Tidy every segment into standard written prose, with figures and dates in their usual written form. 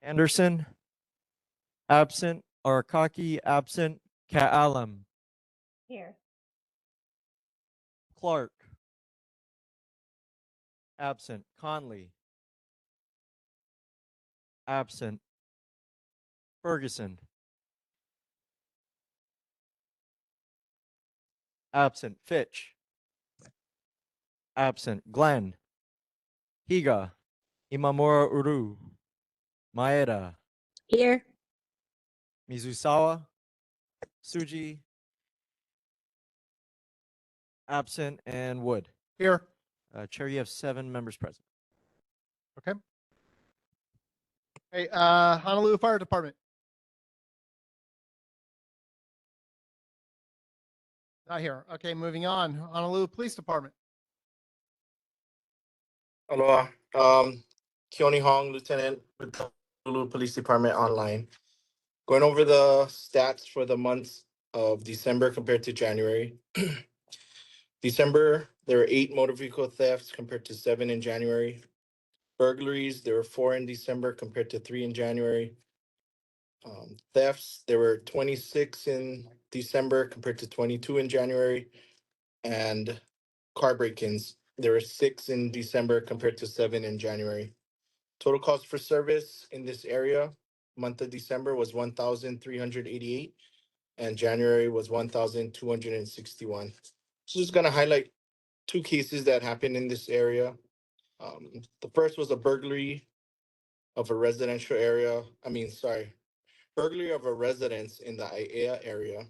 Anderson, absent. Arakaki, absent. Ka'alam. Here. Clark, absent. Conley, absent. Ferguson, absent. Fitch, absent. Glenn, Higa, Imamura Uru, Maeda, Here. Mizusawa, Suji, absent, and Wood. Here. Chair, you have 7 members present. Okay. Hey, Honolulu Fire Department. Not here. Okay, moving on. Honolulu Police Department. Aloha. Keone Hong, Lieutenant with the Honolulu Police Department online. Going over the stats for the months of December compared to January. December, there were 8 motor vehicle thefts compared to 7 in January. Burglaries, there were 4 in December compared to 3 in January. Thefts, there were 26 in December compared to 22 in January. And car break-ins, there were 6 in December compared to 7 in January. Total cost for service in this area, month of December was 1,388, and January was 1,261. So just gonna highlight 2 cases that happened in this area. The first was a burglary of a residential area. Burglary of a residence in the ʻAiea area,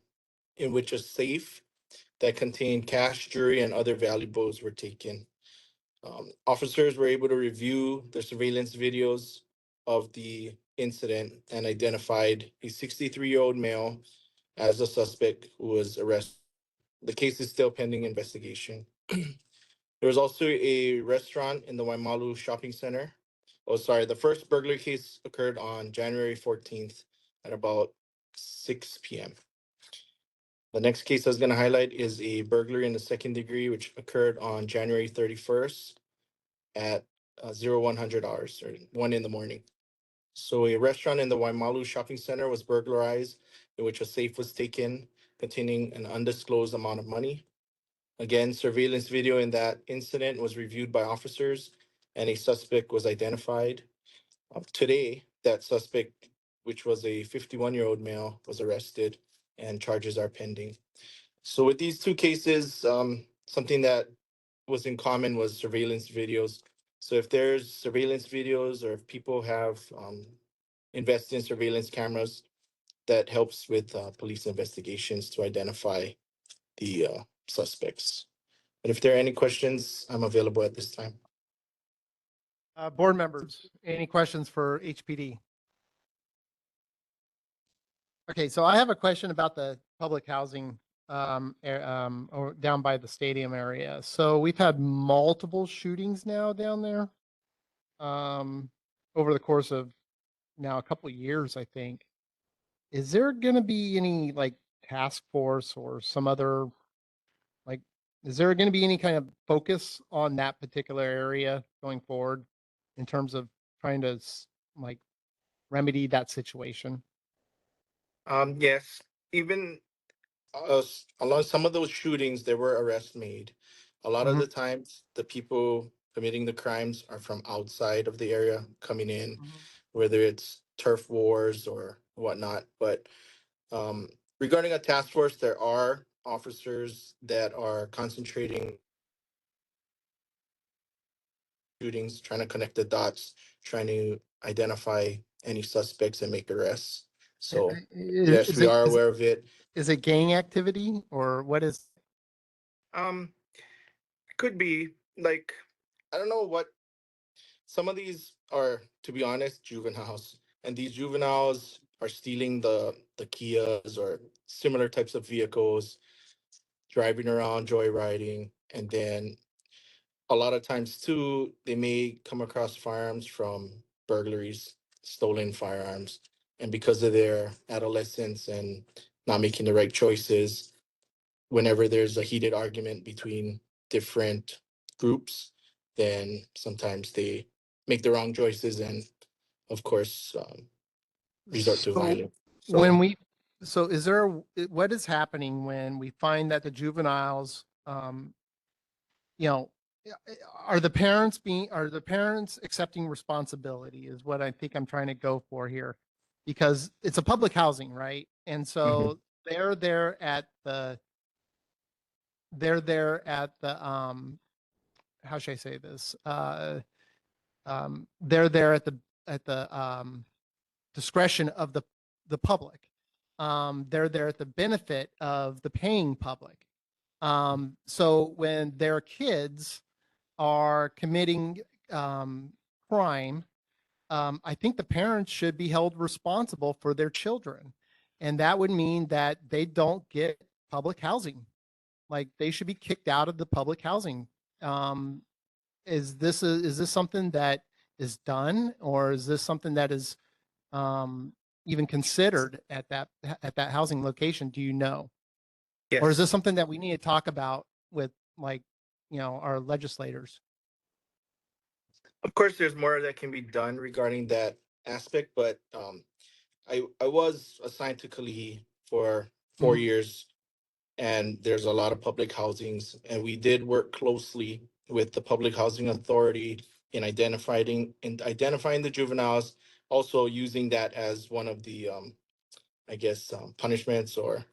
in which a safe that contained cash, jewelry, and other valuables were taken. Officers were able to review the surveillance videos of the incident and identified a 63-year-old male as a suspect who was arrested. The case is still pending investigation. There was also a restaurant in the Waimalu shopping center. The first burglary case occurred on January 14th at about 6 p.m. The next case I was going to highlight is a burglary in the second degree, which occurred on January 31st at 0100 hours, or 1 in the morning. So a restaurant in the Waimalu shopping center was burglarized, in which a safe was taken containing an undisclosed amount of money. Again, surveillance video in that incident was reviewed by officers and a suspect was identified. Today, that suspect, which was a 51-year-old male, was arrested and charges are pending. So with these 2 cases, something that was in common was surveillance videos. So if there's surveillance videos or if people have invested in surveillance cameras, that helps with police investigations to identify the suspects. But if there are any questions, I'm available at this time. Board members, any questions for HPD? Okay, so I have a question about the public housing or down by the stadium area. So we've had multiple shootings now down there over the course of now a couple of years, I think. Is there going to be any like task force or some other is there going to be any kind of focus on that particular area going forward in terms of trying to like remedy that situation? Yes, even along some of those shootings, there were arrests made. A lot of the times, the people committing the crimes are from outside of the area coming in, whether it's turf wars or whatnot. But regarding a task force, there are officers that are concentrating shootings, trying to connect the dots, trying to identify any suspects and make arrests. So yes, we are aware of it. Is it gang activity or what is? Could be like, I don't know what. Some of these are, to be honest, juveniles, and these juveniles are stealing the Kias or similar types of vehicles, driving around, joyriding, and then a lot of times too, they may come across firearms from burglaries, stolen firearms, and because of their adolescence and not making the right choices, whenever there's a heated argument between different groups, then sometimes they make the wrong choices and of course, resort to So violence. when we, so is there, what is happening when we find that the juveniles, you know, are the parents accepting responsibility is what I think I'm trying to go for here, because it's a public housing, right? And so they're there at the, how should I say this? They're there at the discretion of the public. They're there at the benefit of the paying public. So when their kids are committing crime, I think the parents should be held responsible for their children. And that would mean that they don't get public housing. Like they should be kicked out of the public housing. Is this something that is done, or is this something that is even considered at that housing location? Do you know? Or is this Yes, something that we need to talk about with, like, our legislators? of course, there's more that can be done regarding that aspect, but I was assigned to Kalihi for 4 years, and there's a lot of public housings, and we did work closely with the Public Housing Authority in identifying the juveniles, also using that as one of the I guess punishments or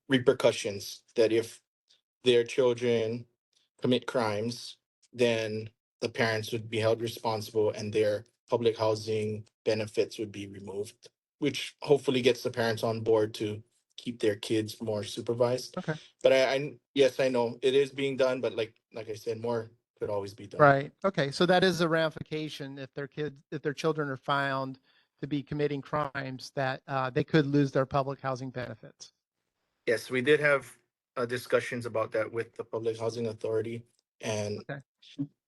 repercussions, that if their children commit crimes, then the parents would be held responsible and their public housing benefits would be removed, which hopefully gets the parents on board to keep their kids more supervised. Okay. But yes, I know it is being done, but like I said, more could always be done. Right. Okay. So that is a ramification if their children are found to be committing crimes, that they could lose their public housing benefits. Yes, we did have discussions about that with the Public Housing Authority, and Okay.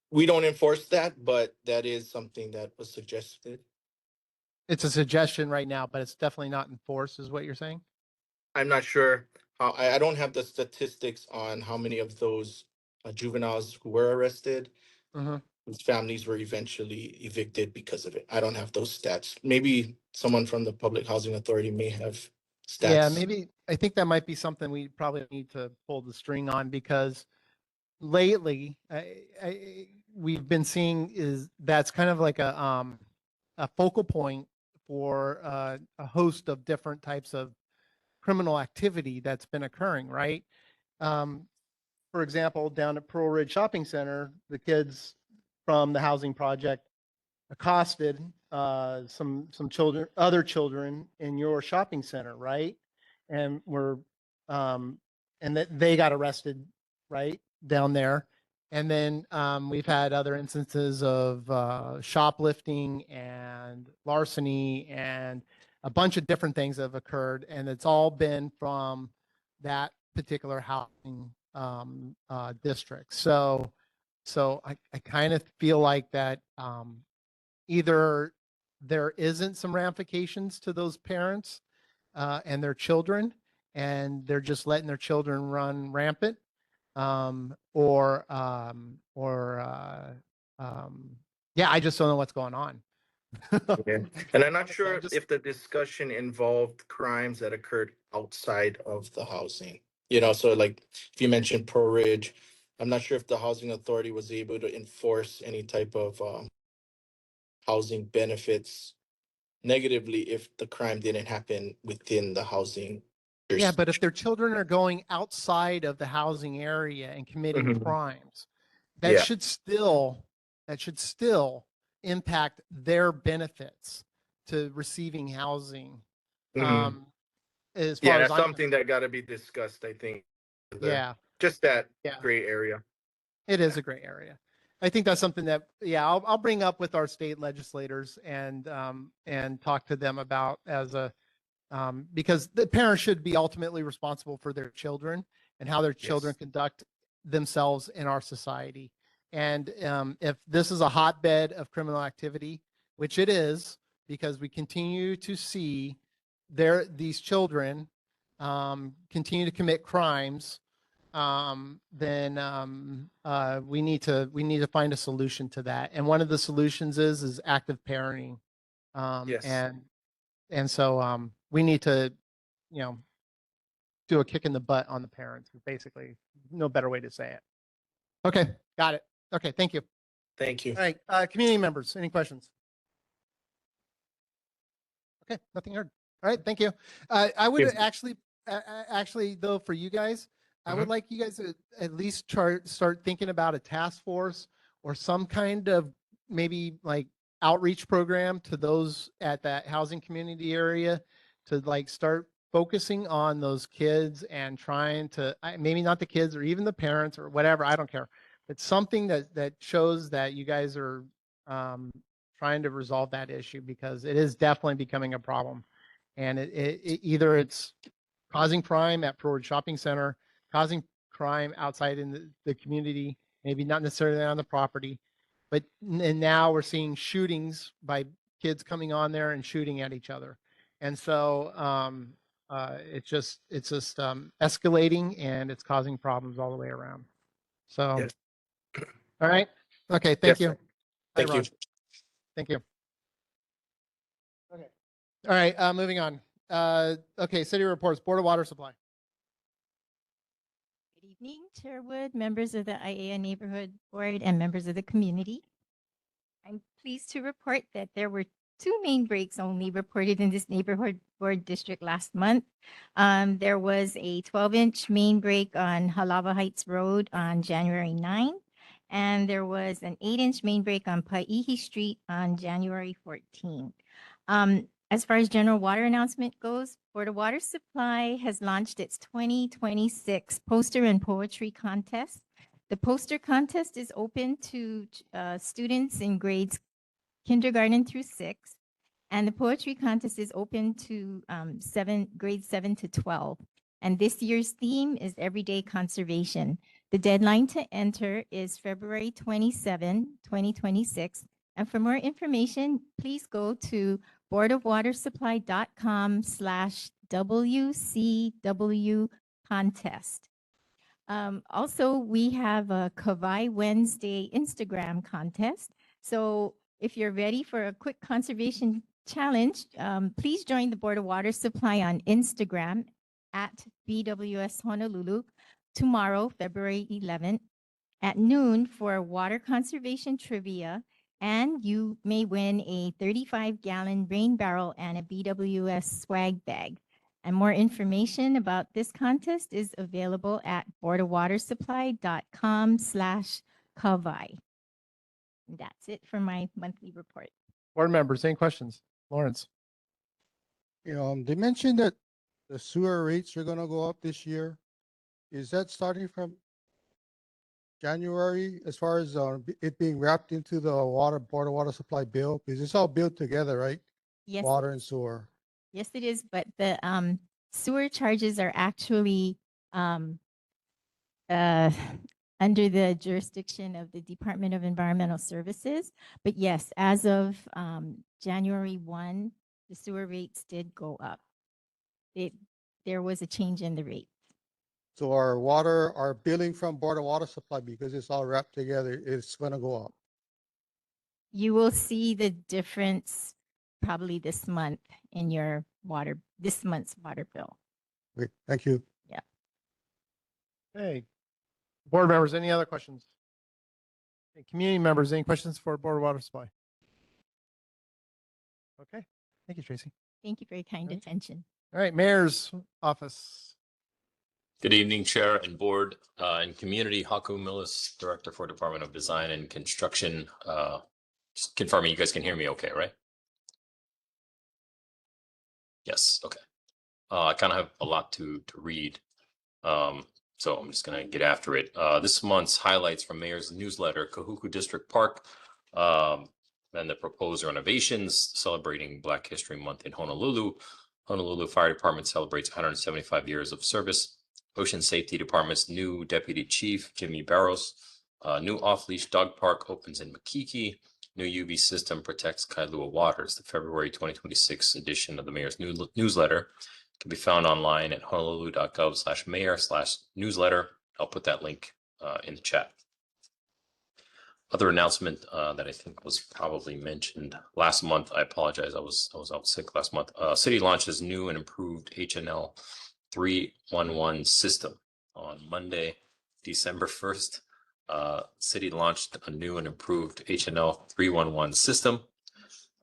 we don't enforce that, but that is something that was suggested. It's a suggestion right now, but it's definitely not enforced, is what you're saying? I'm not sure how, I don't have the statistics on how many of those juveniles who were arrested, Mm-hmm. whose families were eventually evicted because of it. I don't have those stats. Maybe someone from the Public Housing Authority may have stats. Yeah, maybe. I think that might be something we probably need to pull the string on, because lately we've been seeing is that's kind of like a focal point for a host of different types of criminal activity that's been occurring, right? Um, for example, down at Pearl Ridge Shopping Center, the kids from the housing project accosted some other children in your shopping center, right? And were and that they got arrested right down there. And then we've had other instances of shoplifting and larceny and a bunch of different things that have occurred, and it's all been from that particular housing district. So I kind of feel like that either there isn't some ramifications to those parents and their children, and they're just letting their children run rampant, yeah, I just don't know what's going on. Yeah. And I'm not Honestly, sure if the discussion involved crimes that occurred outside of the housing. So like if you mentioned Pearl Ridge, I'm not sure if the housing authority was able to enforce any type of housing benefits negatively if the crime didn't happen within the housing. Yeah, but if their children are going outside of the housing area and committing Mhm. crimes, that Yeah. should still impact their benefits to receiving housing. Mhm. As Yeah, far as that's I'm something that got to be discussed, I think. yeah, Just that yeah, gray area. it is a gray area. I think that's something that, yeah, I'll bring up with our state legislators and talk to them about as a because the parents should be ultimately responsible for their children and how their children Yes. conduct themselves in our society. And if this is a hotbed of criminal activity, which it is, because we continue to see these children continue to commit crimes, then we need to find a solution to that. And one of the solutions is active parenting. Yes. And so we need to, you know, do a kick in the butt on the parents. Basically, no better way to say it. Okay, got it. Okay, thank you. Thank you. All right, community members, any questions? Okay, nothing heard. All right, thank you. I would Yes. actually though, for you guys, I would Mhm. like you guys to at least start thinking about a task force or some kind of maybe like outreach program to those at that housing community area to like start focusing on those kids and trying to maybe not the kids or even the parents or whatever, I don't care. But something that shows that you guys are trying to resolve that issue because it is definitely becoming a problem. And it either it's causing crime at Forward Shopping Center, causing crime outside in the community, maybe not necessarily on the property, but and now we're seeing shootings by kids coming on there and shooting at each other. And so it's just escalating and it's causing problems all the way around. So, Yes. all right. Okay. Thank Yes, you. sir. Bye, Thank you. Ron. Thank you. Okay. All right. Moving on. Okay. City reports. Board of Water Supply. Good evening, Chairwood, members of the ʻAiea Neighborhood Board, and members of the community. I'm pleased to report that there were 2 main breaks only reported in this neighborhood board district last month. There was a 12-inch main break on Halawa Heights Road on January 9, and there was an 8-inch main break on Paihi Street on January 14. As far as general water announcement goes, Board of Water Supply has launched its 2026 poster and poetry contest. The poster contest is open to students in grades kindergarten through 6, and the poetry contest is open to grades 7 to 12. And this year's theme is Everyday Conservation. The deadline to enter is February 27, 2026. And for more information, please go to boardofwatersupply.com/WCW contest. Also, we have a Kawai Wednesday Instagram contest. So if you're ready for a quick conservation challenge, please join the Board of Water Supply on Instagram at BWS Honolulu tomorrow, February 11th at noon for water conservation trivia, and you may win a 35-gallon rain barrel and a BWS swag bag. And more information about this contest is available at boardofwatersupply.com/Kawai. That's it for my monthly report. Board members, any questions? Lawrence. They mentioned that the sewer rates are gonna go up this year. Is that starting from January as far as it being wrapped into the Board of Water Supply bill? Because it's all billed together, right? Yes, Water and sewer. yes, it is. But the sewer charges are actually under the jurisdiction of the Department of Environmental Services. But yes, as of January 1, the sewer rates did go up. There was a change in the rate. So our billing from Board of Water Supply, because it's all wrapped together, it's gonna go up. You will see the difference probably this month in your this month's water bill. Great, thank you. Yeah. Hey, board members, any other questions? Hey, community members, any questions for Board of Water Supply? Okay, thank you, Tracy. Thank you for your kind attention. All right, Mayor's office. Good evening, Chair and Board and Community. Haku Millis, Director for Department of Design and Construction. Just confirming you guys can hear me okay, right? Yes, okay. I kind of have a lot to read, so I'm just going to get after it. This month's highlights from Mayor's newsletter, Kahuku District Park, and the proposed renovations celebrating Black History Month in Honolulu. Honolulu Fire Department celebrates 175 years of service. Ocean Safety Department's new Deputy Chief, Jimmy Barros. New off-leash dog park opens in Makiki. New UV system protects Kailua waters. The February 2026 edition of the Mayor's newsletter can be found online at honolulu.gov/mayor/newsletter. I'll put that link in the chat. Other announcement that I think was probably mentioned last month. I apologize. I was out sick last month. City launches new and improved HNL 311 system on Monday, December 1st. City launched a new and improved HNL 311 system,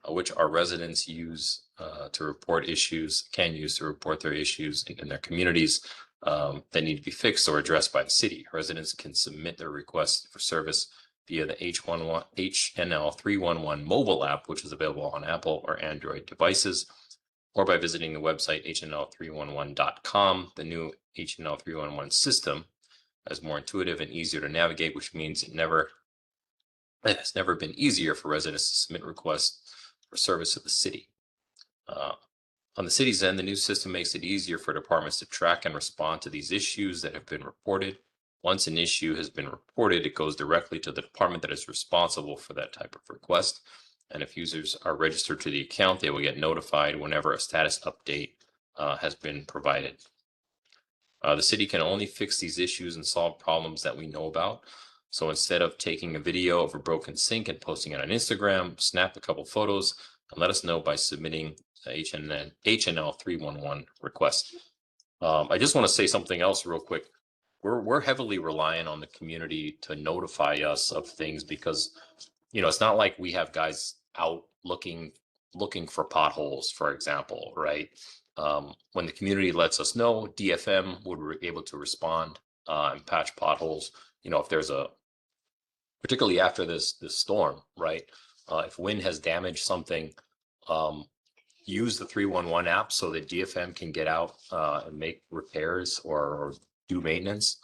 which our residents use to report issues, can use to report their issues in their communities that need to be fixed or addressed by the city. Residents can submit their requests for service via the HNL 311 mobile app, which is available on Apple or Android devices, or by visiting the website hnl311.com. The new HNL 311 system is more intuitive and easier to navigate, which means it has never been easier for residents to submit requests for service to the city. On the city's end, the new system makes it easier for departments to track and respond to these issues that have been reported. Once an issue has been reported, it goes directly to the department that is responsible for that type of request. And if users are registered to the account, they will get notified whenever a status update has been provided. The city can only fix these issues and solve problems that we know about. So instead of taking a video of a broken sink and posting it on Instagram, snap a couple photos and let us know by submitting HNL 311 request. I just want to say something else real quick. We're heavily reliant on the community to notify us of things because, you know, it's not like we have guys out looking for potholes, for example, right? When the community lets us know, DFM would be able to respond and patch potholes. You know, if there's particularly after this storm, right? If wind has damaged something, use the 311 app so that DFM can get out and make repairs or do maintenance.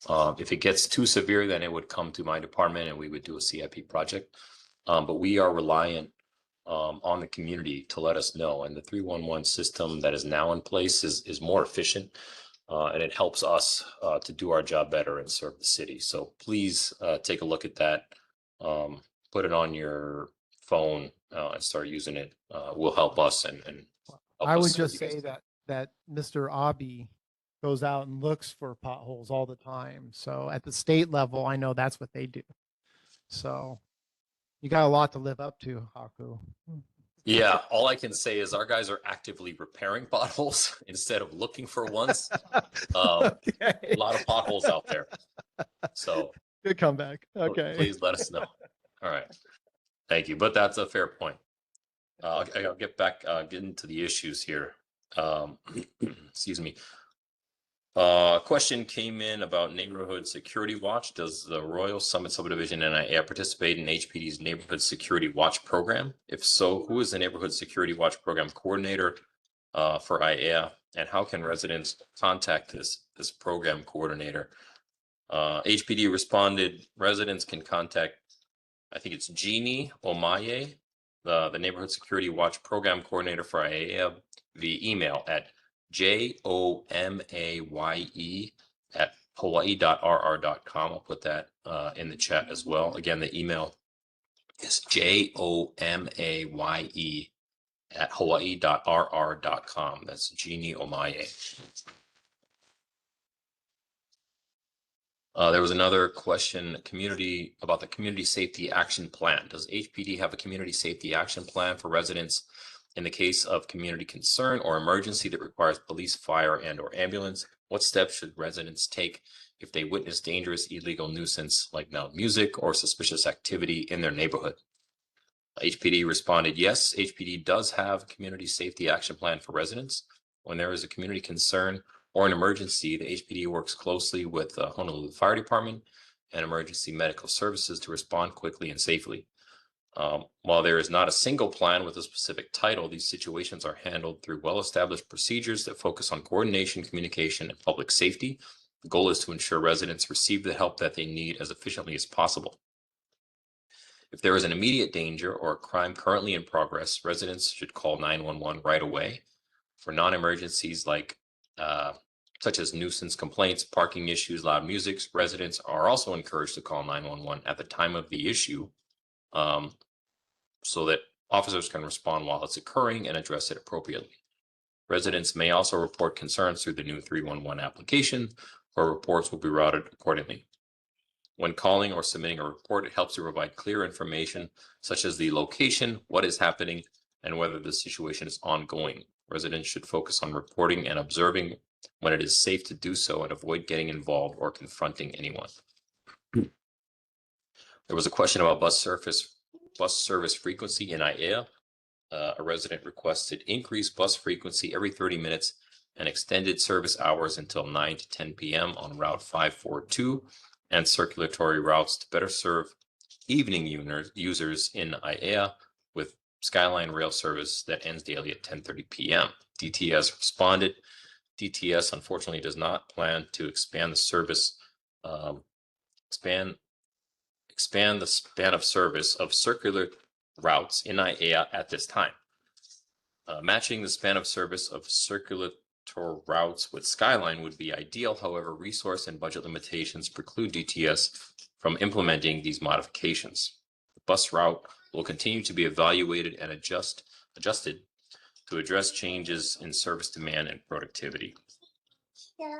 If it gets too severe, then it would come to my department and we would do a CIP project. But we are reliant on the community to let us know. And the 311 system that is now in place is more efficient and it helps us to do our job better and serve the city. So please take a look at that. Put it on your phone and start using it. Will help us and help I us would serve just you guys. say that Mr. Abi goes out and looks for potholes all the time. So at the state level, I know that's what they do. So you got a lot to live up to, Haku. Yeah, all I can say is our guys are actively repairing potholes instead of looking for ones. Okay. A lot of potholes out there. So Good comeback. Okay. please let us know. All right. Thank you. But that's a fair point. I'll get into the issues here. Excuse me. A question came in about neighborhood security watch. Does the Royal Summit Subdivision and ʻAiea participate in HPD's neighborhood security watch program? If so, who is the neighborhood security watch program coordinator for ʻAiea, and how can residents contact this program coordinator? HPD responded, residents can contact, I think it's Jeannie Omaye, the neighborhood security watch program coordinator for ʻAiea, via email at jomaye@hawaii.rr.com. I'll put that in the chat as well. Again, the email is jomaye@hawaii.rr.com. That's Jeannie Omaye. There was another question, about the community safety action plan. Does HPD have a community safety action plan for residents in the case of community concern or emergency that requires police, fire, and/or ambulance? What steps should residents take if they witness dangerous, illegal nuisance like loud music or suspicious activity in their neighborhood? HPD responded, yes, HPD does have a community safety action plan for residents. When there is a community concern or an emergency, the HPD works closely with the Honolulu Fire Department and emergency medical services to respond quickly and safely. While there is not a single plan with a specific title, these situations are handled through well-established procedures that focus on coordination, communication, and public safety. The goal is to ensure residents receive the help that they need as efficiently as possible. If there is an immediate danger or a crime currently in progress, residents should call 911 right away. For non-emergencies like such as nuisance complaints, parking issues, loud music, residents are also encouraged to call 911 at the time of the issue, so that officers can respond while it's occurring and address it appropriately. Residents may also report concerns through the new 311 application, where reports will be routed accordingly. When calling or submitting a report, it helps to provide clear information such as the location, what is happening, and whether the situation is ongoing. Residents should focus on reporting and observing when it is safe to do so and avoid getting involved or confronting anyone. There was a question about bus service frequency in ʻAiea. A resident requested increased bus frequency every 30 minutes and extended service hours until 9 to 10 p.m. on Route 542 and circulatory routes to better serve evening users in ʻAiea with Skyline rail service that ends daily at 10:30 p.m. DTS responded. DTS unfortunately does not plan to expand the service, expand the span of service of circular routes in ʻAiea at this time. Matching the span of service of circular routes with Skyline would be ideal. However, resource and budget limitations preclude DTS from implementing these modifications. The bus route will continue to be evaluated and adjusted to address changes in service demand and productivity.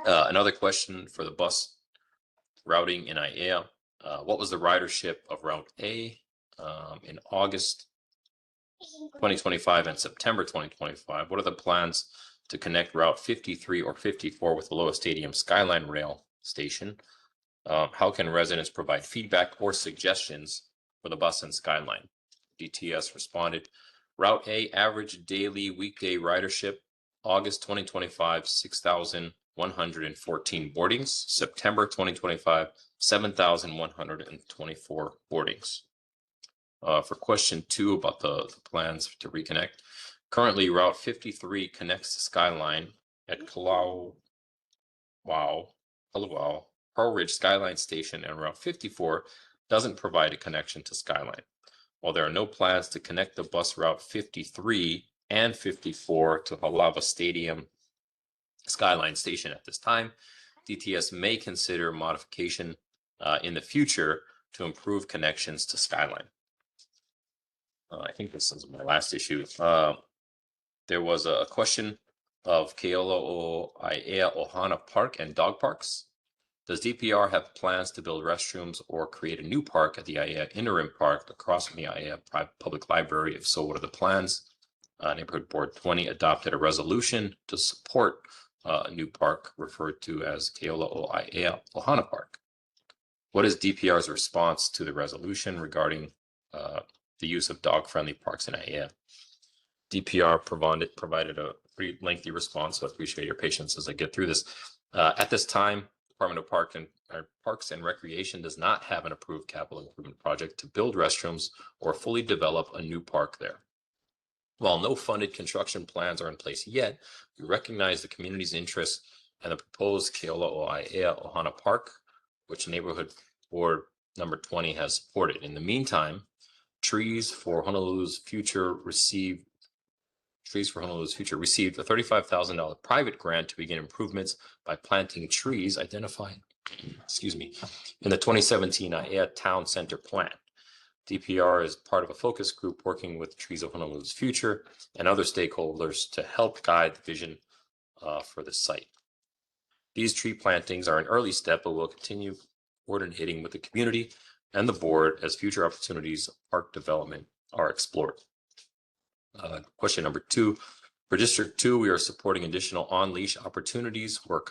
Another question for the bus routing in ʻAiea. What was the ridership of Route A in August 2025 and September 2025? What are the plans to connect Route 53 or 54 with the Loa Stadium Skyline Rail Station? How can residents provide feedback or suggestions for the bus and Skyline? DTS responded. Route A average daily weekday ridership, August 2025, 6,114 boardings. September 2025, 7,124 boardings. For question 2 about the plans to reconnect. Currently, Route 53 connects to Skyline at Pearl Ridge Skyline Station, and Route 54 doesn't provide a connection to Skyline. While there are no plans to connect the bus Route 53 and 54 to Halava Stadium Skyline Station at this time, DTS may consider modification in the future to improve connections to Skyline. I think this is my last issue. There was a question of Keolo ʻAiea Ohana Park and dog parks. Does DPR have plans to build restrooms or create a new park at the ʻAiea Interim Park across from the ʻAiea Public Library? If so, what are the plans? Neighborhood Board 20 adopted a resolution to support a new park referred to as Keolo ʻAiea Ohana Park. What is DPR's response to the resolution regarding the use of dog-friendly parks in ʻAiea? DPR provided a pretty lengthy response, so I appreciate your patience as I get through this. At this time, Department of Parks and Recreation does not have an approved capital improvement project to build restrooms or fully develop a new park there. While no funded construction plans are in place yet, we recognize the community's interest in the proposed Keolo ʻAiea Ohana Park, which Neighborhood Board number 20 has supported. In the meantime, Trees for Honolulu's Future received a $35,000 private grant to begin improvements by planting trees identified, in the 2017 ʻAiea Town Center Plan. DPR is part of a focus group working with Trees of Honolulu's Future and other stakeholders to help guide the vision for the site. These tree plantings are an early step, but we'll continue coordinating with the community and the board as future opportunities of park development are explored. Question number 2. For District 2, we are supporting additional on-leash opportunities where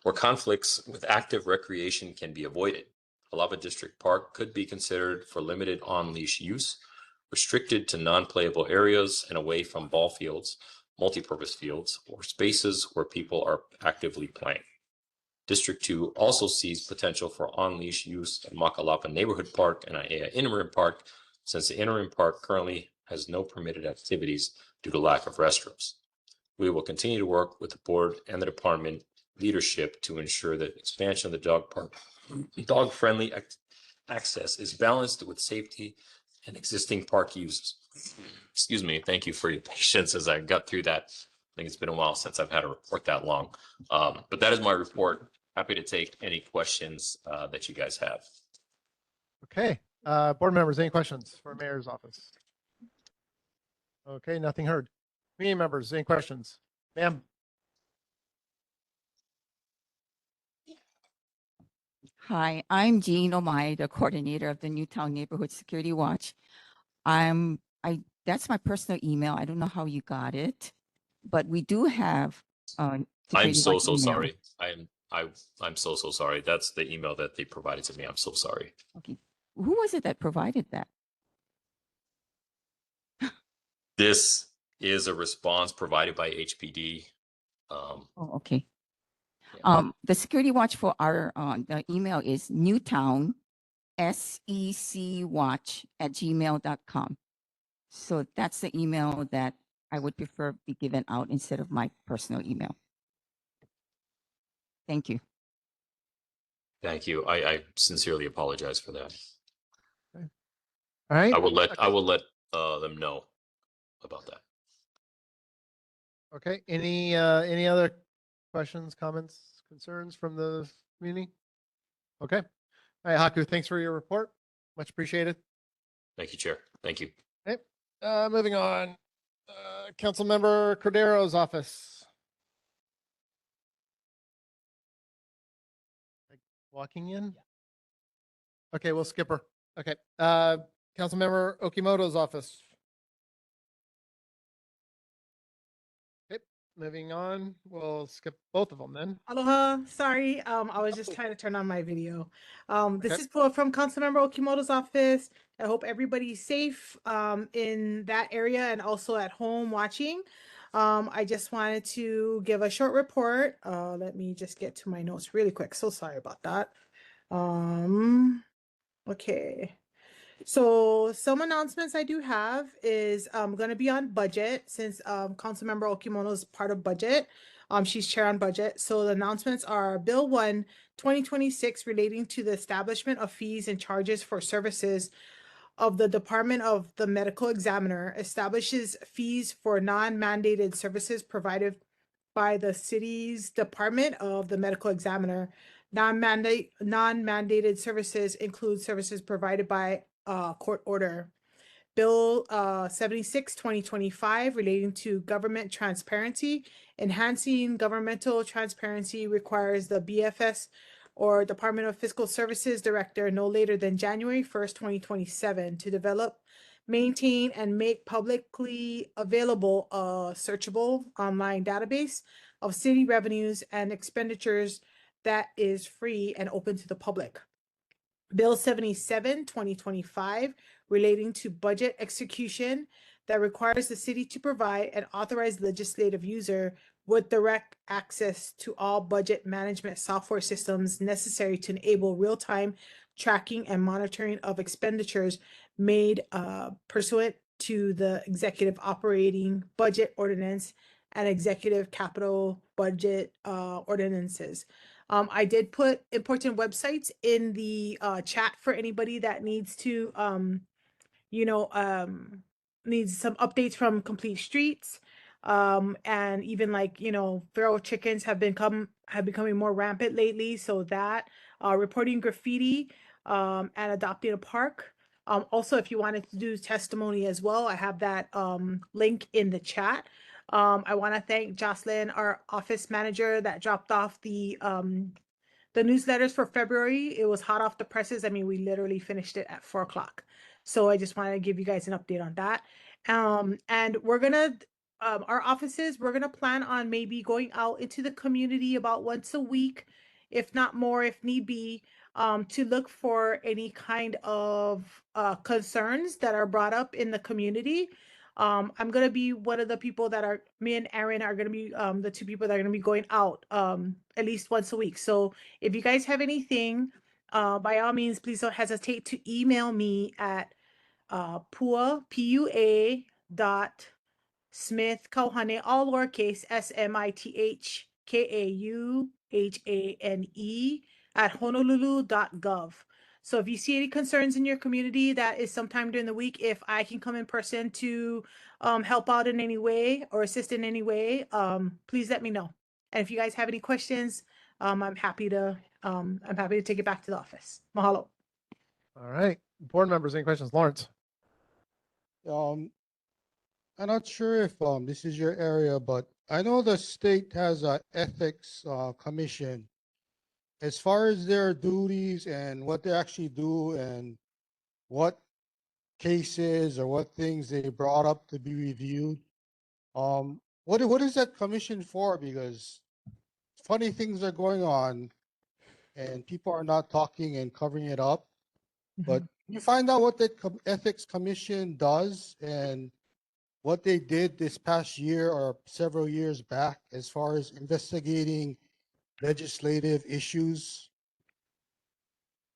where conflicts with active recreation can be avoided. Halava District Park could be considered for limited on-leash use, restricted to non-playable areas and away from ball fields, multi-purpose fields, or spaces where people are actively playing. District 2 also sees potential for on-leash use at Makalapa Neighborhood Park and ʻAiea Interim Park, since the Interim Park currently has no permitted activities due to lack of restrooms. We will continue to work with the board and the department leadership to ensure that expansion of the dog park, dog-friendly access is balanced with safety and existing park uses. Thank you for your patience as I got through that. I think it's been a while since I've had a report that long. But that is my report. Happy to take any questions that you guys have. Okay, board members, any questions for Mayor's office? Okay, nothing heard. Community members, any questions? Ma'am? Hi, I'm Jean Omai, the coordinator of the Newtown Neighborhood Security Watch. That's my personal email. I don't know how you got it, but we do have I'm Security so Watch email. sorry. I'm so sorry. That's the email that they provided to me. I'm so sorry. Okay. Who was it that provided that? This is a response provided by HPD. Oh, okay. Yeah. The security watch for our the email is Newtown secwatch@gmail.com. So that's the email that I would prefer be given out instead of my personal email. Thank you. Thank you. I sincerely apologize for that. All right. I will let them know about that. Okay. Any other questions, comments, concerns from the community? Okay. All right, Haku, thanks for your report. Much appreciated. Thank you, Chair. Thank you. Okay. Moving on. Councilmember Cordero's office. Like walking in? Okay, we'll skip her. Okay. Councilmember Okimoto's office. Okay, moving on. We'll skip both of them then. Aloha, sorry. I was just trying to turn on my video. This Okay. is from Councilmember Okimoto's office. I hope everybody's safe in that area and also at home watching. I just wanted to give a short report. Let me just get to my notes really quick. So sorry about that. Okay. So some announcements I do have is going to be on budget since Councilmember Okimoto is part of budget. She's chair on budget. So the announcements are Bill 1, 2026 relating to the establishment of fees and charges for services of the Department of the Medical Examiner establishes fees for non-mandated services provided by the city's Department of the Medical Examiner. Non-mandated services include services provided by court order. Bill 76, 2025, relating to government transparency. Enhancing governmental transparency requires the BFS or Department of Fiscal Services Director no later than January 1st, 2027 to develop, maintain, and make publicly available a searchable online database of city revenues and expenditures that is free and open to the public. Bill 77, 2025, relating to budget execution that requires the city to provide an authorized legislative user with direct access to all budget management software systems necessary to enable real-time tracking and monitoring of expenditures made pursuant to the executive operating budget ordinance and executive capital budget ordinances. I did put important websites in the chat for anybody that needs to, needs some updates from Complete Streets. And even like, feral chickens have becoming more rampant lately. So that, reporting graffiti, and adopting a park. Also, if you wanted to do testimony as well, I have that link in the chat. I want to thank Jocelyn, our office manager, that dropped off the newsletters for February. It was hot off the presses. I mean, we literally finished it at 4 o'clock. So I just wanted to give you guys an update on that. And we're gonna, our offices, we're gonna plan on maybe going out into the community about once a week, if not more, if need be, to look for any kind of concerns that are brought up in the community. I'm gonna be one of the people that are, me and Aaron are gonna be the two people that are gonna be going out at least once a week. So if you guys have anything, by all means, please don't hesitate to email me at pua, P-U-A Smith Kauhane, all lowercase, SMITH KAUHANE @honolulu.gov. So if you see any concerns in your community, that is sometime during the week. If I can come in person to help out in any way or assist in any way, please let me know. And if you guys have any questions, I'm happy to take it back to the office. Mahalo. All right. Board members, any questions? Lawrence. I'm not sure if this is your area, but I know the state has a ethics commission. as far as their duties and what they actually do and what cases or what things they brought up to be reviewed, what is that commission for? Because funny things are going on and people are not talking and covering it up. But you find out what that ethics commission does and what they did this past year or several years back as far as investigating legislative issues.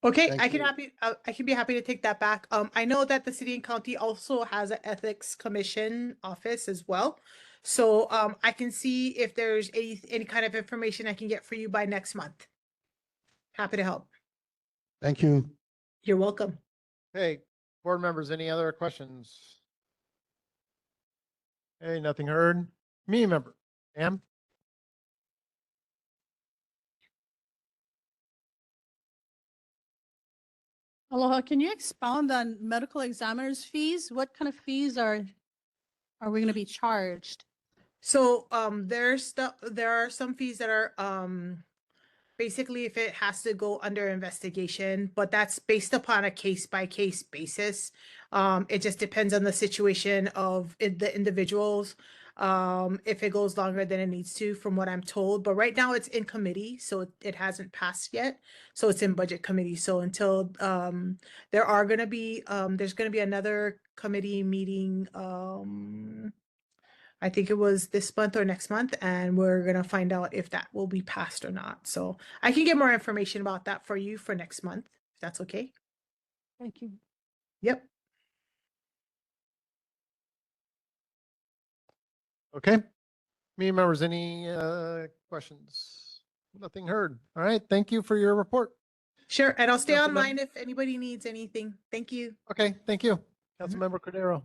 Okay, Thank I can you. I can be happy to take that back. I know that the city and county also has an ethics commission office as well. So I can see if there's any kind of information I can get for you by next month. Happy to help. Thank you. You're welcome. Hey, board members, any other questions? Hey, nothing heard. Community member, Pam? Aloha, can you expound on medical examiners fees? What kind of fees are we going to be charged? So there are some fees that are basically if it has to go under investigation, but that's based upon a case by case basis. It just depends on the situation of the individuals. If it goes longer than it needs to, from what I'm told, but right now it's in committee, so it hasn't passed yet. So it's in budget committee. So until there's gonna be another committee meeting I think it was this month or next month, and we're gonna find out if that will be passed or not. So I can get more information about that for you for next month, if that's okay. Thank you. Yep. Okay. Community members, any questions? Nothing heard. All right, thank you for your report. Sure, and I'll stay Councilmember- online if anybody needs anything. Thank you. Okay, thank you. Councilmember Cordero.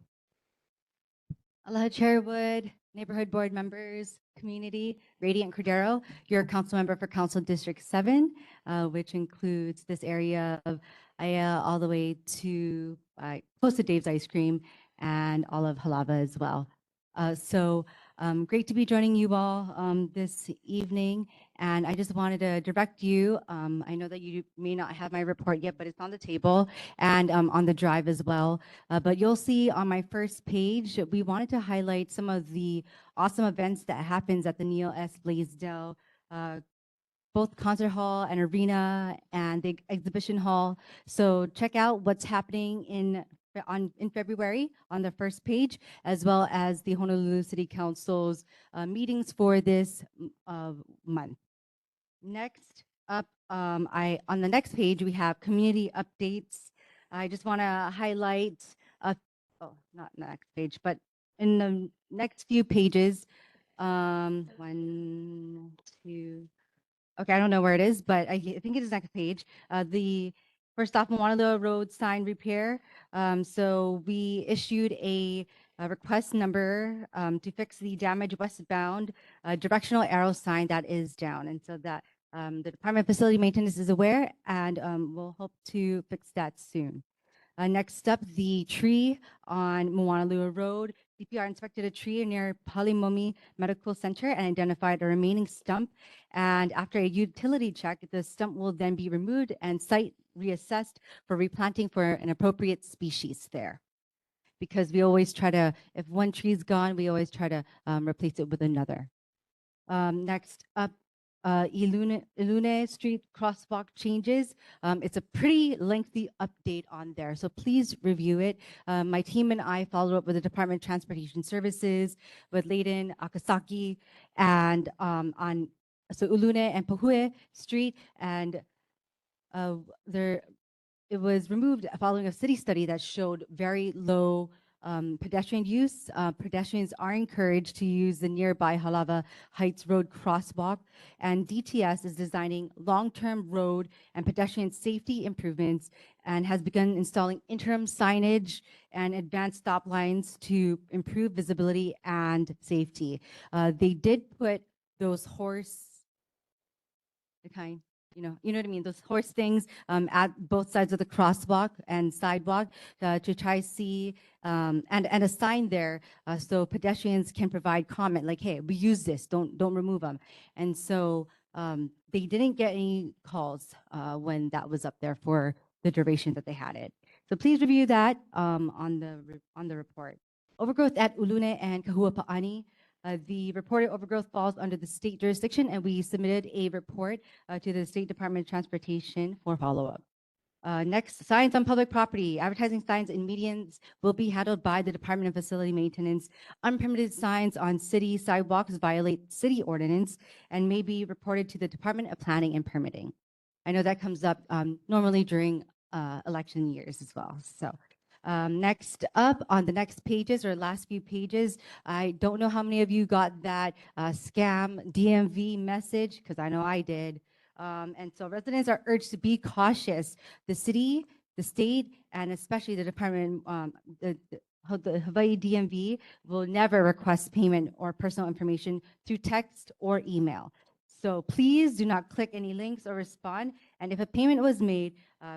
Aloha Chair Wood, neighborhood board members, community, Radiant Cordero, your council member for Council District 7, which includes this area of ʻAiea all the way to close to Dave's Ice Cream and all of Halava as well. Great to be joining you all this evening. And I just wanted to direct you. I know that you may not have my report yet, but it's on the table and on the drive as well. But you'll see on my first page, we wanted to highlight some of the awesome events that happens at the Neil S. Blaisdell, both concert hall and arena and the exhibition hall. So check out what's happening in February on the first page, as well as the Honolulu City Council's meetings for this month. Next up, on the next page, we have community updates. I just want to highlight, not next page, but in the next few pages, 1, 2, okay, I don't know where it is, but I think it is next page. The first off, Moanalua Road sign repair. So we issued a request number to fix the damaged westbound directional arrow sign that is down. And so that the Department of Facility Maintenance is aware, and we'll hope to fix that soon. Next up, the tree on Moanalua Road. DPR inspected a tree near Palimomi Medical Center and identified a remaining stump. And after a utility check, the stump will then be removed and site reassessed for replanting for an appropriate species there. Because we always try to, if one tree is gone, we always try to replace it with another. Next up, Ilune Street crosswalk changes. It's a pretty lengthy update on there, so please review it. My team and I followed up with the Department of Transportation Services, with Layden, Akasaki, and so Ulune and Pahue Street, and it was removed following a city study that showed very low pedestrian use. Pedestrians are encouraged to use the nearby Halava Heights Road crosswalk, and DTS is designing long-term road and pedestrian safety improvements and has begun installing interim signage and advanced stop lines to improve visibility and safety. They did put those you know what I mean, those horse things at both sides of the crosswalk and sidewalk to try to see, and a sign there so pedestrians can provide comment like, hey, we use this, don't remove them. And so they didn't get any calls when that was up there for the duration that they had it. So please review that on the report. Overgrowth at Ulune and Kahuapa'ani. The reported overgrowth falls under the state jurisdiction, and we submitted a report to the State Department of Transportation for follow-up. Next, signs on public property. Advertising signs in medians will be handled by the Department of Facility Maintenance. Unpermitted signs on city sidewalks violate city ordinance and may be reported to the Department of Planning and Permitting. I know that comes up normally during election years as well. So next up on the next pages or last few pages, I don't know how many of you got that scam DMV message, because I know I did. And so residents are urged to be cautious. The city, the state, and especially the department, the Hawaii DMV will never request payment or personal information through text or email. So please do not click any links or respond. And if a payment was made,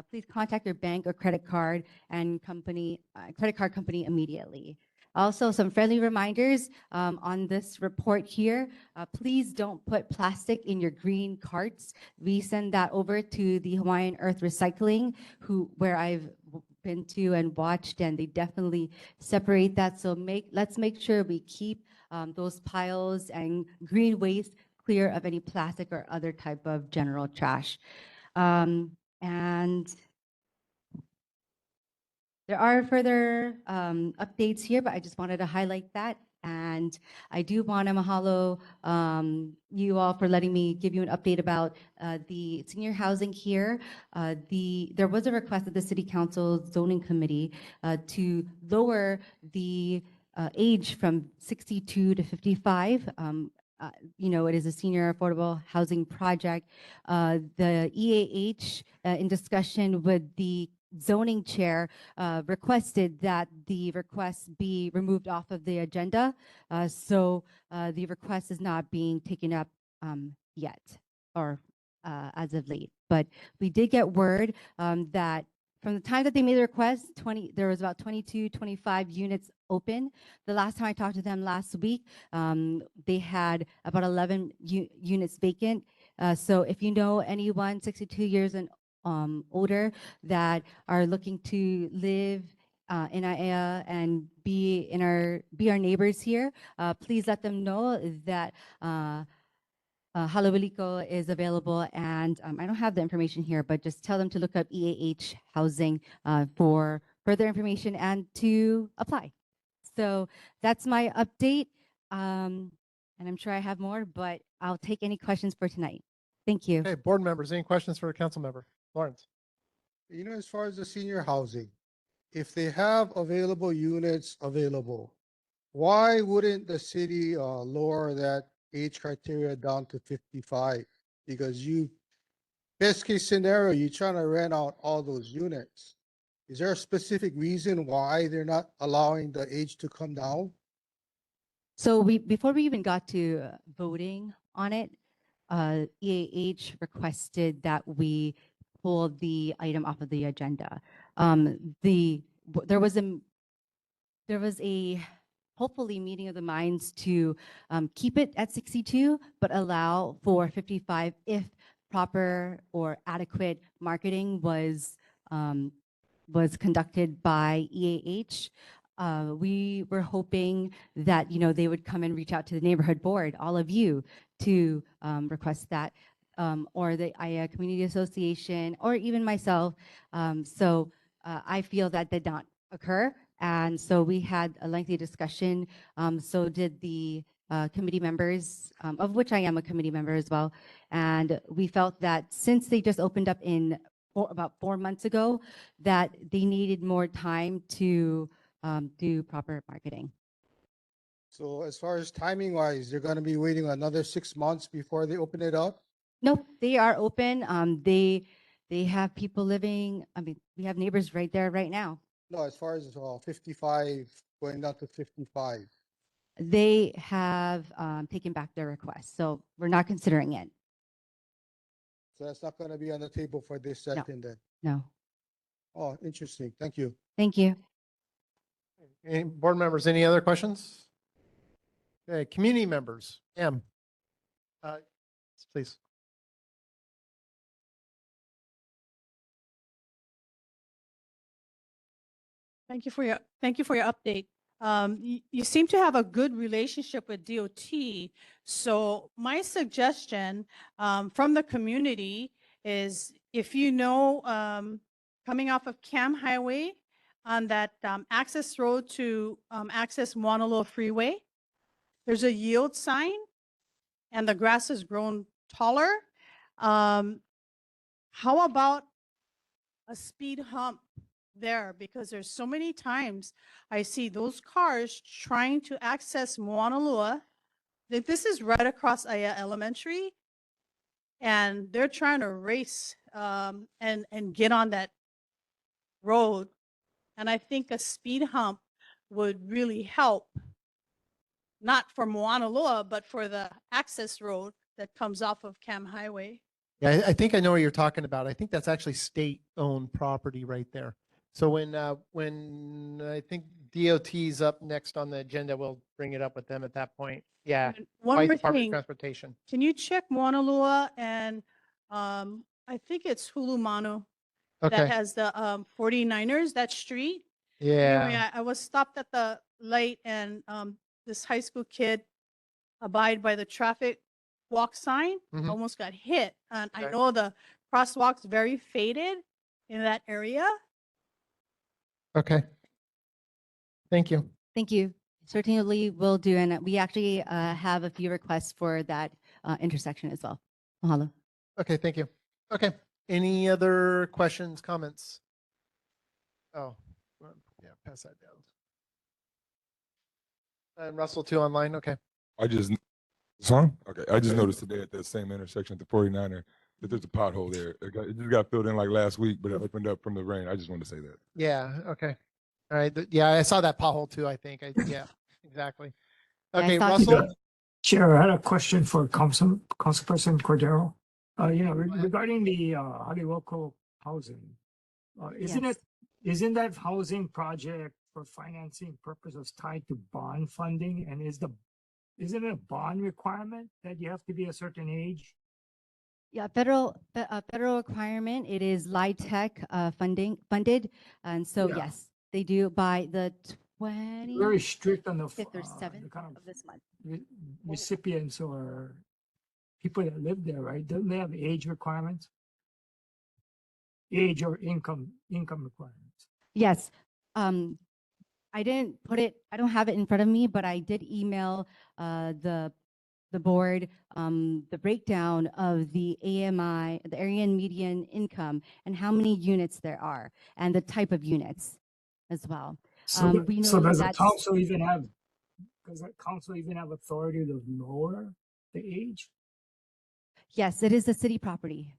please contact your bank or credit card and credit card company immediately. Also, some friendly reminders on this report here. Please don't put plastic in your green carts. We send that over to the Hawaiian Earth Recycling, where I've been to and watched, and they definitely separate that. So let's make sure we keep those piles and green waste clear of any plastic or other type of general trash. And there are further updates here, but I just wanted to highlight that. And I do want to mahalo you all for letting me give you an update about the senior housing here. There was a request of the City Council Zoning Committee to lower the age from 62 to 55. It is a senior affordable housing project. The EAH, in discussion with the zoning chair, requested that the request be removed off of the agenda. So the request is not being taken up yet or as of late. But we did get word that from the time that they made the request, there was about 22, 25 units open. The last time I talked to them last week, they had about 11 units vacant. So if you know anyone 62 years and older that are looking to live in ʻAiea and be our neighbors here, please let them know that Halawaliko is available, and I don't have the information here, but just tell them to look up EAH Housing for further information and to apply. So that's my update, and I'm sure I have more, but I'll take any questions for tonight. Thank you. Okay, board members, any questions for a council member? Lawrence. As far as the senior housing, if they have available units available, why wouldn't the city lower that age criteria down to 55? Because best case scenario, you're trying to rent out all those units. Is there a specific reason why they're not allowing the age to come down? So before we even got to voting on it, EAH requested that we pull the item off of the agenda. There was a hopefully meeting of the minds to keep it at 62, but allow for 55 if proper or adequate marketing was conducted by EAH. We were hoping that they would come and reach out to the neighborhood board, all of you, to request that, or the ʻAiea Community Association, or even myself. So I feel that did not occur, and so we had a lengthy discussion. So did the committee members, of which I am a committee member as well. And we felt that since they just opened up about 4 months ago, that they needed more time to do proper marketing. So as far as timing wise, they're going to be waiting another 6 months before they open it up? Nope, they are open. They have people living. I mean, we have neighbors right there right now. No, as far as 55 going down to 55. They have taken back their request, so we're not considering it. So that's not going to be on the table for this session then? No. Oh, interesting. Thank you. Thank you. Any board members, any other questions? Okay, community members, please. Thank you for your update. You seem to have a good relationship with DOT. So my suggestion from the community is if you know coming off of Cam Highway on that access road to access Mauna Freeway, there's a yield sign and the grass has grown taller. How about a speed hump there? Because there's so many times I see those cars trying to access Mauna. This is right across ʻAiea Elementary, and they're trying to race and get on that road. And I think a speed hump would really help, not for Mauna, but for the access road that comes off of Cam Highway. Yeah, I think I know what you're talking about. I think that's actually state-owned property right there. So when I think DOT's up next on the agenda, we'll bring it up with them at that point. Yeah, And one Hawaii more Department of thing, Transportation. can you check Mauna and I think it's Hulumanu that Okay. has the 49ers, that street. Yeah. Anyway, I was stopped at the light and this high school kid abide by the traffic walk sign, Mhm. almost got hit. And I Okay. know the crosswalk's very faded in that area. Okay. Thank you. Thank you. Certainly will do. And we actually have a few requests for that intersection as well. Mahalo. Okay, thank you. Okay. Any other questions, comments? Oh, well, yeah, pass that down. And Russell too online. Okay. I just song. Okay, I just noticed today at that same intersection at the 49er that there's a pothole there. It just got filled in like last week, but it opened up from the rain. I just wanted to say that. Yeah. Okay. All right. Yeah, I saw that pothole too. I think. Yeah. Exactly. Yeah, I Okay, saw it Russell. too. Chair, I had a question for Councilperson Cordero. Regarding the Haleʻoka housing, Yes. isn't that housing project for financing purposes tied to bond funding? And isn't it a bond requirement that you have to be a certain age? Yeah, federal requirement. It is LIHTC funded, and so Yeah. yes, they do by the 20th Very strict on the or the 7th kind of this month. recipients or people that live there, right? Don't they have age requirements? Age or income requirements? Yes. I didn't put it, I don't have it in front of me, but I did email the board the breakdown of the AMI, the area and median income, and how many units there are, and the type of units as well. We know does the that's- council even have authority to lower the age? Yes, it is a city property.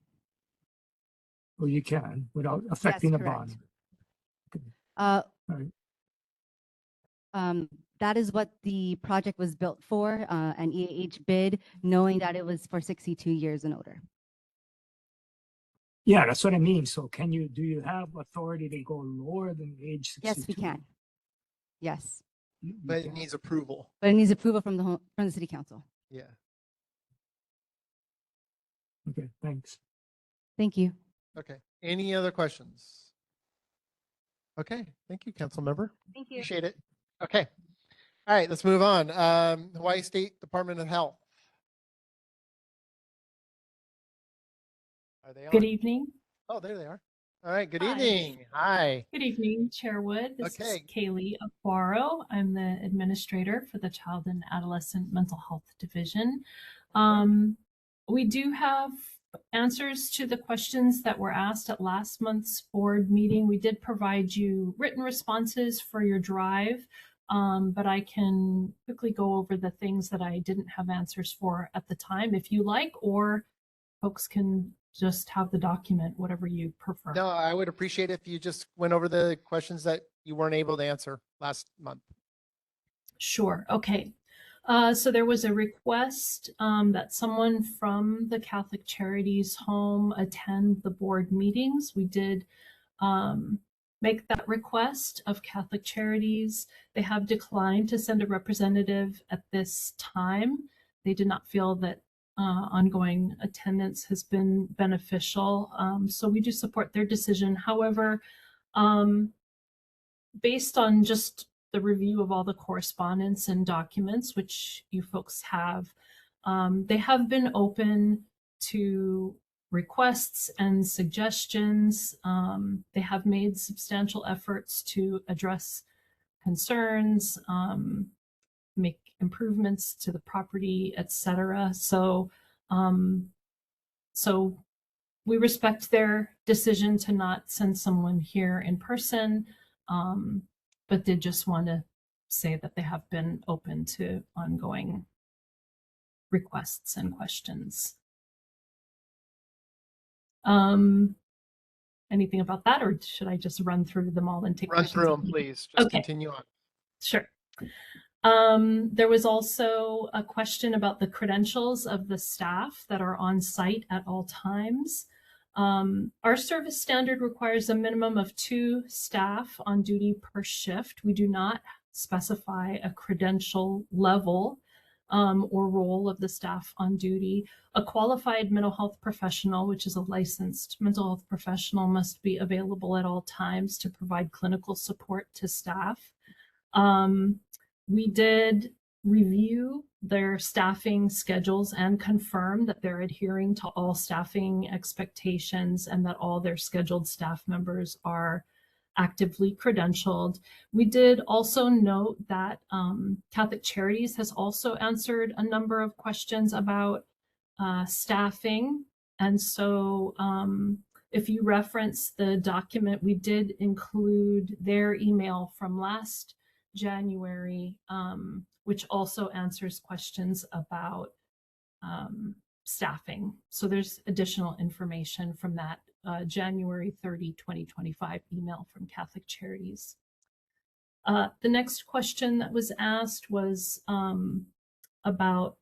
Or you can without affecting the correct. bond? Right. That is what the project was built for, an EAH bid, knowing that it was for 62 years and older. Yeah, that's what I mean. So do you have authority to go lower than age 62? Yes, we can. Yes, You But it can. needs approval. but it needs approval from the city council. Yeah. Okay, thanks. Thank you. Okay. Any other questions? Okay. Thank you, council member. Thank you. Appreciate it. Okay. All right, let's move on. Hawaii State Department of Health. Are they on? Good evening. Oh, there they are. All right. Good Hi. evening. Hi. Good evening, Chair Wood. This is Okay. Kaylee Aquaro. I'm the administrator for the Child and Adolescent Mental Health Division. We do have answers to the questions that were asked at last month's board meeting. We did provide you written responses for your drive, but I can quickly go over the things that I didn't have answers for at the time if you like, or folks can just have the document, whatever you prefer. No, I would appreciate if you just went over the questions that you weren't able to answer last month. Sure. Okay. So there was a request that someone from the Catholic Charities home attend the board meetings. We did make that request of Catholic Charities. They have declined to send a representative at this time. They did not feel that ongoing attendance has been beneficial. So we do support their decision. However, based on just the review of all the correspondence and documents, which you folks have, they have been open to requests and suggestions. They have made substantial efforts to address concerns, make improvements to the property, etc. So we respect their decision to not send someone here in person, but did just want to say that they have been open to ongoing requests and questions. Anything about that, or should I just run through them all and take Run questions? through them, please. Just Okay. continue on. Sure. There was also a question about the credentials of the staff that are on site at all times. Our service standard requires a minimum of 2 staff on duty per shift. We do not specify a credential level or role of the staff on duty. A qualified mental health professional, which is a licensed mental health professional, must be available at all times to provide clinical support to staff. We did review their staffing schedules and confirm that they're adhering to all staffing expectations and that all their scheduled staff members are actively credentialed. We did also note that Catholic Charities has also answered a number of questions about staffing. And so if you reference the document, we did include their email from last January, which also answers questions about staffing. So there's additional information from that January 30, 2025 email from Catholic Charities. The next question that was asked was about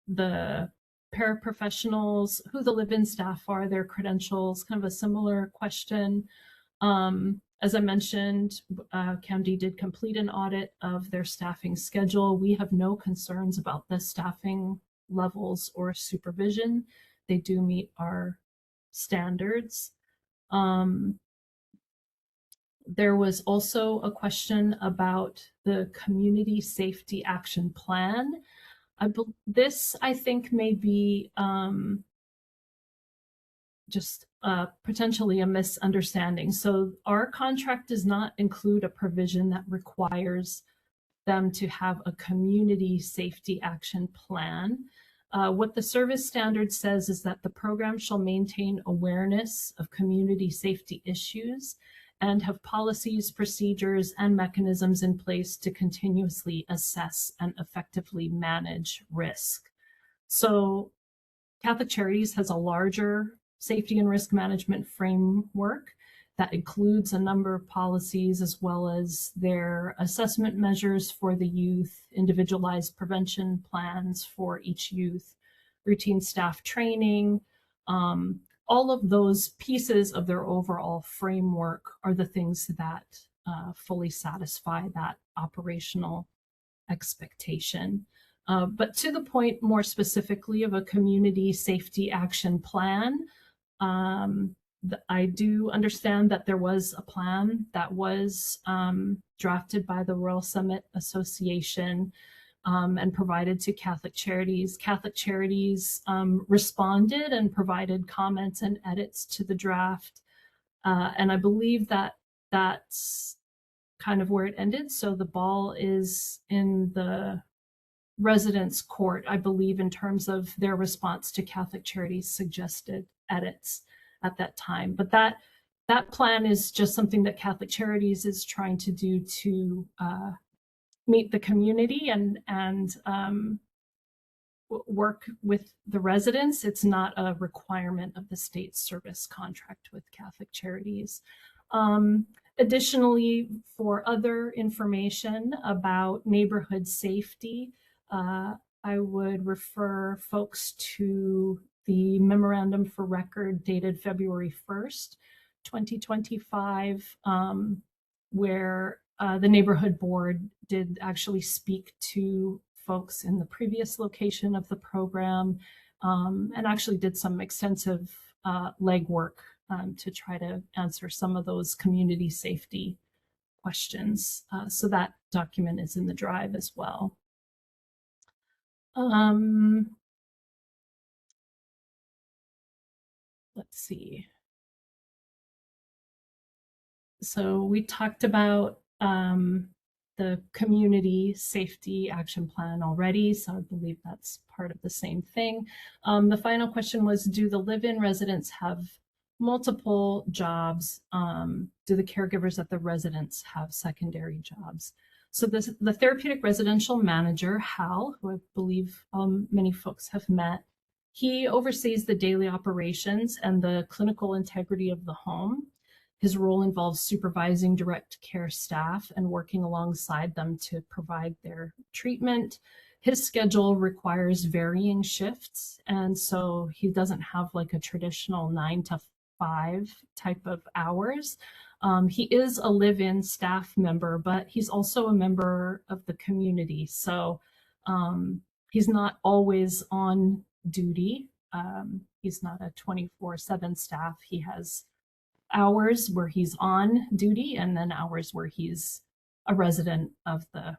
the paraprofessionals, who the live-in staff are, their credentials, kind of a similar question. As I mentioned, CAMD did complete an audit of their staffing schedule. We have no concerns about the staffing levels or supervision. They do meet our standards. There was also a question about the Community Safety Action Plan. This, I think, may be just potentially a misunderstanding. So our contract does not include a provision that requires them to have a community safety action plan. What the service standard says is that the program shall maintain awareness of community safety issues and have policies, procedures, and mechanisms in place to continuously assess and effectively manage risk. So Catholic Charities has a larger safety and risk management framework that includes a number of policies as well as their assessment measures for the youth, individualized prevention plans for each youth, routine staff training. All of those pieces of their overall framework are the things that fully satisfy that operational expectation. But to the point more specifically of a community safety action plan, I do understand that there was a plan that was drafted by the Royal Summit Association and provided to Catholic Charities. Catholic Charities responded and provided comments and edits to the draft. And I believe that that's kind of where it ended. So the ball is in the residents' court, I believe, in terms of their response to Catholic Charities' suggested edits at that time. But that plan is just something that Catholic Charities is trying to do to meet the community and work with the residents. It's not a requirement of the state service contract with Catholic Charities. Additionally, for other information about neighborhood safety, I would refer folks to the memorandum for record dated February 1st, 2025, where the neighborhood board did actually speak to folks in the previous location of the program and actually did some extensive legwork to try to answer some of those community safety questions. So that document is in the drive as well. Let's see. So we talked about the community safety action plan already, so I believe that's part of the same thing. The final question was, do the live-in residents have multiple jobs? Do the caregivers at the residents have secondary jobs? So the therapeutic residential manager, Hal, who I believe many folks have met, he oversees the daily operations and the clinical integrity of the home. His role involves supervising direct care staff and working alongside them to provide their treatment. His schedule requires varying shifts, and so he doesn't have like a traditional 9 to 5 type of hours. He is a live-in staff member, but he's also a member of the community. So he's not always on duty. He's not a 24/7 staff. He has hours where he's on duty and then hours where he's a resident of the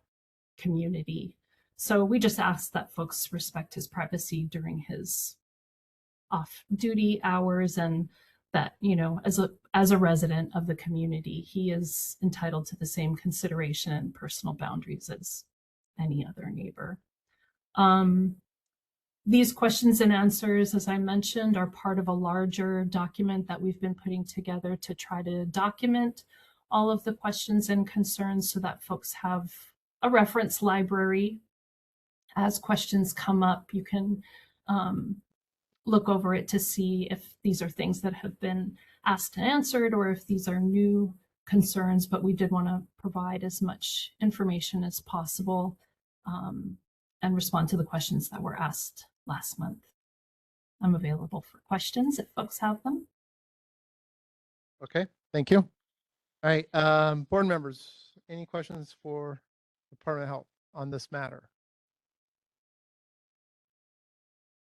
community. So we just ask that folks respect his privacy during his off-duty hours, and that, you know, as a resident of the community, he is entitled to the same consideration and personal boundaries as any other neighbor. These questions and answers, as I mentioned, are part of a larger document that we've been putting together to try to document all of the questions and concerns so that folks have a reference library. As questions come up, you can look over it to see if these are things that have been asked and answered or if these are new concerns, but we did want to provide as much information as possible and respond to the questions that were asked last month. I'm available for questions if folks have them. Okay, thank you. All right, board members, any questions for Department of Health on this matter?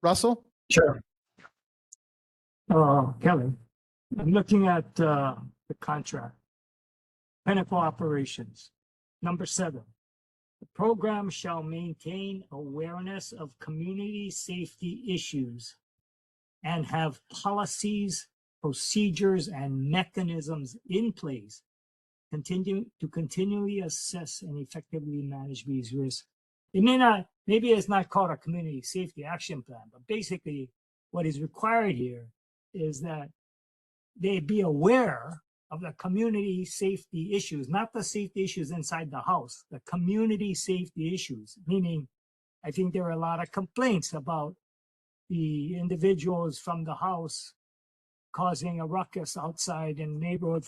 Russell? Sure. Kelly, I'm looking at the contract. Pinnacle Operations, number 7. The program shall maintain awareness of community safety issues and have policies, procedures, and mechanisms in place to continually assess and effectively manage these risks. It may not, maybe it's not called a community safety action plan, but basically what is required here is that they be aware of the community safety issues, not the safety issues inside the house, the community safety issues, meaning I think there are a lot of complaints about the individuals from the house causing a ruckus outside in the neighborhood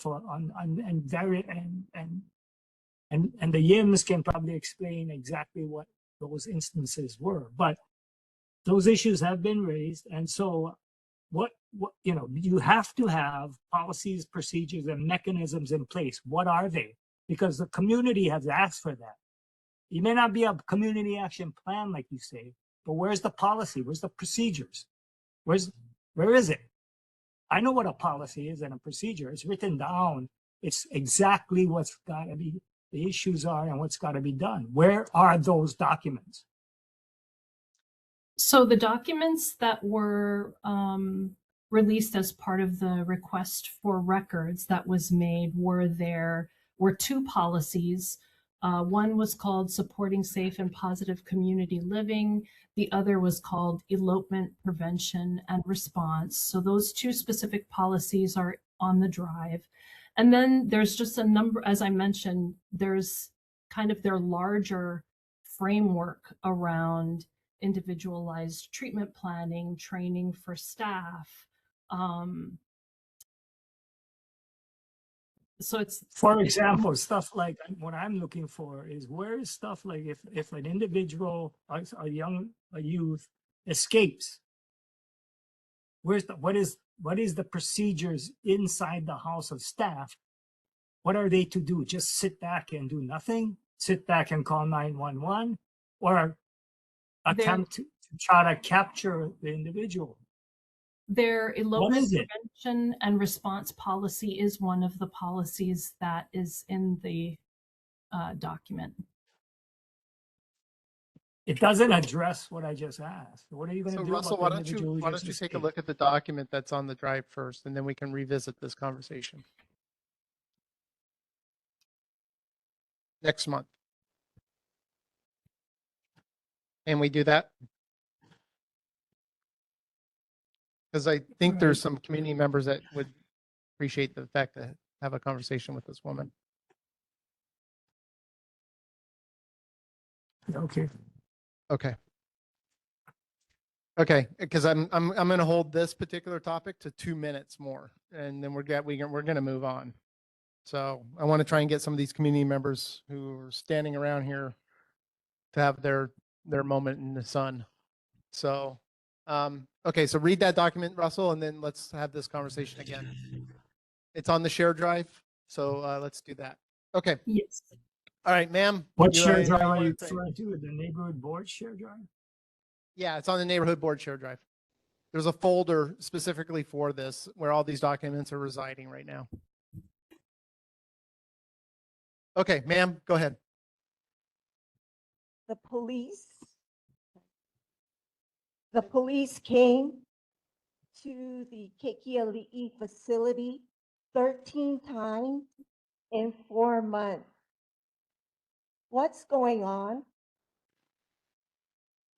and the Yims can probably explain exactly what those instances were, but those issues have been raised. And so what you know, you have to have policies, procedures, and mechanisms in place. What are they? Because the community has asked for that. It may not be a community action plan, like you say, but where's the policy? Where's the procedures? Where is it? I know what a policy is and a procedure. It's written down. It's exactly what's got to be, the issues are and what's got to be done. Where are those documents? So the documents that were released as part of the request for records that was made were 2 policies. One was called Supporting Safe and Positive Community Living. The other was called Elopement Prevention and Response. So those 2 specific policies are on the drive. And then there's just a number, as I mentioned, there's kind of their larger framework around individualized treatment planning, training for staff. So it's, for example, stuff like what I'm looking for is where is stuff like if an individual, a youth escapes, what is the procedures inside the house of staff? What are they to do? Just sit back and do nothing? Sit back and call 911? Or attempt to try to capture the individual? Their elopement is it? prevention and response policy is one of the policies that is in the document. It doesn't address what I just asked. What are you going So to do Russell, about the individual who why just don't you take a escaped? look at the document that's on the drive first, and then we can revisit this conversation next month. Can we do that? Because I think there's some community members that would appreciate the fact to have a conversation with this woman. Okay. Okay. Okay, because I'm going to hold this particular topic to 2 minutes more, and then we're going to move on. So I want to try and get some of these community members who are standing around here to have their moment in the sun. So, okay, so read that document, Russell, and then let's have this conversation again. It's on the share drive, so let's do that. Okay. Yes. All right, ma'am. What I share know drive are wanna you say- referring to? The neighborhood board share drive? Yeah, it's on the neighborhood board share drive. There's a folder specifically for this where all these documents are residing right now. Okay, ma'am, go ahead. The police came to the ʻAiea facility 13 times in 4 months. What's going on?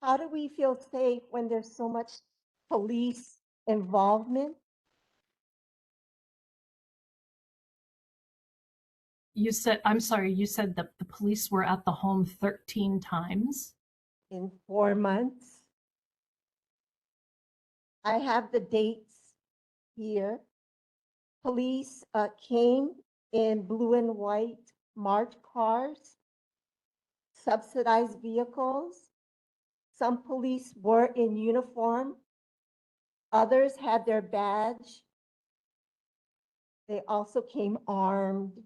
How do we feel safe when there's so much police involvement? You said, I'm sorry, you said that the police were at the home 13 times? In 4 months. I have the dates here. Police came in blue and white marked cars, subsidized vehicles. Some police were in uniform. Others had their badge. They also came armed.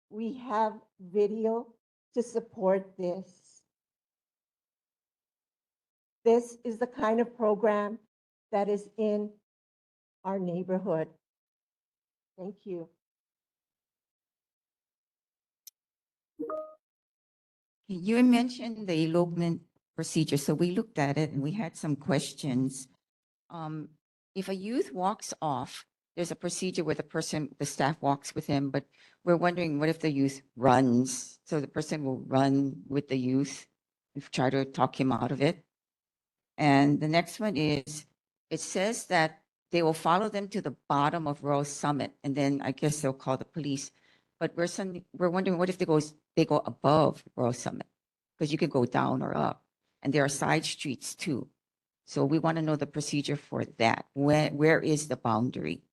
We have video to support this. This is the kind of program that is in our neighborhood. Thank you. You mentioned the elopement procedure, so we looked at it and we had some questions. If a youth walks off, there's a procedure where the staff walks with him, but we're wondering what if the youth runs? So the person will run with the youth and try to talk him out of it. And the next one is, it says that they will follow them to the bottom of Royal Summit, and then I guess they'll call the police. But we're wondering what if they go above Royal Summit, because you can go down or up, and there are side streets too. So we want to know the procedure for that. Where is the boundary?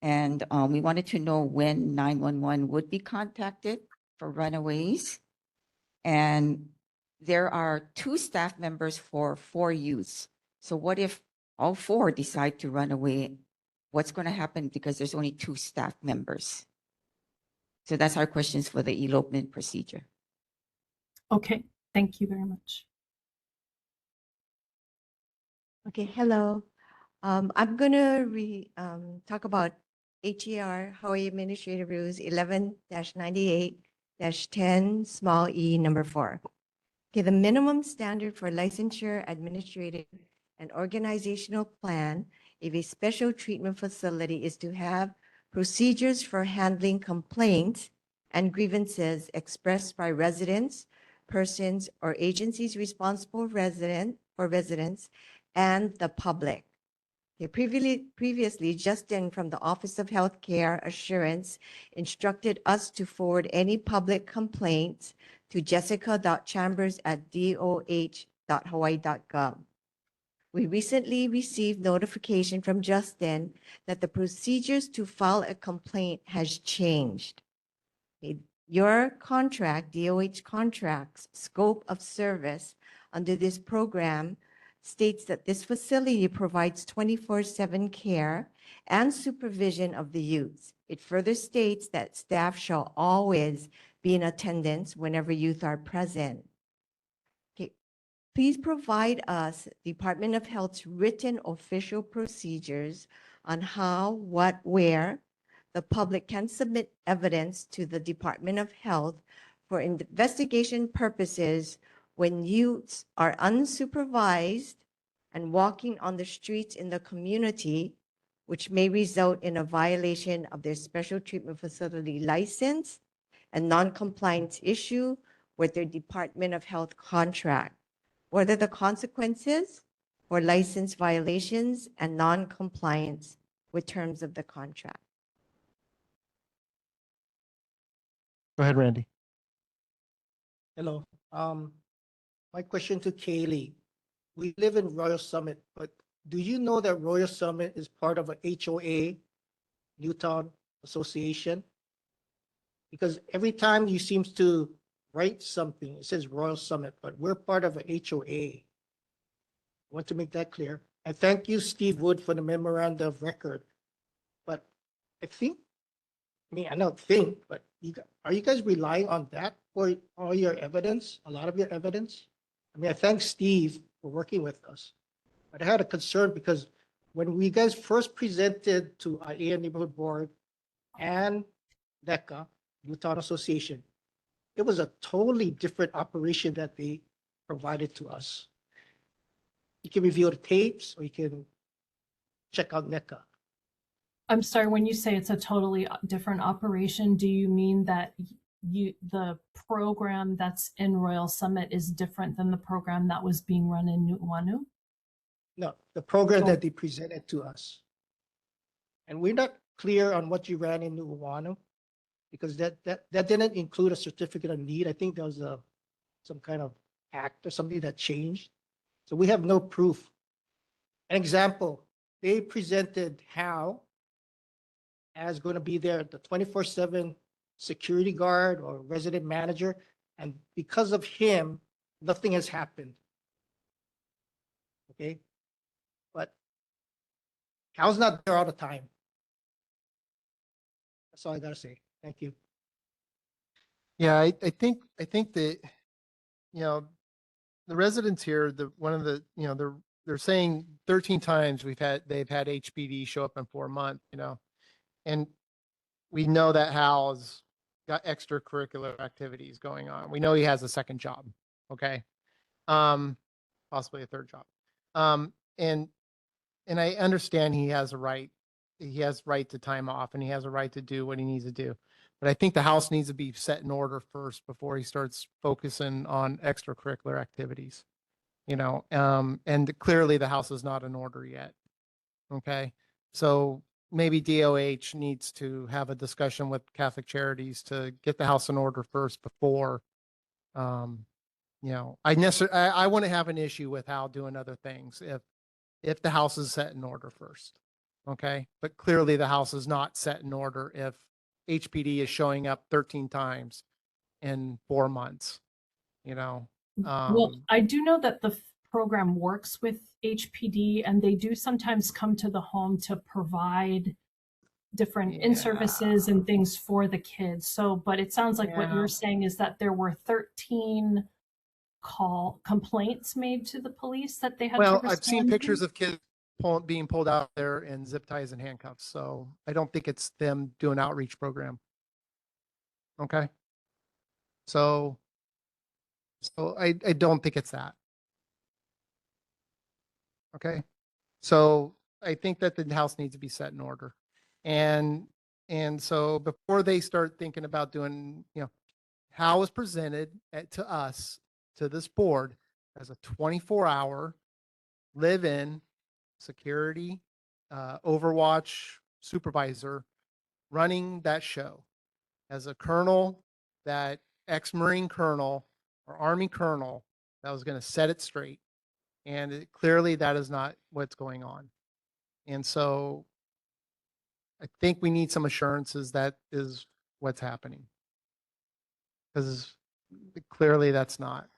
And we wanted to know when 911 would be contacted for runaways. And there are 2 staff members for 4 youths. So what if all 4 decide to run away? What's going to happen because there's only 2 staff members? So that's our questions for the elopement procedure. Okay, thank you very much. Okay, hello. I'm gonna talk about HER, Hawaii Administrative Rules 11-98-10, small e, number 4. Okay, the minimum standard for licensure, administrative, and organizational plan of a special treatment facility is to have procedures for handling complaints and grievances expressed by residents, persons, or agencies responsible for residents and the public. Okay, previously, Justin from the Office of Healthcare Assurance instructed us to forward any public complaints to jessica.chambers@doh.hawaii.gov. We recently received notification from Justin that the procedures to file a complaint has changed. Okay, your contract, DOH contract's scope of service under this program states that this facility provides 24/7 care and supervision of the youth. It further states that staff shall always be in attendance whenever youth are present. Okay. please provide us Department of Health's written official procedures on how, what, where the public can submit evidence to the Department of Health for investigation purposes when youths are unsupervised and walking on the streets in the community, which may result in a violation of their special treatment facility license and non-compliance issue with their Department of Health contract. What are the consequences for license violations and non-compliance with terms of the contract? Go ahead, Randy. Hello. My question to Kaylee. We live in Royal Summit, but do you know that Royal Summit is part of a HOA, Newtown Association? Because every time you seems to write something, it says Royal Summit, but we're part of a HOA. I want to make that clear. And thank you, Steve Wood, for the memorandum of record. But I don't think, but are you guys relying on that for all your evidence, a lot of your evidence? I mean, I thank Steve for working with us, but I had a concern because when we guys first presented to ʻAiea Neighborhood Board and NECA, Newtown Association, it was a totally different operation that they provided to us. You can review the tapes or you can check out NECA. I'm sorry, when you say it's a totally different operation, do you mean that the program that's in Royal Summit is different than the program that was being run in Nu'uanu? No, the program that they presented to us. And we're not clear on what you ran in Nu'uanu because that didn't include a certificate of need. I think there was some kind of act or something that changed. So we have no proof. An example, they presented how as going to be there, the 24/7 security guard or resident manager. And because of him, nothing has happened. Okay. But Hal's not there all the time. That's all I gotta say. Thank you. Yeah, I think that, the residents here, they're saying 13 times they've had HPD show up in 4 months, and we know that Hal's got extracurricular activities going on. We know he has a second job, okay? Possibly a third job. And I understand he has a right to time off and he has a right to do what he needs to do. But I think the house needs to be set in order first before he starts focusing on extracurricular activities, and clearly the house is not in order yet. Okay. So maybe DOH needs to have a discussion with Catholic Charities to get the house in order first before, I wouldn't have an issue with Hal doing other things if the house is set in order first. Okay. But clearly the house is not set in order if HPD is showing up 13 times in 4 months, Well, I do know that the program works with HPD and they do sometimes come to the home to provide different in-services and things for the kids. So, but it sounds like what you're saying is that there were 13 complaints made to the police that they had to respond I've seen to? pictures of kids being pulled out there in zip ties and handcuffs. So I don't think it's them doing outreach program. Okay. So I don't think it's that. Okay. So I think that the house needs to be set in order. And so before they start thinking about doing, how is presented to us, to this board as a 24-hour live-in security, overwatch supervisor running that show as a colonel, that ex-Marine colonel or Army colonel that was going to set it straight. And clearly that is not what's going on. And so I think we need some assurances that is what's happening. Because clearly that's not.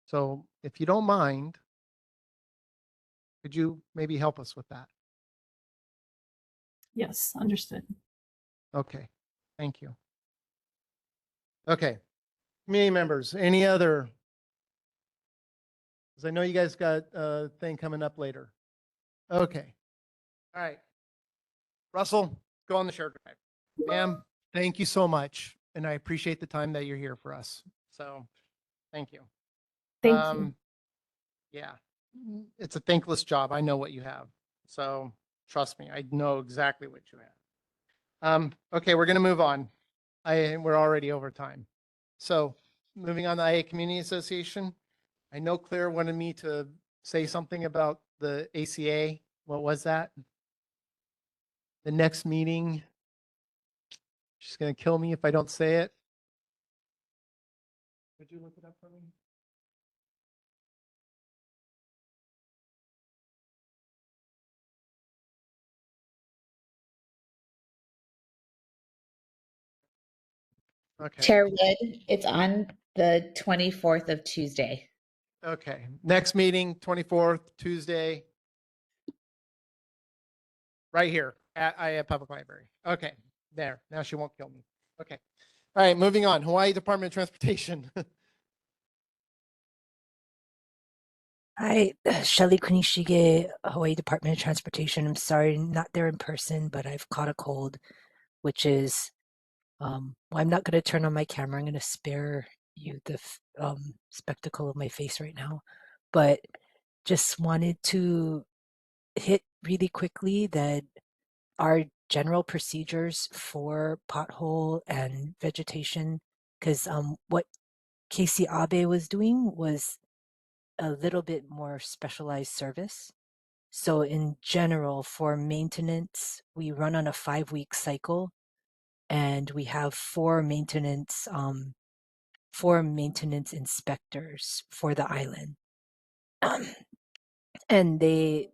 So if you don't mind, could you maybe help us with that? Yes, understood. Okay, thank you. Okay, community members, any other Because I know you guys got a thing coming up later. Okay. All right. Russell, go on the share drive. Ma'am, thank you so much. And I appreciate the time that you're here for us. So thank you. Thank you. Yeah, it's a thankless job. I know what you have. So trust me, I know exactly what you have. Okay, we're going to move on. We're already over time. So moving on to ʻAiea Community Association. I know Claire wanted me to say something about the ACA. What was that? The next meeting. She's going to kill me if I don't say it. Would you look it up for me? Okay. Chair Wood, it's on the 24th of Tuesday. Okay. Next meeting, 24th, Tuesday. Right here at ʻAiea Public Library. Okay. There. Now she won't kill me. Okay. All right. Moving on. Hawaii Department of Transportation. Hi, Shelly Kunishige, Hawaii Department of Transportation. I'm sorry, not there in person, but I've caught a cold, which is, well, I'm not going to turn on my camera. I'm going to spare you the spectacle of my face right now. But just wanted to hit really quickly that our general procedures for pothole and vegetation, because what Casey Abe was doing was a little bit more specialized service. So in general, for maintenance, we run on a 5-week cycle, and we have four maintenance inspectors for the island, and they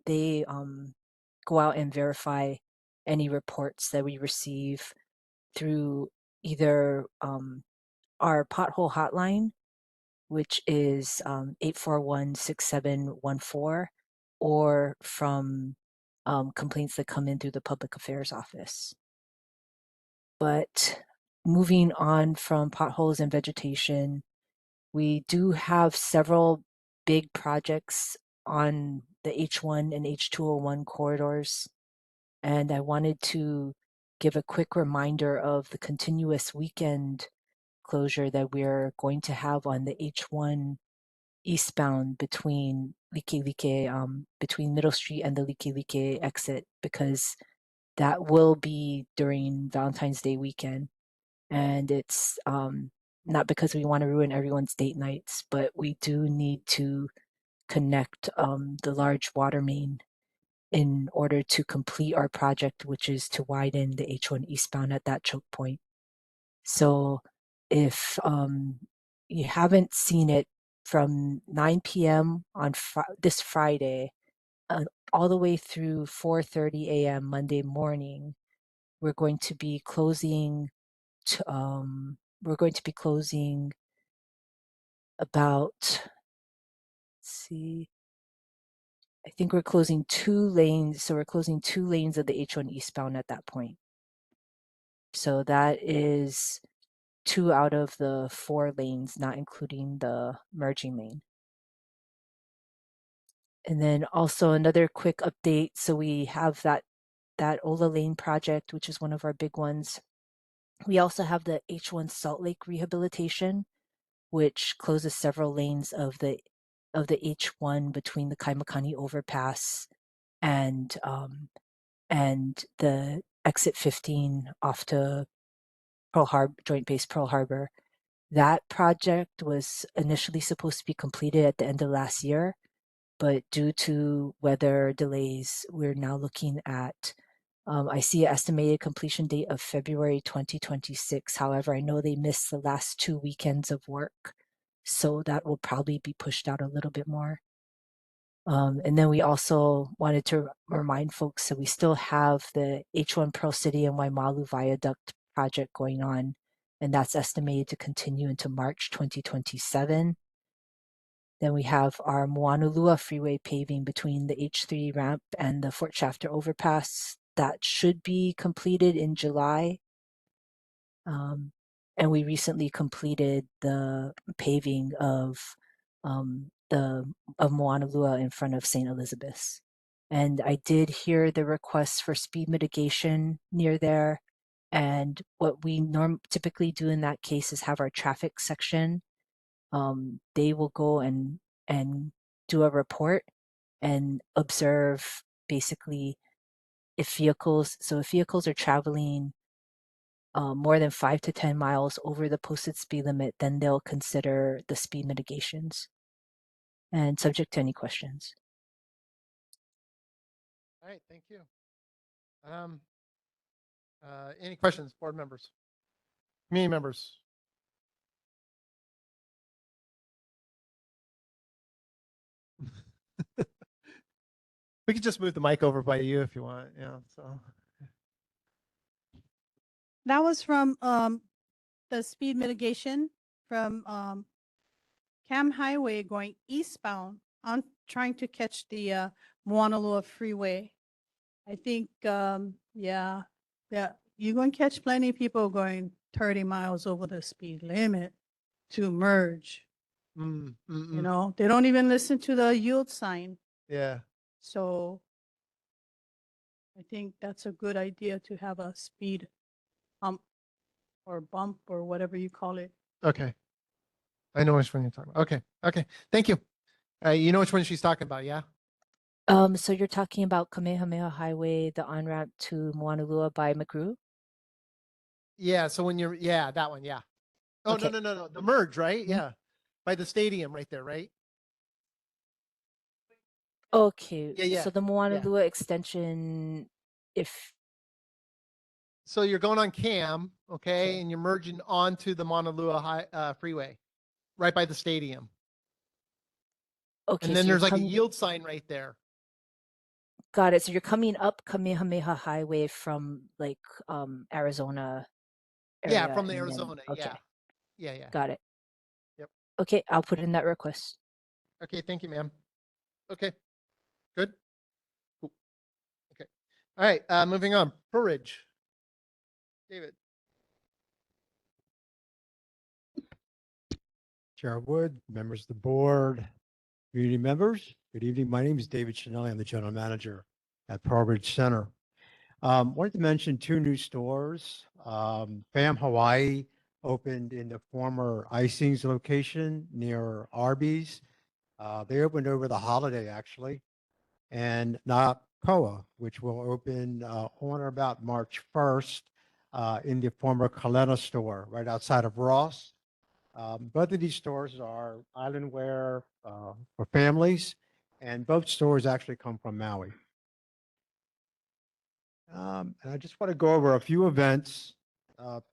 go out and verify any reports that we receive through either our pothole hotline, which is 841-6714, or from complaints that come in through the public affairs office. But moving on from potholes and vegetation, we do have several big projects on the H1 and H201 corridors. And I wanted to give a quick reminder of the continuous weekend closure that we're going to have on the H1 eastbound between between Middle Street and the Likelike exit, because that will be during Valentine's Day weekend. And it's not because we want to ruin everyone's date nights, but we do need to connect the large water main in order to complete our project, which is to widen the H1 eastbound at that choke point. So if you haven't seen it, from 9 p.m. on this Friday all the way through 4:30 a.m. Monday morning, we're going to be closing about, let's see, I think we're closing 2 lanes. So we're closing 2 lanes of the H1 eastbound at that point. So that is 2 out of the 4 lanes, not including the merging lane. And then also another quick update. So we have that Ola Lane project, which is one of our big ones. We also have the H1 Salt Lake rehabilitation, which closes several lanes of the H1 between the Kaimakani overpass and the exit 15 off to Pearl Harbor, Joint Base Pearl Harbor. That project was initially supposed to be completed at the end of last year, but due to weather delays, we're now looking at, I see an estimated completion date of February 2026. However, I know they missed the last 2 weekends of work, so that will probably be pushed out a little bit more. And then we also wanted to remind folks that we still have the H1 Pearl City and Waimalu Viaduct project going on, and that's estimated to continue into March 2027. Then we have our Moanalua Freeway paving between the H3 ramp and the Fort Shafter overpass. That should be completed in July. And we recently completed the paving of of Moanalua in front of St. Elizabeth's. And I did hear the requests for speed mitigation near there. And what we typically do in that case is have our traffic section. They will go and do a report and observe basically if vehicles are traveling more than 5 to 10 miles over the posted speed limit, then they'll consider the speed mitigations. And subject to any questions. All right, thank you. Any questions, board members, community members? We could just move the mic over by you if you want. Yeah. So That was from the speed mitigation from Cam Highway going eastbound. I'm trying to catch the Moanalua Freeway. I think, yeah, you're going to catch plenty of people going 30 miles over the speed limit to merge. You know, they don't even listen to the yield sign. yeah. So I think that's a good idea to have a speed hump or bump or whatever you call it. Okay. I know which one you're talking about. Okay. Okay. Thank you. You know which one she's talking about, yeah? So you're talking about Kamehameha Highway, the on-ramp to Moanalua by McGrew? Yeah. So when you're, yeah, that one. Yeah. Oh, Okay. no. The merge, right? Yeah. By the stadium right there, right? Okay. Yeah. So the Moanalua extension, if So you're going on Cam, okay, and you're merging onto the Mauna Lua freeway, right by the stadium. okay, And then so you're there's like a coming, yield sign right there. got it. So you're coming up Kamehameha Highway from like Arizona area. Yeah, from the and then- Arizona. okay. Yeah. Got it. Yep. Okay, I'll put in that request. Okay, thank you, ma'am. Okay, good. Cool. Okay. All right, moving on. Pearl Ridge. David. Chair Wood, members of the board, community members, good evening. My name is David Chinelli. I'm the general manager at Pearl Ridge Center. Wanted to mention two new stores. FAM Hawaii opened in the former Icings location near Arby's. They opened over the holiday, actually. And Nakoa, which will open on or about March 1st in the former Kalena store right outside of Ross. Both of these stores are islandware for families, and both stores actually come from Maui. And I just want to go over a few events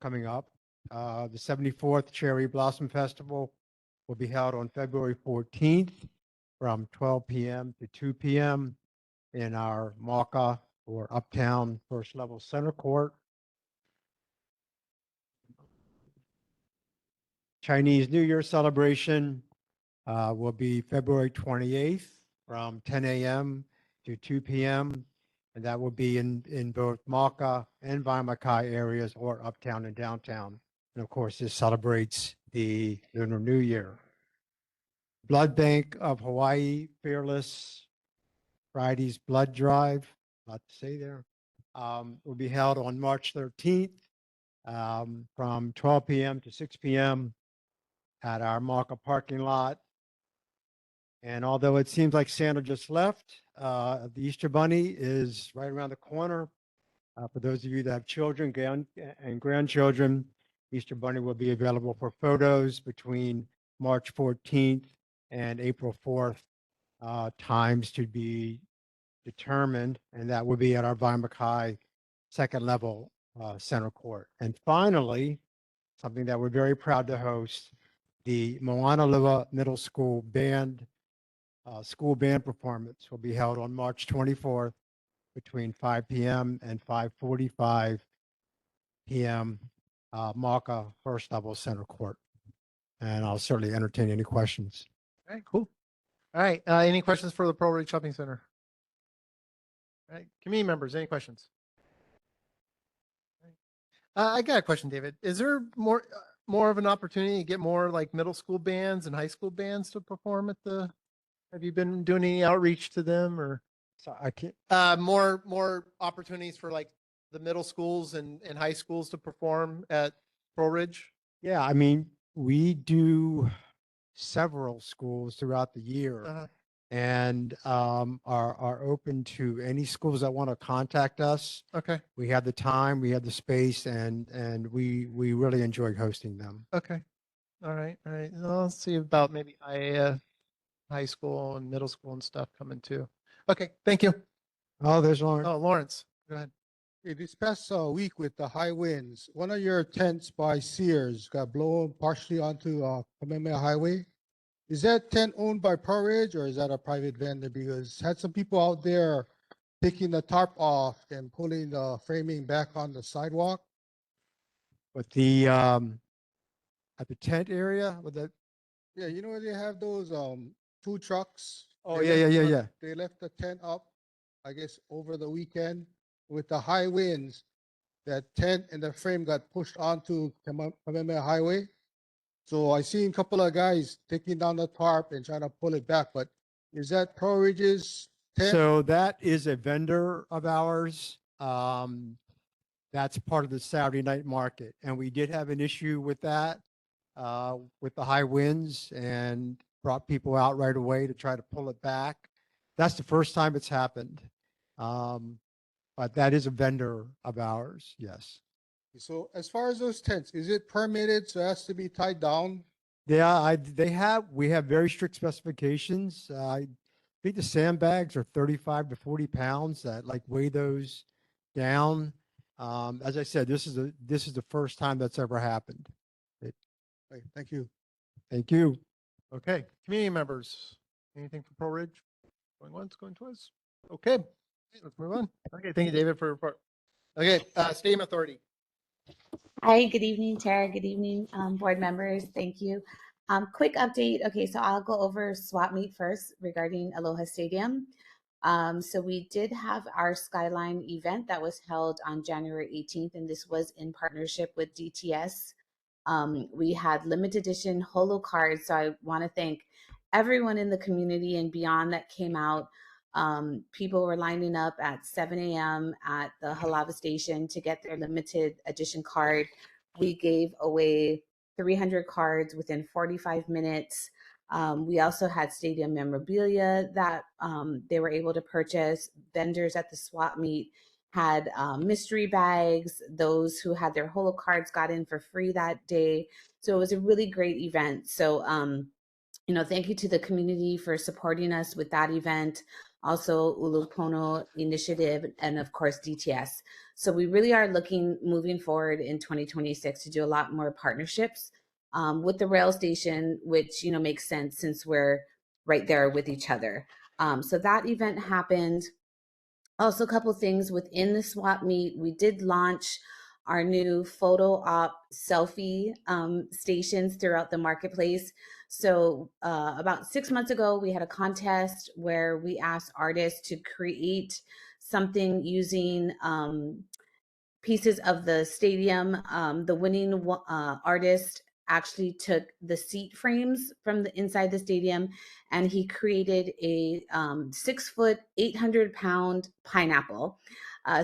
coming up. The 74th Cherry Blossom Festival will be held on February 14th from 12 p.m. to 2 p.m. in our Mauka or Uptown First Level Center Court. Chinese New Year celebration will be February 28th from 10 a.m. to 2 p.m. And that will be in both Mauka and Waimakai areas or uptown and downtown. And of course, this celebrates the Lunar New Year. Blood Bank of Hawaii Fearless Friday's Blood Drive, a lot to say there, will be held on March 13th from 12 p.m. to 6 p.m. at our Mauka parking lot. And although it seems like Santa just left, the Easter Bunny is right around the corner. For those of you that have children and grandchildren, Easter Bunny will be available for photos between March 14th and April 4th. Times to be determined, and that will be at our Waimakai second level center court. And finally, something that we're very proud to host, the Moanalua Middle School band performance will be held on March 24th between 5 p.m. and 5:45 p.m. Mauka First Level Center Court. And I'll certainly entertain any questions. All right, cool. All right, any questions for the Pearl Ridge Shopping Center? All right, community members, any questions? I got a question, David. Is there more of an opportunity to get more like middle school bands and high school bands to perform at the Have you been doing any outreach to them or So I can't, more opportunities for like the middle schools and high schools to perform at Pro Ridge? yeah, I mean, we do several schools throughout the year. Uh-huh. And are open to any schools that want to contact us. Okay. We have the time, we have the space, and we really enjoy hosting them. Okay. All right. All right. I'll see about maybe ʻAiea high school and middle school and stuff coming too. Okay. Thank you. Oh, there's Lauren. Oh, Lawrence, go ahead. Hey, this past week with the high winds, one of your tents by Sears got blown partially onto Kamehameha Highway. Is that tent owned by Pro Ridge or is that a private vendor? Because had some people out there taking the tarp off and pulling the framing back on the sidewalk. But the at the tent area with the Yeah, you know where they have those food trucks? Oh, They yeah, left yeah, the- yeah. They left the tent up, I guess, over the weekend with the high winds. That tent and the frame got pushed onto Kamehameha Highway. So I seen a couple of guys taking down the tarp and trying to pull it back, but is that Pro Ridge's tent? So that is a vendor of ours. That's part of the Saturday night market. And we did have an issue with that, with the high winds and brought people out right away to try to pull it back. That's the first time it's happened. But that is a vendor of ours, yes. So as far as those tents, is it permitted? So it has to be tied down? Yeah, we have very strict specifications. I think the sandbags are 35 to 40 pounds that like weigh those down. As I said, this is the first time that's ever happened. Okay, thank you. Thank you. Okay, community members, anything for Pro Ridge? Going once, going twice? Okay, let's move on. Okay, thank you, David, for your report. Okay, Stadium Authority. Hi, good evening, Tara. Good evening, board members. Thank you. Quick update. Okay, so I'll go over swap meet first regarding Aloha Stadium. So we did have our Skyline event that was held on January 18th, and this was in partnership with DTS. We had limited edition holo cards, so I want to thank everyone in the community and beyond that came out. People were lining up at 7 a.m. at the Halava station to get their limited edition card. We gave away 300 cards within 45 minutes. We also had stadium memorabilia that they were able to purchase. Vendors at the swap meet had mystery bags. Those who had their holo cards got in for free that day. So it was a really great event. So, thank you to the community for supporting us with that event. Also, Ulupono Initiative, and of course, DTS. So we really are moving forward in 2026 to do a lot more partnerships with the rail station, which, makes sense since we're right there with each other. So that event happened. Also, a couple things within the swap meet, we did launch our new photo op selfie stations throughout the marketplace. So about 6 months ago, we had a contest where we asked artists to create something using pieces of the stadium. The winning artist actually took the seat frames from the inside the stadium and he created a 6 foot, 800-pound pineapple.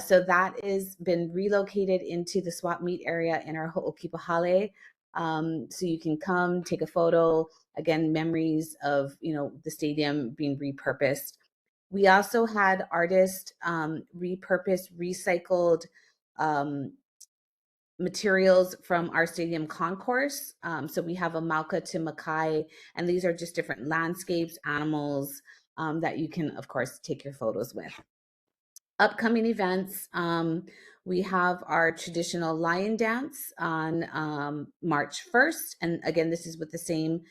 So that has been relocated into the swap meet area in our Ho'okipahale. So you can come take a photo, again, memories of, the stadium being repurposed. We also had artists repurpose recycled materials from our stadium concourse. So we have a Mauka to Makai, and these are just different landscapes, animals that you can, of course, take your photos with. Upcoming events, we have our traditional lion dance on March 1st. And again, this is with the same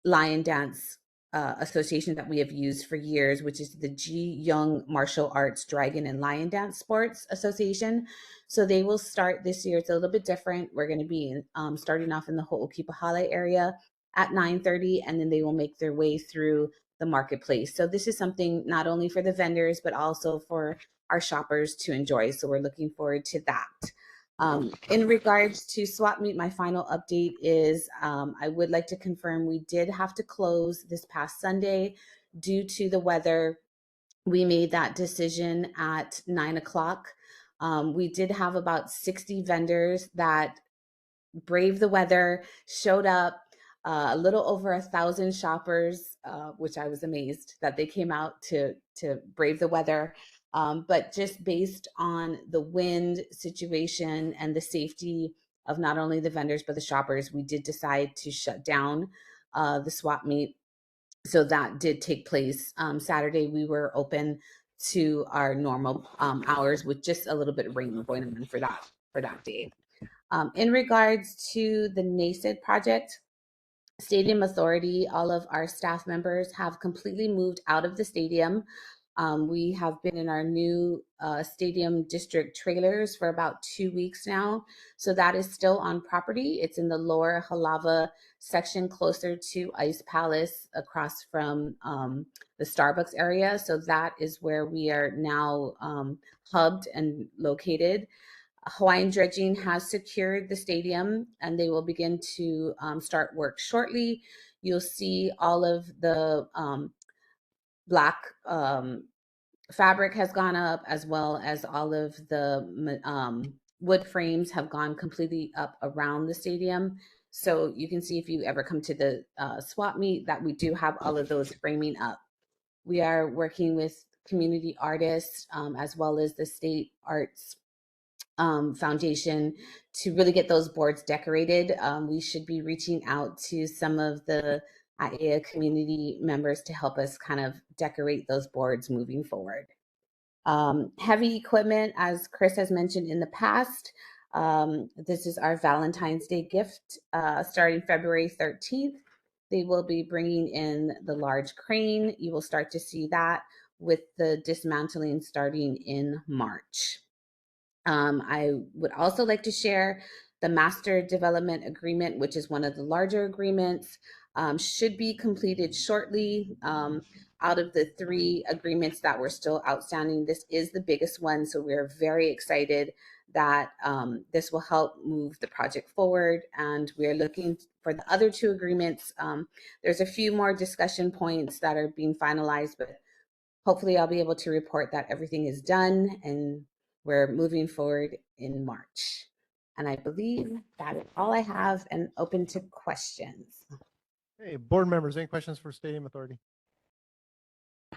lion dance association that we have used for years, which is the G Young Martial Arts Dragon and Lion Dance Sports Association. So they will start this year. It's a little bit different. We're going to be starting off in the Ho'okipahale area at 9:30, and then they will make their way through the marketplace. So this is something not only for the vendors, but also for our shoppers to enjoy. So we're looking forward to that. In regards to swap meet, my final update is I would like to confirm we did have to close this past Sunday due to the weather. We made that decision at 9 o'clock. We did have about 60 vendors that braved the weather, showed up. A little over 1,000 shoppers, which I was amazed that they came out to brave the weather. But just based on the wind situation and the safety of not only the vendors but the shoppers, we did decide to shut down the swap meet. So that did take place. Saturday we were open to our normal hours with just a little bit of rain going on for that day. In regards to the NACID project, Stadium Authority, all of our staff members have completely moved out of the stadium. We have been in our new stadium district trailers for about 2 weeks now. So that is still on property. It's in the lower Halava section closer to Ice Palace across from the Starbucks area. So that is where we are now hubbed and located. Hawaiian Dredging has secured the stadium and they will begin to start work shortly. You'll see all of the black fabric has gone up, as well as all of the wood frames have gone completely up around the stadium. So you can see if you ever come to the swap meet that we do have all of those framing up. We are working with community artists as well as the State Arts Foundation to really get those boards decorated. We should be reaching out to some of the ʻAiea community members to help us kind of decorate those boards moving forward. Heavy equipment, as Chris has mentioned in the past, this is our Valentine's Day gift starting February 13th. They will be bringing in the large crane. You will start to see that with the dismantling starting in March. I would also like to share the Master Development Agreement, which is one of the larger agreements, should be completed shortly. Out of the 3 agreements that were still outstanding, this is the biggest one. So we're very excited that this will help move the project forward. And we're looking for the other 2 agreements. There's a few more discussion points that are being finalized, but hopefully I'll be able to report that everything is done and we're moving forward in March. And I believe that is all I have and open to questions. Hey, board members, any questions for Stadium Authority?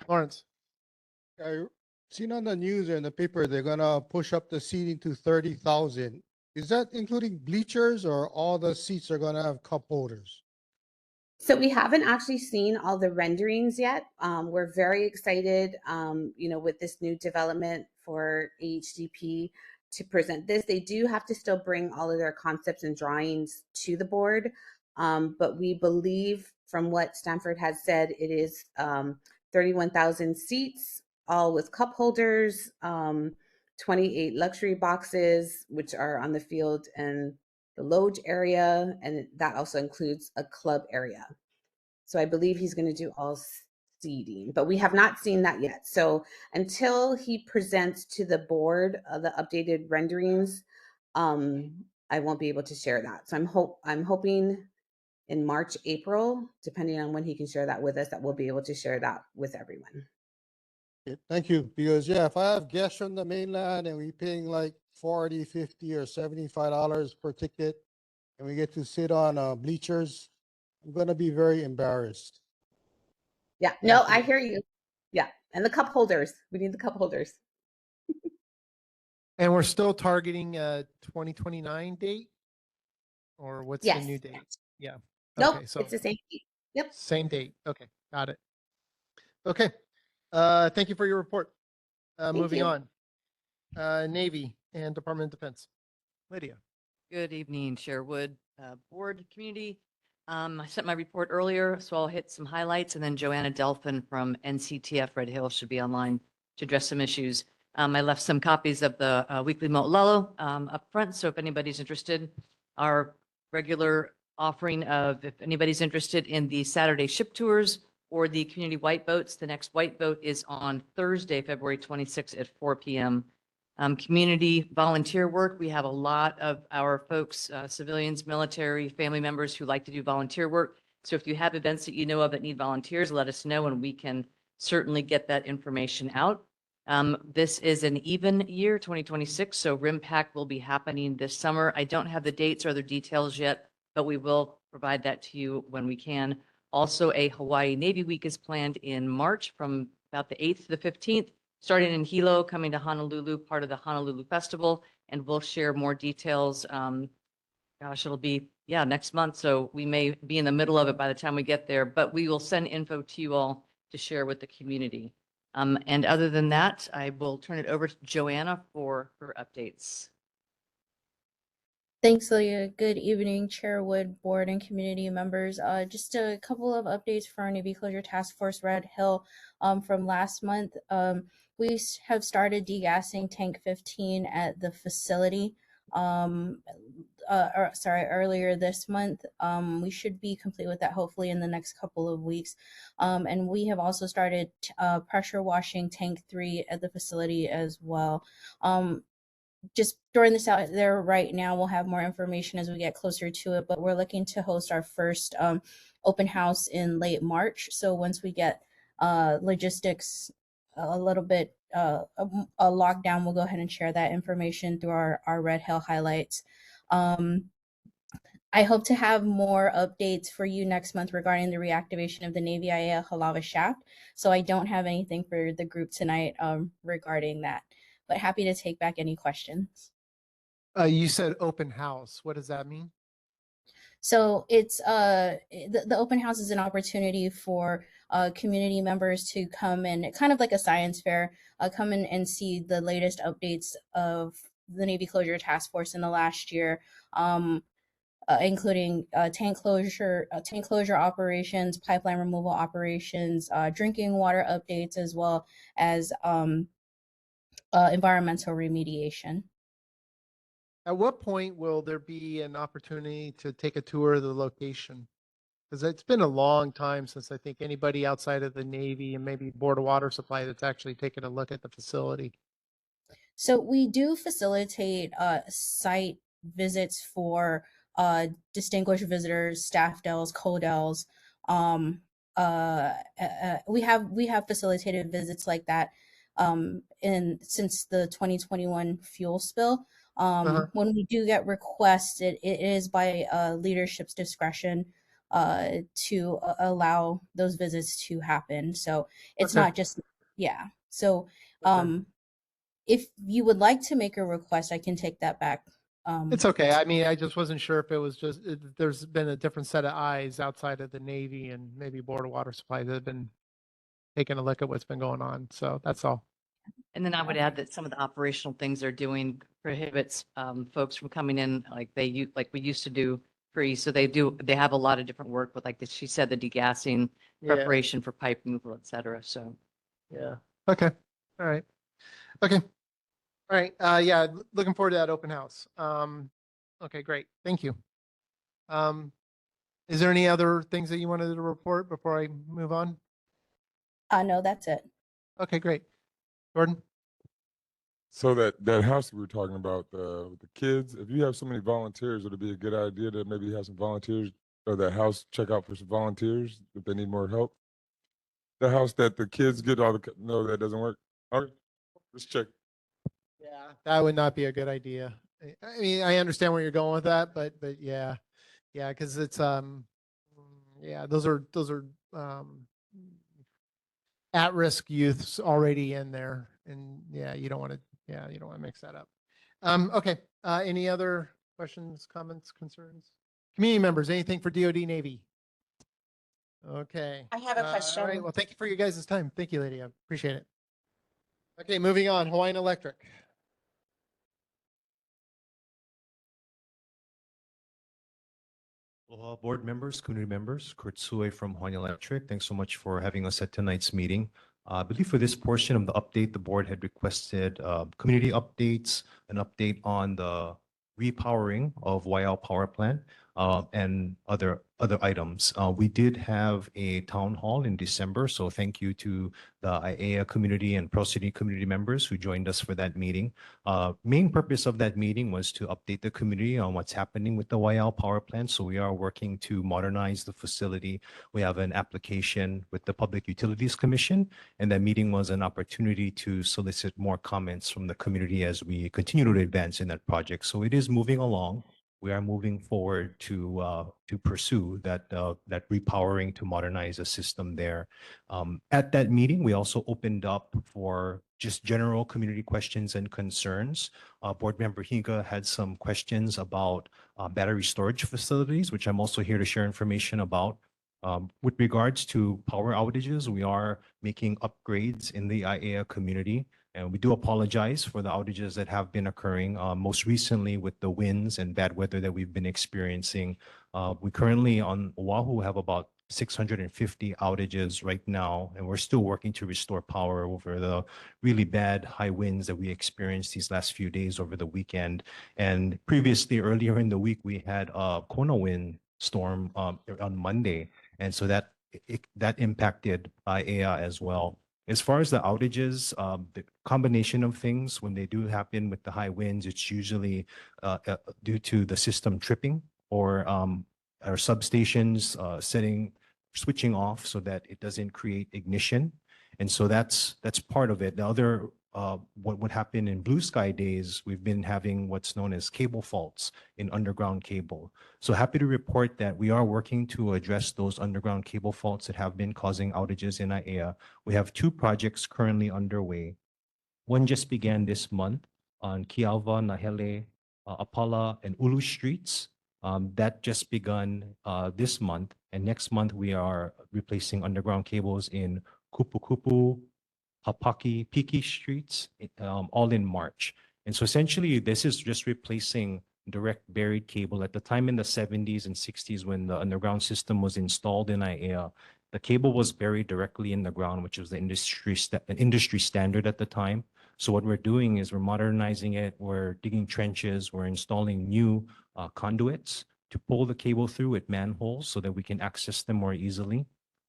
Lawrence. I seen on the news or in the paper, they're gonna push up the seating to 30,000. Is that including bleachers or all the seats are gonna have cup holders? So we haven't actually seen all the renderings yet. We're very excited, with this new development for AHDP to present this. They do have to still bring all of their concepts and drawings to the board. But we believe from what Stanford has said, it is 31,000 seats, all with cup holders, 28 luxury boxes, which are on the field and the loge area, and that also includes a club area. So I believe he's going to do all seating, but we have not seen that yet. So until he presents to the board the updated renderings, I won't be able to share that. So I'm hoping in March, April, depending on when he can share that with us, that we'll be able to share that with everyone. Okay, thank you. Because if I have guests from the mainland and we paying like 40, 50 or $75 per ticket and we get to sit on bleachers, I'm gonna be very embarrassed. Yeah, no, I hear you. Yeah, and the cup holders. We need the cup holders. And we're still targeting a 2029 date? Or what's the new date? Yeah. Nope, Okay, so it's the same date. Yep. Same date. Okay, got it. Okay. Thank you for your report. Moving you. on. Navy and Department of Defense. Lydia. Good evening, Chair Wood, Board, Community. I sent my report earlier, so I'll hit some highlights, and then Joanna Delphin from NCTF Red Hill should be online to address some issues. I left some copies of the weekly Mo'olelo up front, so if anybody's interested, our regular offering of, if anybody's interested in the Saturday ship tours or the community white boats, the next white boat is on Thursday, February 26th at 4 p.m. Community volunteer work, we have a lot of our folks, civilians, military, family members who like to do volunteer work. So if you have events that you know of that need volunteers, let us know and we can certainly get that information out. This is an even year, 2026, so RIMPAC will be happening this summer. I don't have the dates or the details yet, but we will provide that to you when we can. Also, a Hawaii Navy Week is planned in March from about the 8th to the 15th, starting in Hilo, coming to Honolulu, part of the Honolulu Festival, and we'll share more details. Gosh, it'll be, yeah, next month, so we may be in the middle of it by the time we get there, but we will send info to you all to share with the community. And other than that, I will turn it over to Joanna for her updates. Thanks, Leah. Good evening, Chair Wood, Board, and community members. Just a couple of updates for our Navy Closure Task Force Red Hill from last month. We have started degassing Tank 15 at the facility. Earlier this month. We should be complete with that hopefully in the next couple of weeks. And we have also started pressure washing Tank 3 at the facility as well. Just throwing this out there right now, we'll have more information as we get closer to it, but we're looking to host our first open house in late March. So once we get logistics a little bit a lockdown, we'll go ahead and share that information through our Red Hill highlights. I hope to have more updates for you next month regarding the reactivation of the Navy ʻAiea Halawa shaft. So I don't have anything for the group tonight regarding that, but happy to take back any questions. You said open house. What does that mean? So it's the open house is an opportunity for community members to come and kind of like a science fair, come in and see the latest updates of the Navy Closure Task Force in the last year, including tank closure operations, pipeline removal operations, drinking water updates, as well as environmental remediation. At what point will there be an opportunity to take a tour of the location? Because it's been a long time since I think anybody outside of the Navy and maybe Board of Water Supply that's actually taken a look at the facility. So we do facilitate site visits for distinguished visitors, staff DELs, co-DELs. We have facilitated visits like that since the 2021 fuel spill. When we do get requests, it is by leadership's discretion to allow those visits to happen. So it's not just, yeah. So if you would like to make a request, I can take that back. It's okay. I mean, I just wasn't sure if it was just, there's been a different set of eyes outside of the Navy and maybe Board of Water Supply that have been taking a look at what's been going on. So that's all. And then I would add that some of the operational things they're doing prohibits folks from coming in like we used to do free. So they have a lot of different work with, like she said, the degassing, preparation for pipe removal, et cetera. So yeah. Okay. All right. Okay. All right. Yeah. Looking forward to that open house. Okay, great. Thank you. Is there any other things that you wanted to report before I move on? No, that's it. Okay, great. Gordon? So that house we were talking about with the kids, if you have so many volunteers, would it be a good idea to maybe have some volunteers or that house check out for some volunteers if they need more help? The house that the kids get all the, no, that doesn't work. Okay, let's check. Yeah, that would not be a good idea. I mean, I understand where you're going with that, but yeah, because it's yeah, those are at-risk youths already in there, and yeah, you don't want to mix that up. Okay. Any other questions, comments, concerns? Community members, anything for DoD Navy? Okay. I have a question. All right. Well, thank you for your guys' time. Thank you, Lydia. Appreciate it. Okay, moving on. Hawaiian Electric. Aloha, board members, community members, Kurt Sue from Hawaiian Electric. Thanks so much for having us at tonight's meeting. I believe for this portion of the update, the board had requested community updates, an update on the repowering of ʻAiea Power Plant. and other items. We did have a town hall in December, so thank you to the ʻAiea community and Pro City community members who joined us for that meeting. Main purpose of that meeting was to update the community on what's happening with the Waiau power plant. So we are working to modernize the facility. We have an application with the Public Utilities Commission, and that meeting was an opportunity to solicit more comments from the community as we continue to advance in that project. So it is moving along. We are moving forward to pursue that repowering to modernize the system there. At that meeting, we also opened up for just general community questions and concerns. Board Member Higa had some questions about battery storage facilities, which I'm also here to share information about. With regards to power outages, we are making upgrades in the ʻAiea community. And we do apologize for the outages that have been occurring, most recently with the winds and bad weather that we've been experiencing. We currently on Oahu have about 650 outages right now, and we're still working to restore power over the really bad high winds that we experienced these last few days over the weekend. And previously, earlier in the week, we had a Kona wind storm on Monday, and so that impacted ʻAiea as well. As far as the outages, the combination of things, when they do happen with the high winds, it's usually due to the system tripping or our substations switching off so that it doesn't create ignition. And so that's part of it. The other, what would happen in blue sky days, we've been having what's known as cable faults in underground cable. So happy to report that we are working to address those underground cable faults that have been causing outages in ʻAiea. We have 2 projects currently underway. One just began this month on Kialva, Nahele, Apala, and Ulu streets. That just begun this month. And next month, we are replacing underground cables in Kupu Kupu, Hapaki, Piki streets, all in March. And so essentially, this is just replacing direct buried cable. At the time in the 70s and 60s, when the underground system was installed in ʻAiea, the cable was buried directly in the ground, which was the industry standard at the time. So what we're doing is we're modernizing it. We're digging trenches. We're installing new conduits to pull the cable through with manholes so that we can access them more easily.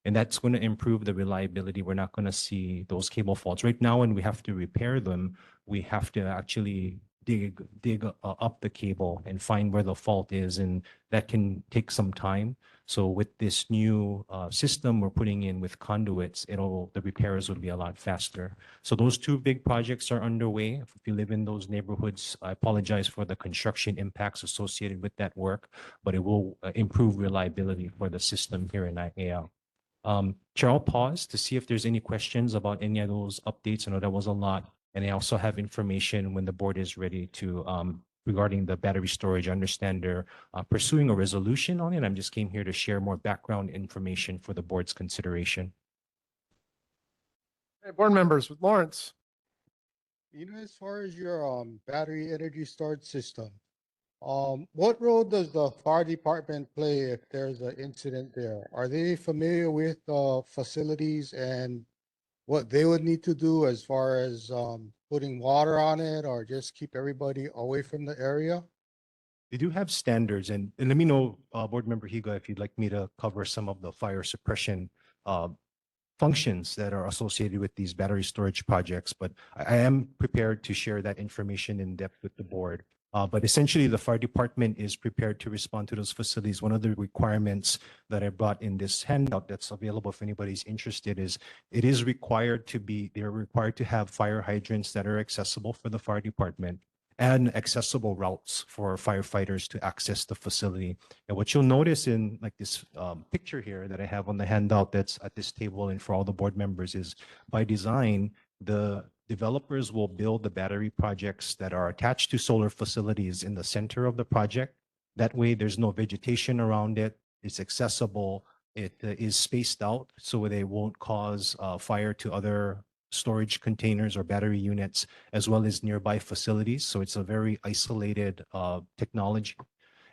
And that's going to improve the reliability. We're not going to see those cable faults. Right now, when we have to repair them, we have to actually dig up the cable and find where the fault is, and that can take some time. So with this new system we're putting in with conduits, the repairs will be a lot faster. So those 2 big projects are underway. If you live in those neighborhoods, I apologize for the construction impacts associated with that work, but it will improve reliability for the system here in ʻAiea. Chair, I'll pause to see if there's any questions about any of those updates. I know that was a lot. And I also have information when the board is ready to, regarding the battery storage. I understand they're pursuing a resolution on it. I just came here to share more background information for the board's consideration. Hey, board members, with Lawrence. As far as your battery energy storage system, what role does the fire department play if there's an incident there? Are they familiar with facilities and what they would need to do as far as putting water on it or just keep everybody away from the area? They do have standards, and let me know, Board Member Higa, if you'd like me to cover some of the fire suppression functions that are associated with these battery storage projects, but I am prepared to share that information in depth with the board. But essentially, the fire department is prepared to respond to those facilities. One of the requirements that I brought in this handout that's available if anybody's interested is they're required to have fire hydrants that are accessible for the fire department and accessible routes for firefighters to access the facility. And what you'll notice in like this picture here that I have on the handout that's at this table and for all the board members is by design, the developers will build the battery projects that are attached to solar facilities in the center of the project. That way there's no vegetation around it. It's accessible. It is spaced out so they won't cause fire to other storage containers or battery units, as well as nearby facilities. So it's a very isolated technology.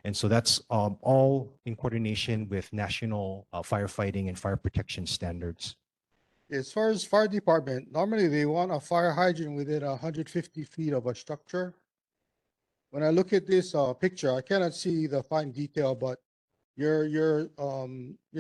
And so that's all in coordination with national firefighting and fire protection standards. As far as fire department, normally they want a fire hydrant within 150 feet of a structure. when I look at this picture, I cannot see the fine detail, but you're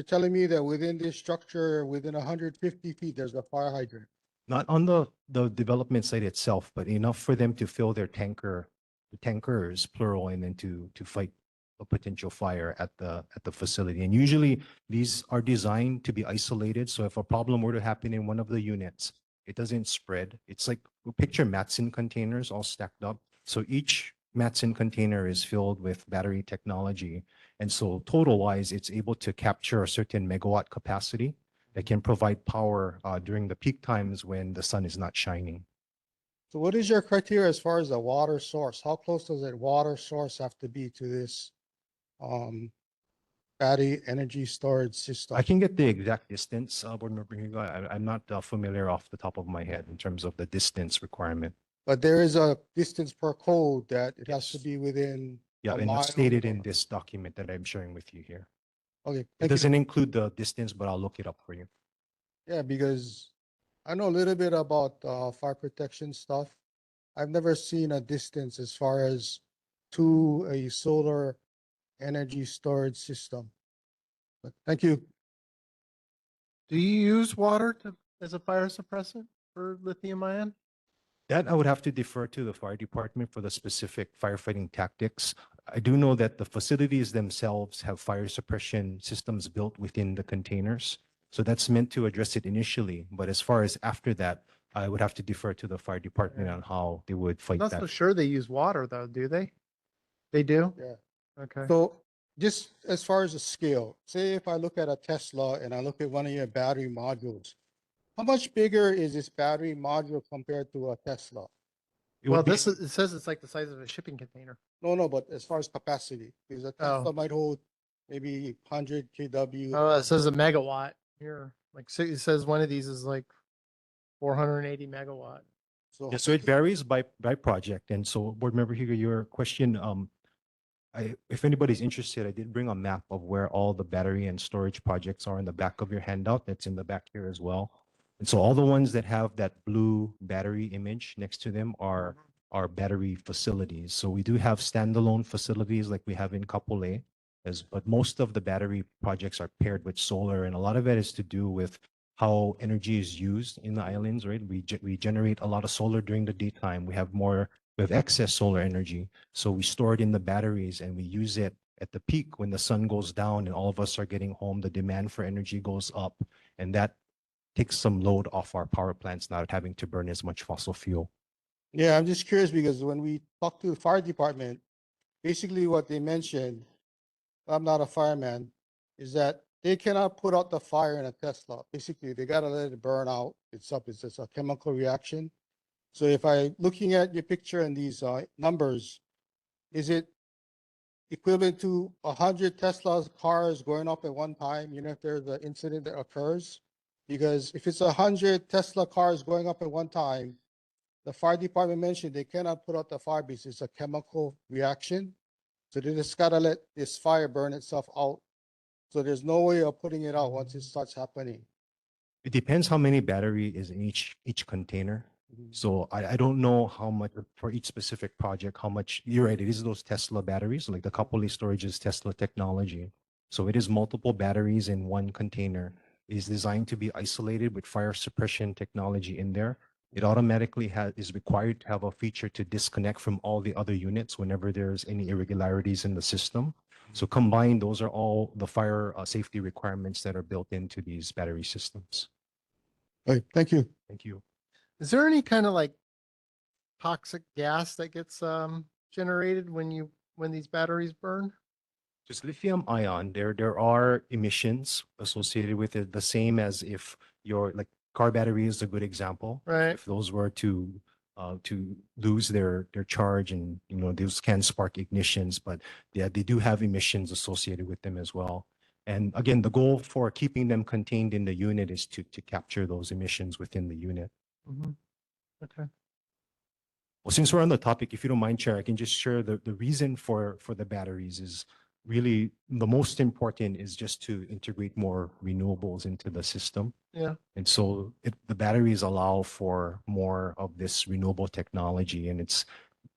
telling me that within this structure, within 150 feet, there's a fire hydrant. Not on the development site itself, but enough for them to fill their tankers, plural, and then to fight a potential fire at the facility. And usually these are designed to be isolated. So if a problem were to happen in one of the units, it doesn't spread. It's like, picture Matson containers all stacked up. So each Matson container is filled with battery technology. And so total wise, it's able to capture a certain megawatt capacity that can provide power during the peak times when the sun is not shining. So what is your criteria as far as the water source? How close does that water source have to be to this battery energy storage system? I can get the exact distance, Board Member Hugo. I'm not familiar off the top of my head in terms of the distance requirement. But there is a distance per code that it has to be within Yeah, a and mile. that's stated in this document that I'm sharing with you here. Okay, It thank you. doesn't include the distance, but I'll look it up for you. Yeah, because I know a little bit about fire protection stuff. I've never seen a distance as far as to a solar energy storage system. But thank you. Do you use water as a fire suppressant for lithium ion? That I would have to defer to the fire department for the specific firefighting tactics. I do know that the facilities themselves have fire suppression systems built within the containers. So that's meant to address it initially. But as far as after that, I would have to defer to the fire department on how they would I'm fight not that. so sure they use water though, do they? They do? Yeah. Okay. So just as far as the scale, say if I look at a Tesla and I look at one of your battery modules, how much bigger is this battery module compared to a Tesla? Well, it says it's like the size of a shipping container. No, but as far as capacity, because a Tesla Oh. might hold maybe 100 kW. Oh, it says a megawatt here. Like, so it says one of these is like 480 megawatt. So Yeah, so it varies by project. And so Board Member Hugo, your question, if anybody's interested, I did bring a map of where all the battery and storage projects are in the back of your handout. That's in the back here as well. And so all the ones that have that blue battery image next to them are battery facilities. So we do have standalone facilities like we have in Kapolei, but most of the battery projects are paired with solar, and a lot of it is to do with how energy is used in the islands, right? We generate a lot of solar during the daytime. We have excess solar energy. So we store it in the batteries and we use it at the peak when the sun goes down and all of us are getting home, the demand for energy goes up, and that takes some load off our power plants, not having to burn as much fossil fuel. yeah, I'm just curious because when we talk to the fire department, basically what they mentioned, I'm not a fireman, is that they cannot put out the fire in a Tesla. Basically, they gotta let it burn out. It's just a chemical reaction. So if I looking at your picture and these numbers, is it equivalent to 100 Tesla cars going up at one time? You know, if there's an incident that occurs, because if it's 100 Tesla cars going up at one time, the fire department mentioned they cannot put out the fire because it's a chemical reaction. So they just gotta let this fire burn itself out. So there's no way of putting it out once it starts happening. It depends how many battery is in each container. So I don't know how much for each specific project, how much, you're right, it is those Tesla batteries, like the Kapolei storage is Tesla technology. So it is multiple batteries in one container. It is designed to be isolated with fire suppression technology in there. It automatically is required to have a feature to disconnect from all the other units whenever there's any irregularities in the system. So combined, those are all the fire safety requirements that are built into these battery systems. All right, thank you. Thank you. Is there any kind of like toxic gas that gets generated when these batteries burn? Just lithium ion, there are emissions associated with it, the same as if your like car battery is a good example. Right. If those were to lose their charge, and those can spark ignitions, but yeah, they do have emissions associated with them as well. And again, the goal for keeping them contained in the unit is to capture those emissions within the unit. Okay. Well, since we're on the topic, if you don't mind, Chair, I can just share the reason for the batteries is really the most important is just to integrate more renewables into the system. Yeah. And so the batteries allow for more of this renewable technology, and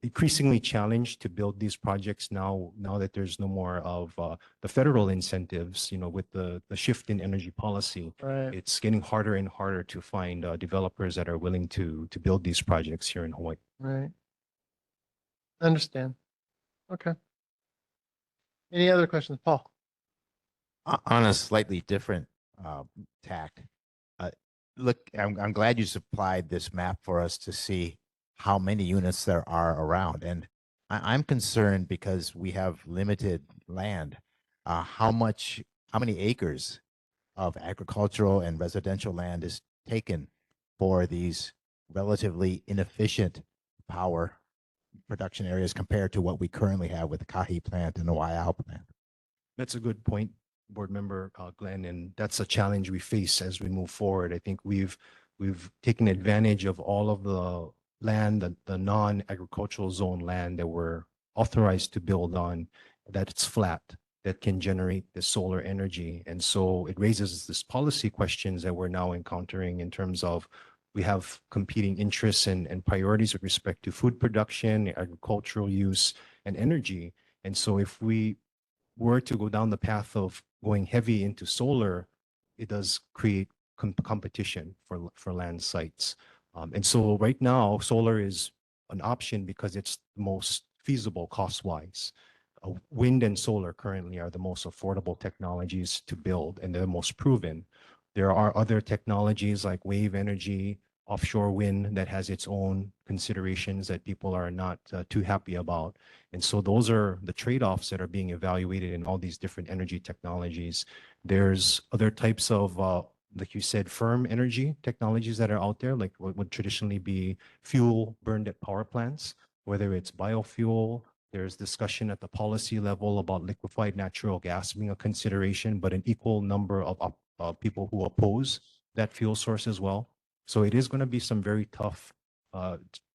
increasingly challenged to build these projects now that there's no more of the federal incentives, with the shift in energy policy. Right. It's getting harder and harder to find developers that are willing to build these projects here in Hawaii. Right. Understand. Okay. Any other questions, Paul? On a slightly different tact, look, I'm glad you supplied this map for us to see how many units there are around. And I'm concerned because we have limited land. How many acres of agricultural and residential land is taken for these relatively inefficient power production areas compared to what we currently have with the Kahi plant and the Waiau plant? That's a good point, Board Member Glenn, and that's a challenge we face as we move forward. I think we've taken advantage of all of the land, the non-agricultural zone land that we're authorized to build on, that it's flat, that can generate the solar energy. And so it raises this policy questions that we're now encountering in terms of we have competing interests and priorities with respect to food production, agricultural use, and energy. And so if we were to go down the path of going heavy into solar, it does create competition for land sites. And so right now, solar is an option because it's the most feasible cost-wise. Wind and solar currently are the most affordable technologies to build, and they're the most proven. There are other technologies like wave energy, offshore wind that has its own considerations that people are not too happy about. And so those are the trade-offs that are being evaluated in all these different energy technologies. There's other types of, like you said, firm energy technologies that are out there, like what would traditionally be fuel burned at power plants, whether it's biofuel. There's discussion at the policy level about liquefied natural gas being a consideration, but an equal number of people who oppose that fuel source as well. So it is going to be some very tough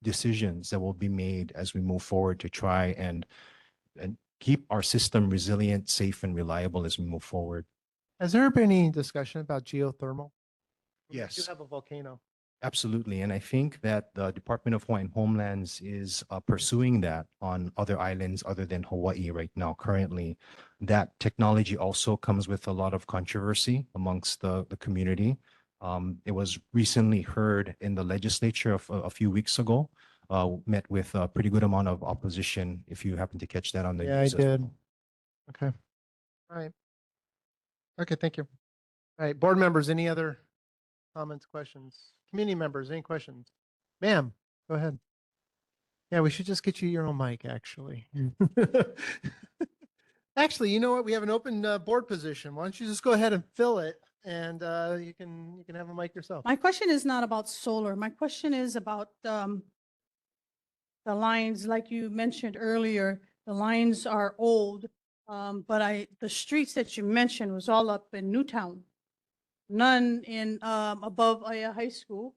decisions that will be made as we move forward to try and keep our system resilient, safe, and reliable as we move forward. Has there been any discussion about geothermal? Yes. You have a volcano. Absolutely. And I think that the Department of Hawaiian Homelands is pursuing that on other islands other than Hawaii right now. Currently, that technology also comes with a lot of controversy amongst the community. It was recently heard in the legislature a few weeks ago, met with a pretty good amount of opposition, if you happen to catch that on the Yeah, I news as well. did. Okay. All right. Okay, thank you. All right, board members, any other comments, questions? Community members, any questions? Ma'am, go ahead. Yeah, we should just get you your own mic, actually. Actually, you know what? We have an open board position. Why don't you just go ahead and fill it, and you can have a mic yourself. My question is not about solar. My question is about the lines, like you mentioned earlier, the lines are old. But the streets that you mentioned was all up in Newtown, none in above ʻAiea High School.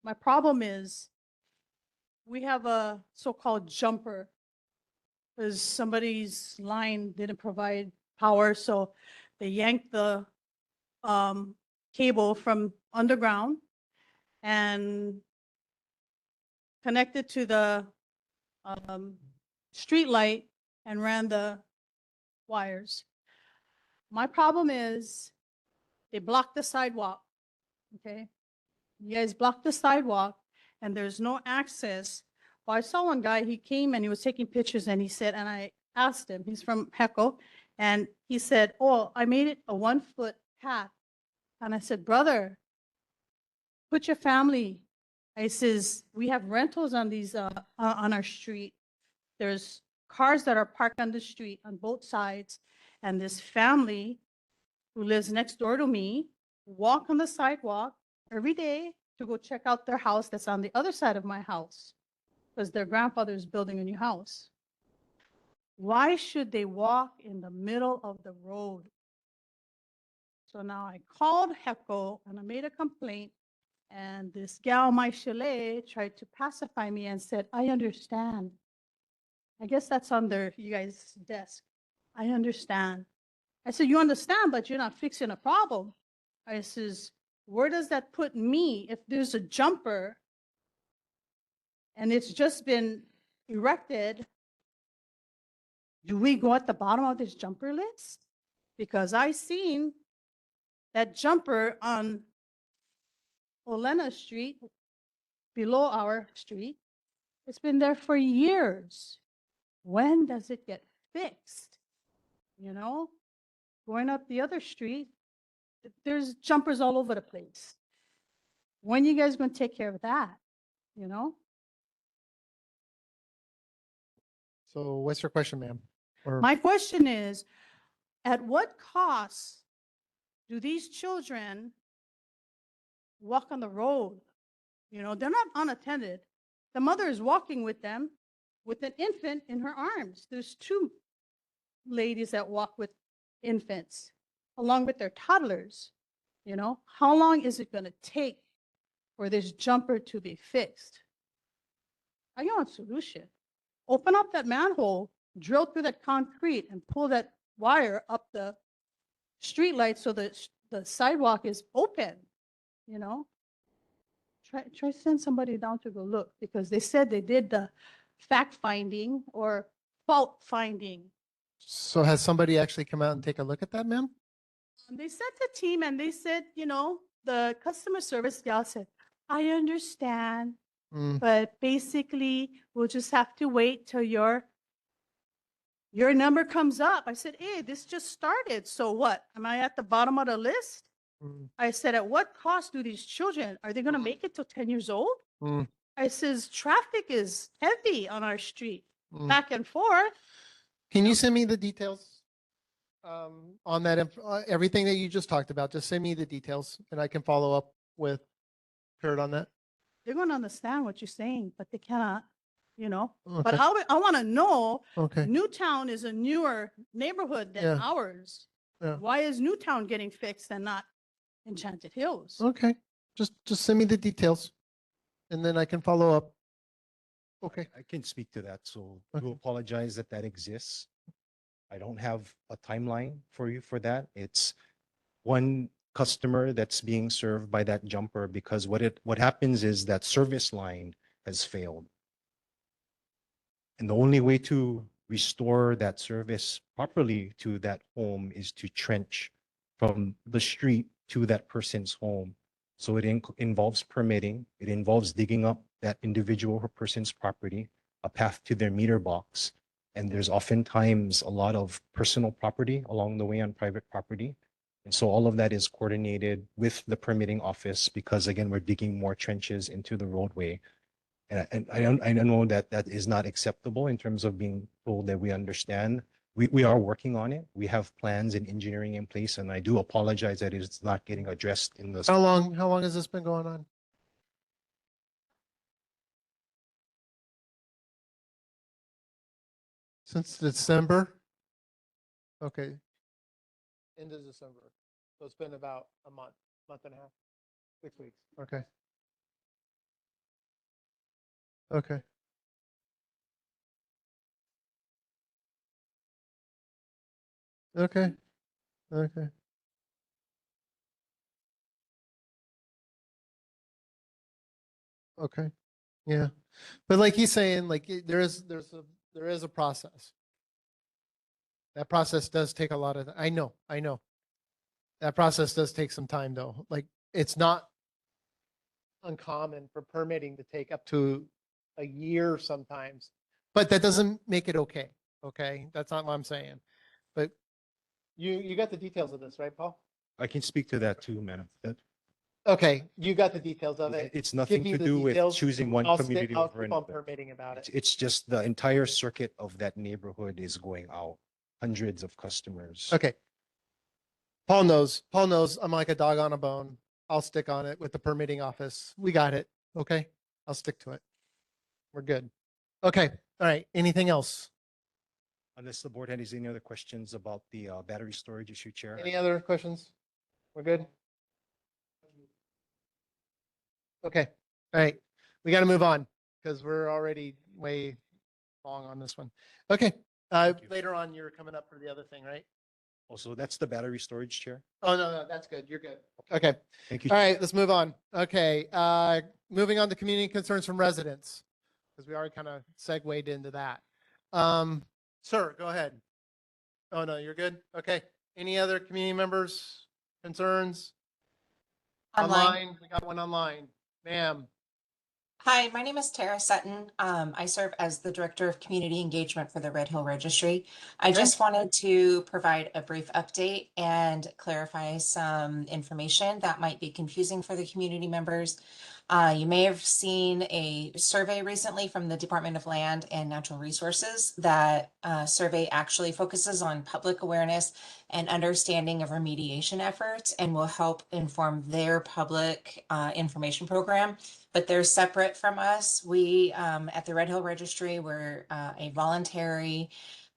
My problem is we have a so-called jumper because somebody's line didn't provide power, so they yanked the cable from underground and connected to the street light and ran the wires. My problem is they blocked the sidewalk, okay? You guys blocked the sidewalk and there's no access. Well, I saw one guy, he came and he was taking pictures and he said, and I asked him, he's from Heco, and he said, oh, I made it a 1-foot path. And I said, brother, put your family. I says, we have rentals on these, on our street. There's cars that are parked on the street on both sides. And this family who lives next door to me walk on the sidewalk every day to go check out their house that's on the other side of my house because their grandfather is building a new house. Why should they walk in the middle of the road? So now I called HECO and I made a complaint, and this gal, my chalet, tried to pacify me and said, I understand. I guess that's under you guys' desk. I understand. I said, you understand, but you're not fixing a problem. I says, where does that put me if there's a jumper and it's just been erected, do we go at the bottom of this jumper list? Because I seen that jumper on Olena Street, below our street. It's been there for years. When does it get fixed? You know, going up the other street, there's jumpers all over the place. When you guys going to take care of that? You know? So what's your question, ma'am? Or My question is, at what cost do these children walk on the road? You know, they're not unattended. The mother is walking with them with an infant in her arms. There's two ladies that walk with infants along with their toddlers. You know, how long is it going to take for this jumper to be fixed? I want a solution. Open up that manhole, drill through that concrete and pull that wire up the street light so that the sidewalk is open, you know? Try send somebody down to go look because they said they did the fact finding or fault finding. so has somebody actually come out and take a look at that, ma'am? They sent the team and they said, you know, the customer service gal said, I understand, Mm. but basically we'll just have to wait till your number comes up. I said, hey, this just started. So what? Am I at the bottom of the list? Mm. I said, at what cost do these children, are they going to make it till 10 years old? Mm. I says, traffic is heavy on our street, Mm. back and forth. Can you send me the details on that, everything that you just talked about? Just send me the details and I can follow up with Kurt on that. They're going to understand what you're saying, but they cannot, you know? Okay. But I want to know, Okay. Newtown is a newer neighborhood than Yeah. ours. Yeah. Why is Newtown getting fixed and not Enchanted Hills? Okay. Just send me the details and then I can follow up. Okay. I can speak to that. So I Okay. do apologize that that exists. I don't have a timeline for you for that. It's one customer that's being served by that jumper because what happens is that service line has failed. And the only way to restore that service properly to that home is to trench from the street to that person's home. So it involves permitting, it involves digging up that individual or person's property, a path to their meter box. And there's oftentimes a lot of personal property along the way on private property. And so all of that is coordinated with the permitting office because again, we're digging more trenches into the roadway. And I know that that is not acceptable in terms of being told that we understand. We are working on it. We have plans and engineering in place, and I do apologize that it's not getting addressed in the. How long has this been going on? Since December? Okay. End of December. So it's been about a month and a half, 6 weeks. Okay. Okay. Okay. Okay. Okay. Yeah. But like he's saying, like there is a process. That process does take a lot of, I know. That process does take some time though. Like it's not uncommon for permitting to take up to a year sometimes, but that doesn't make it okay. Okay. That's not what I'm saying. But you got the details of this, right, Paul? I can speak to that too, madam. Okay. You got the details of it. It's Give nothing me to the do with details. choosing one I'll community over keep on another. permitting about it. It's just the entire circuit of that neighborhood is going out, hundreds of customers. Okay. Paul knows I'm like a dog on a bone. I'll stick on it with the permitting office. We got it. Okay. I'll stick to it. We're good. Okay. All right. Anything else? Unless the board has any other questions about the battery storage issue, Chair. Any other questions? We're good? Okay. All right. We got to move on because we're already way long on this one. Okay. Later on, you're coming up for the other thing, right? Also, that's the battery storage, Chair. Oh, no, that's good. You're good. Okay. Thank you. All right, let's move on. Okay. Moving on to community concerns from residents. because we already kind of segued into that. Sir, go ahead. Oh, no, you're good? Okay. Any other community members, concerns? Online, we got one online. Ma'am. Hi, my name is Tara Sutton. I serve as the Director of Community Engagement for the Red Hill Registry. I just wanted to provide a brief update and clarify some information that might be confusing for the community members. You may have seen a survey recently from the Department of Land and Natural Resources. That survey actually focuses on public awareness and understanding of remediation efforts and will help inform their public information program. But they're separate from us. We at the Red Hill Registry, we're a voluntary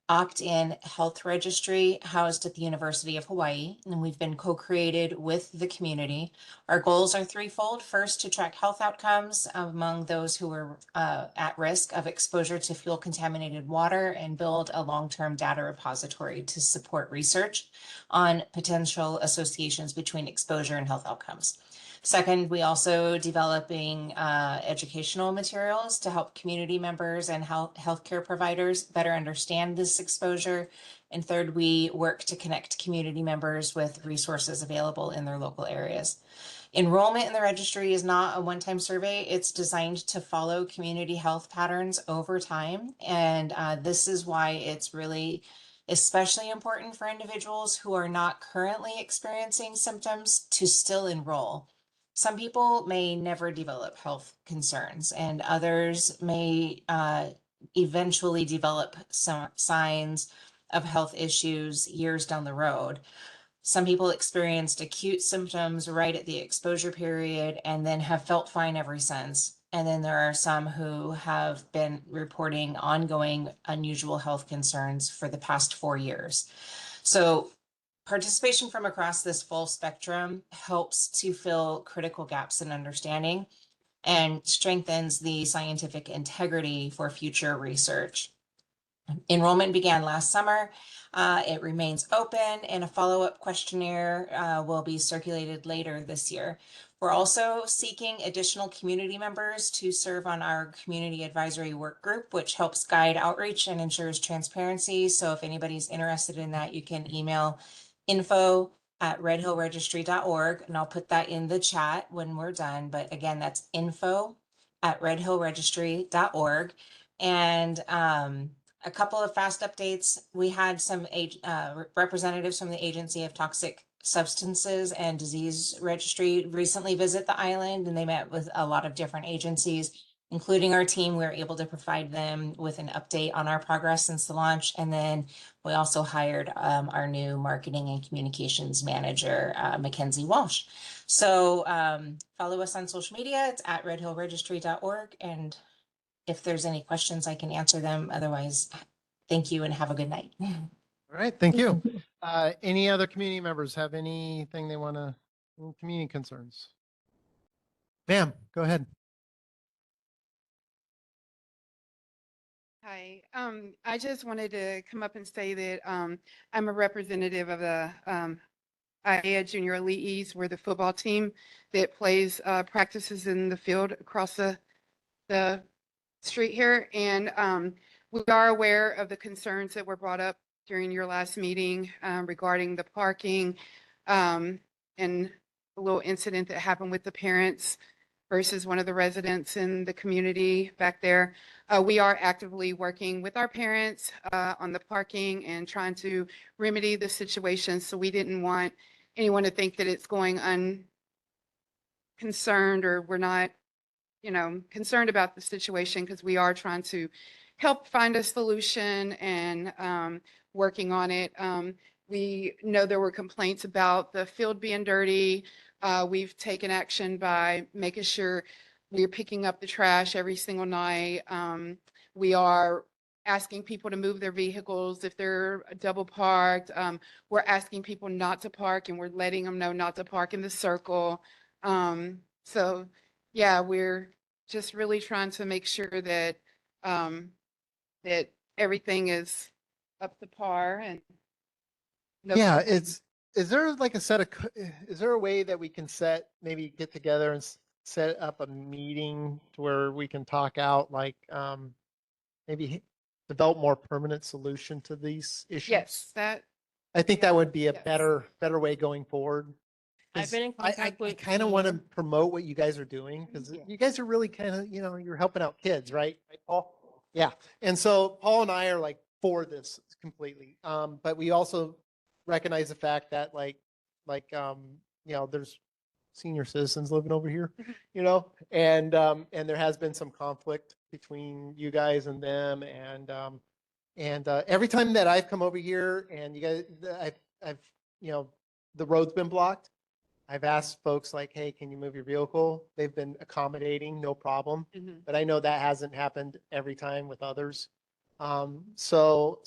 opt-in health registry housed at the University of Hawaii, and we've been co-created with the community. Our goals are threefold. First, to track health outcomes among those who are at risk of exposure to fuel contaminated water and build a long-term data repository to support research on potential associations between exposure and health outcomes. Second, we also developing educational materials to help community members and healthcare providers better understand this exposure. And third, we work to connect community members with resources available in their local areas. Enrollment in the registry is not a one-time survey. It's designed to follow community health patterns over time. And this is why it's really especially important for individuals who are not currently experiencing symptoms to still enroll. Some people may never develop health concerns, and others may eventually develop some signs of health issues years down the road. Some people experienced acute symptoms right at the exposure period and then have felt fine ever since. And then there are some who have been reporting ongoing unusual health concerns for the past 4 years. So participation from across this full spectrum helps to fill critical gaps in understanding and strengthens the scientific integrity for future research. Enrollment began last summer. It remains open, and a follow-up questionnaire will be circulated later this year. We're also seeking additional community members to serve on our community advisory work group, which helps guide outreach and ensures transparency. So if anybody's interested in that, you can email info@redhillregistry.org, and I'll put that in the chat when we're done. But again, that's info@redhillregistry.org. And a couple of fast updates. We had some representatives from the Agency of Toxic Substances and Disease Registry recently visit the island, and they met with a lot of different agencies, including our team. We were able to provide them with an update on our progress since the launch. And then we also hired our new marketing and communications manager, Mackenzie Walsh. So follow us on social media. It's @redhillregistry.org. And if there's any questions, I can answer them. Otherwise, thank you and have a good night. All right, thank you. Any other community members have anything they want to, community concerns? Ma'am, go ahead. Hi, I just wanted to come up and say that I'm a representative of the ʻAiea Junior Elite East. We're the football team that plays practices in the field across the street here. And we are aware of the concerns that were brought up during your last meeting regarding the parking and a little incident that happened with the parents versus one of the residents in the community back there. We are actively working with our parents on the parking and trying to remedy the situation. So we didn't want anyone to think that it's going unconcerned or we're not, concerned about the situation, because we are trying to help find a solution and working on it. We know there were complaints about the field being dirty. We've taken action by making sure we're picking up the trash every single night. We are asking people to move their vehicles if they're double parked. We're asking people not to park, and we're letting them know not to park in the circle. So yeah, we're just really trying to make sure that that everything is up to par and no Yeah, complaints. is there like a set of, is there a way that we can maybe get together and set up a meeting to where we can talk out like, maybe develop more permanent solution to these issues? Yes, that, I think that would be a yes. better way going forward. I've 'Cause been in contact I with kind of want to Ian. promote what you guys are doing because you guys are really kind of, you're helping out kids, right? Right, Paul? Yeah. And so Paul and I are like for this completely. But we also recognize the fact that there's senior citizens living over here, and there has been some conflict between you guys and them. And every time that I've come over here and you guys, I've, the road's been blocked. I've asked folks like, hey, can you move your vehicle? They've been accommodating, no problem. But I know that hasn't happened every time with others. So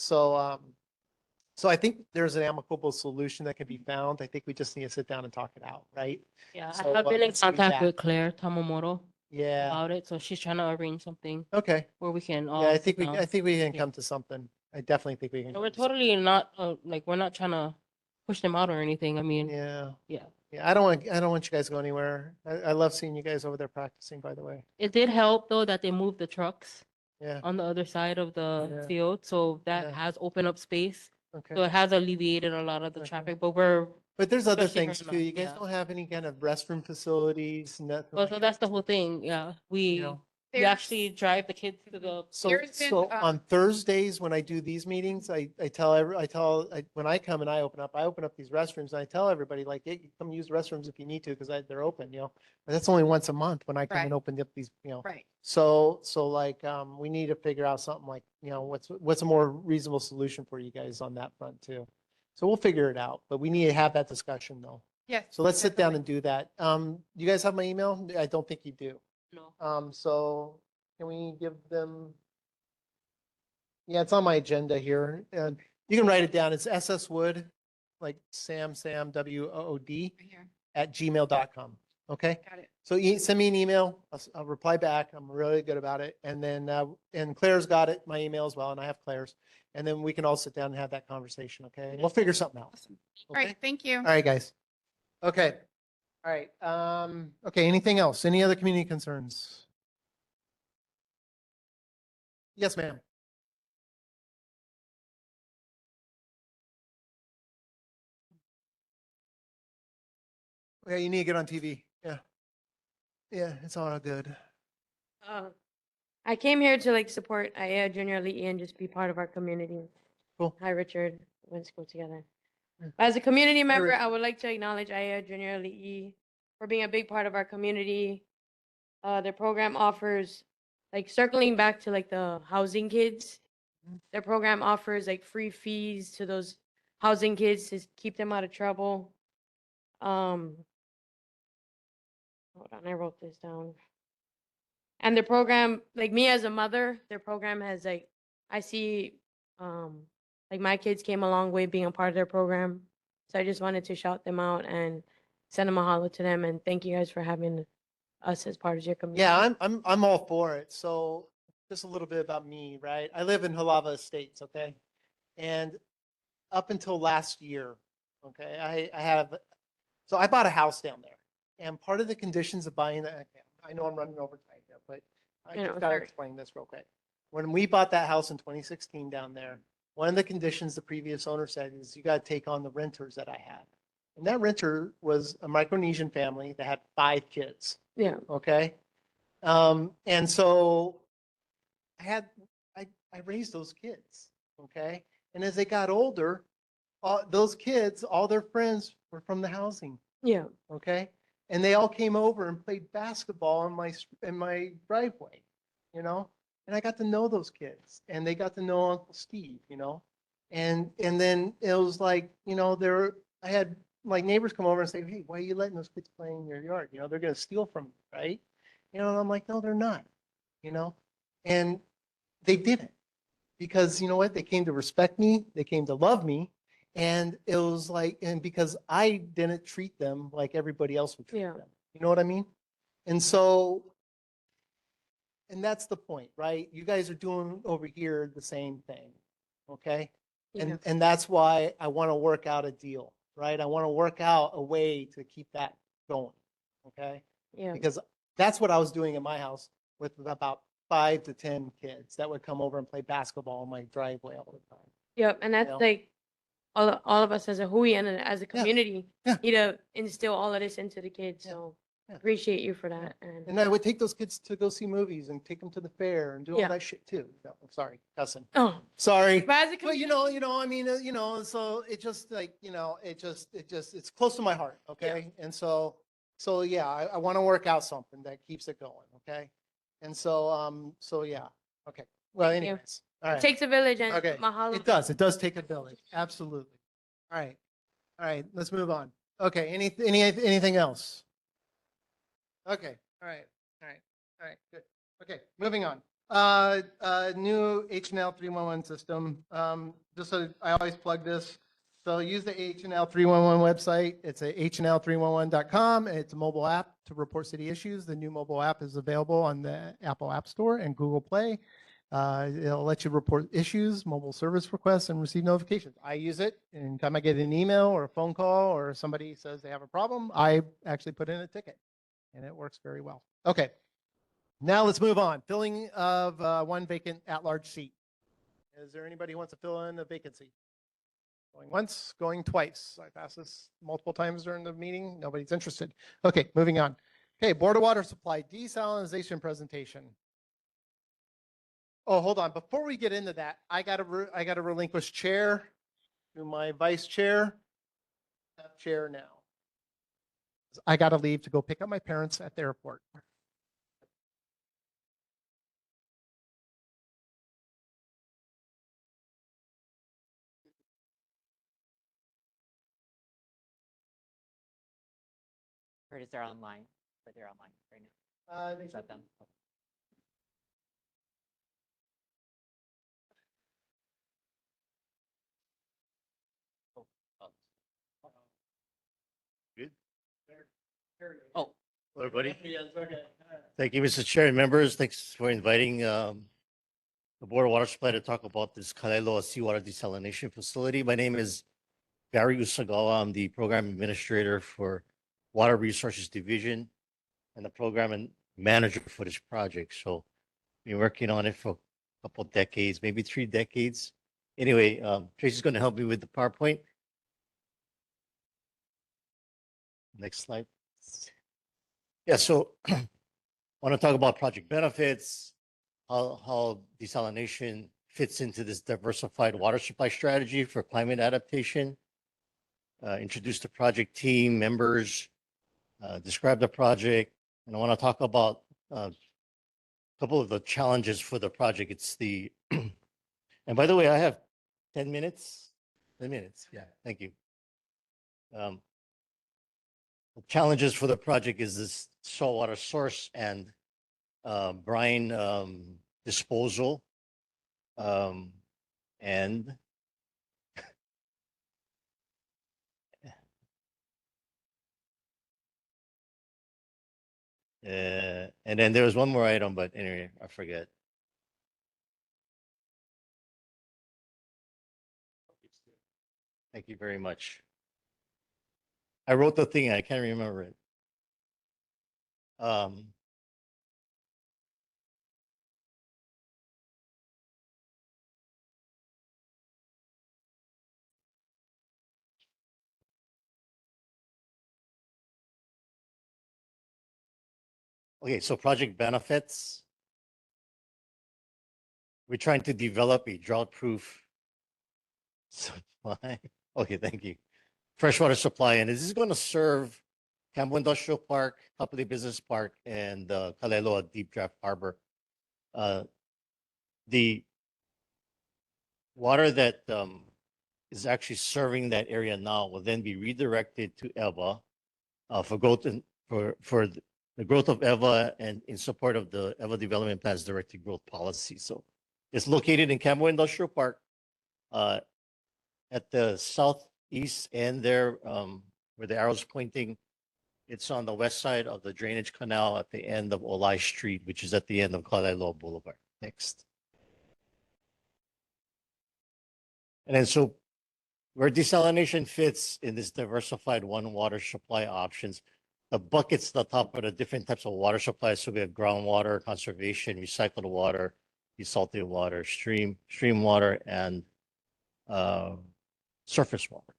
I think there's an amicable solution that can be found. I think we just need to sit down and talk it out, right? Yeah, So, I've been in let's do contact that. with Claire Tamamoto Yeah. about it, so she's trying to arrange something Okay. where we can all Yeah, I sit think down. we can Yeah. come to something. I definitely think we can. And we're come to something. totally not we're not trying to push them out or anything. I mean, Yeah. yeah. Yeah, I don't want you guys to go anywhere. I love seeing you guys over there practicing, by the way. It did help though that they moved the trucks Yeah. on the other side of the Yeah. field, so that Yeah. has opened up space. Okay. So it has alleviated a lot of the Okay. traffic, but we're But there's other especially things her too. now, You guys yeah. don't have any kind of restroom facilities, nothing Well, like so that. that's the whole thing. Yeah, we There's- actually drive the kids to the. So, There's been, on Thursdays when I do these meetings, when I come and I open up these restrooms and I tell everybody like, hey, come use the restrooms if you need to because they're open, but that's only once a month when I come and Right. open up these, Right. So we need to figure out something like, what's a more reasonable solution for you guys on that front too. So we'll figure it out, but we need to have that discussion though. Yes. So let's sit down definitely. and do that. You guys have my email? I don't think you do. No. So can we give them? Yeah, it's on my agenda here, and you can write it down. It's SS Wood, like Sam WOOD Right here. @gmail.com. Okay. Got it. So send me an email. I'll reply back. I'm really good about it. And then and Claire's got it, my email as well, and I have Claire's. And then we can all sit down and have that conversation. Okay. We'll figure something out. Awesome. All right. Thank you. All right, guys. Okay. All right. Okay. Anything else? Any other community concerns? Yes, ma'am. Yeah, you need to get on TV. Yeah. Yeah, it's all good. I came here to support ʻAiea Junior Elite and just be part of our community. Cool. Hi, Richard. We went to school together. Yeah. As a community member, Richard. I would like to acknowledge ʻAiea Junior Elite for being a big part of our community. Their program offers, circling back to the housing kids, their program offers free fees to those housing kids to keep them out of trouble. Hold on, I wrote this down. And their program, me as a mother, their program has I see, my kids came a long way being a part of their program. So I just wanted to shout them out and send them a holler to them and thank you guys for having us as part of your community. Yeah, I'm all for it. So just a little bit about me, right? I live in Halava Estates, okay? And up until last year, okay, so I bought a house down there. And part of the conditions of buying that, I know I'm running over time here, but I Yeah, just gotta sorry. explain this real quick. When we bought that house in 2016 down there, one of the conditions the previous owner said is you gotta take on the renters that I had. And that renter was a Micronesian family that had 5 kids. Yeah. Okay. And so I raised those kids. Okay. And as they got older, those kids, all their friends were from the housing. Yeah. Okay. And they all came over and played basketball in my driveway, and I got to know those kids and they got to know Uncle Steve, and then it was like, I had my neighbors come over and say, hey, why are you letting those kids play in your yard? They're going to steal from you, right? And I'm like, no, they're not, and they didn't, because you know what? They came to respect me. They came to love me. And it was and because I didn't treat them like everybody else would treat them. You know what I mean? And so, and that's the point, right? You guys are doing over here the same thing. Okay. And that's why I want to work out a deal, right? I want to work out a way to keep that going. Okay. Yeah. Because That's what I was doing in my house with about 5 to 10 kids that would come over and play basketball in my driveway all the time. Yep, and that's know? like all of us as a Hui and as a Yeah. community Yeah. need to instill all of this into the kids. Yeah. So Yeah. appreciate you for that. And I would take those kids to go see movies and take them to the fair and do all Yeah. that shit too. No, I'm sorry, cussing. Oh, Sorry. but as a But I mean, so it just like, it's close to my heart. Okay. And so yeah, I want to work out something that keeps it going. Okay. And so yeah. Okay. Well, Thank you. anyways. All It right. takes a village, and Okay. mahalo. It does take a village. Absolutely. All right. All right. Let's move on. Okay. Anything else? Okay. All right. All right. All right. Good. Okay. Moving on. New H&L 311 system. Just so I always plug this. So use the H&L 311 website. It's at hnl311.com. It's a mobile app to report city issues. The new mobile app is available on the Apple App Store and Google Play. It'll let you report issues, mobile service requests, and receive notifications. I use it. Anytime I get an email or a phone call or somebody says they have a problem, I actually put in a ticket, and it works very well. Okay. Now let's move on. Filling of one vacant at-large seat. Is there anybody who wants to fill in a vacancy? Going once, going twice. I passed this multiple times during the meeting. Nobody's interested. Okay, moving on. Okay, Board of Water Supply desalinization presentation. Oh, hold on. Before we get into that, I got to relinquish chair to my vice chair. Chair now. I got to leave to go pick up my parents at the airport. Curtis, they're online, but they're online right now. Is that them? Good. Oh, hello, everybody. Thank you, Mr. Chair and members. Thanks for inviting the Board of Water Supply to talk about this Kalaeloa seawater desalination facility. My name is Barry Usagawa. I'm the program administrator for Water Resources Division and the program and manager for this project. So been working on it for a couple of decades, maybe 3 decades. Anyway, Tracy's going to help me with the PowerPoint. Next slide. Yeah, so I want to talk about project benefits, how desalination fits into this diversified water supply strategy for climate adaptation, introduce the project team, members, describe the project, and I want to talk about a couple of the challenges for the project. It's the, and by the way, I have 10 minutes. 10 minutes, yeah, thank you. The challenges for the project is this saltwater source and brine disposal. And and then there was one more item, but anyway, I forget. Thank you very much. I wrote the thing, I can't remember it. Okay, so project benefits. We're trying to develop a drought-proof supply. Okay, thank you. Freshwater supply, and this is going to serve Campo Industrial Park, Kapolei Business Park, and Kalaeloa Deep Draft Harbor. The water that is actually serving that area now will then be redirected to ʻAiea for growth and for the growth of ʻAiea and in support of the ʻAiea Development Plan's directed growth policy. So it's located in Campo Industrial Park at the southeast end there where the arrow's pointing. It's on the west side of the drainage canal at the end of Olai Street, which is at the end of Kalaeloa Boulevard. Next. And then so where desalination fits in this diversified one water supply options, the buckets at the top are the different types of water supplies. So we have groundwater, conservation, recycled water, desalted water, stream water, and surface water.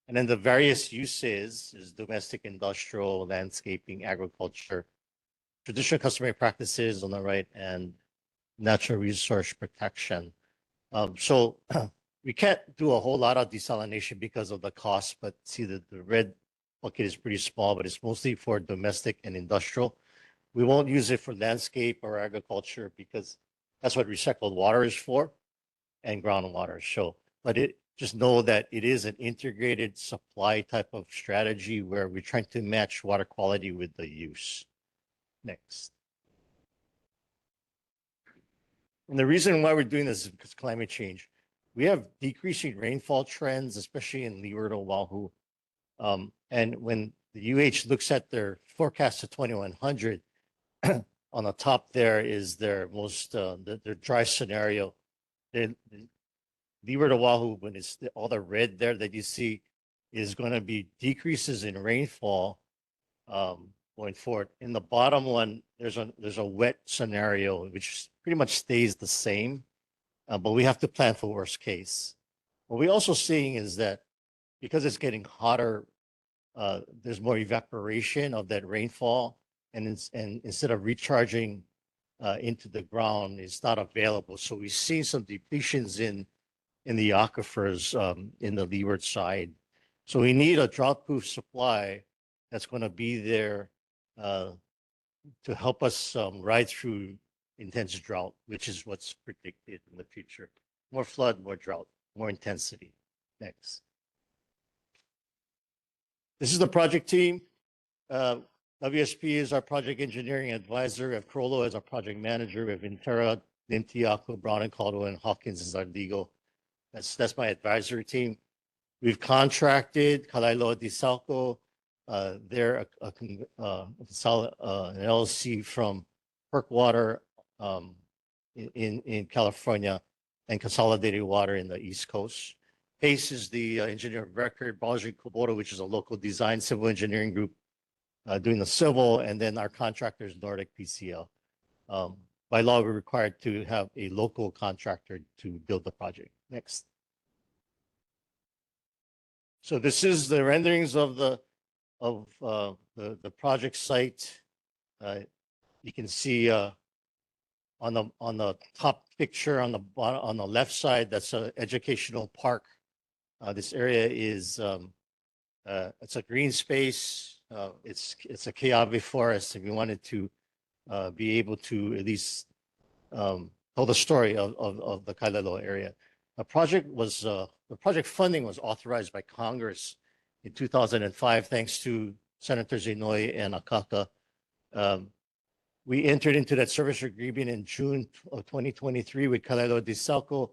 And then the various uses is domestic, industrial, landscaping, agriculture, traditional customary practices on the right, and natural resource protection. So we can't do a whole lot of desalination because of the cost, but see the red bucket is pretty small, but it's mostly for domestic and industrial. We won't use it for landscape or agriculture because that's what recycled water is for and groundwater. So, but just know that it is an integrated supply type of strategy where we're trying to match water quality with the use. Next. And the reason why we're doing this is because climate change. We have decreasing rainfall trends, especially in Leeward, Oahu. And when the UH looks at their forecast to 2100, on the top there is their most their dry scenario. Leeward, Oahu, when it's all the red there that you see, is going to be decreases in rainfall going forward. In the bottom one, there's a wet scenario which pretty much stays the same, but we have to plan for worst case. What we're also seeing is that because it's getting hotter, there's more evaporation of that rainfall, and instead of recharging into the ground, it's not available. So we've seen some depletions in the aquifers in the leeward side. So we need a drought-proof supply that's going to be there to help us ride through intense drought, which is what's predicted in the future. More flood, more drought, more intensity. Next. This is the project team. WSP is our project engineering advisor. We have Crollo as our project manager. We have Intera, Nintiaco, Brown and Caldwell, and Hawkins is our legal. That's my advisory team. We've contracted Kalailoa DeSalco. They're an LLC from Perkwater in California and Consolidated Water in the East Coast. Pace is the engineer of record. Balji Kubota, which is a local design civil engineering group doing the civil, and then our contractor is Nordic PCL. By law, we're required to have a local contractor to build the project. Next. So this is the renderings of the project site. You can see on the top picture on the bottom on the left side, that's an educational park. This area is it's a green space. It's a Keawe forest, and we wanted to be able to at least tell the story of the Kailaloa area. The project funding was authorized by Congress in 2005, thanks to Senators Inouye and Akaka. We entered into that service agreement in June of 2023 with Kalailoa DeSalco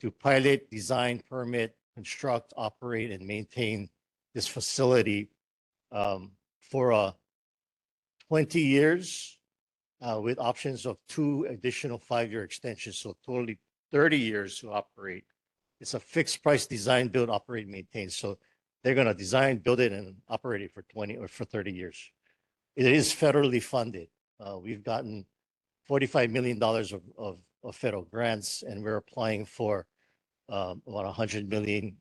to pilot, design, permit, construct, operate, and maintain this facility for 20 years with options of 2 additional 5-year extensions, so totally 30 years to operate. It's a fixed price design, build, operate, maintain. So they're going to design, build it, and operate it for 20 or for 30 years. It is federally funded. We've gotten $45 million of federal grants, and we're applying for about $100 million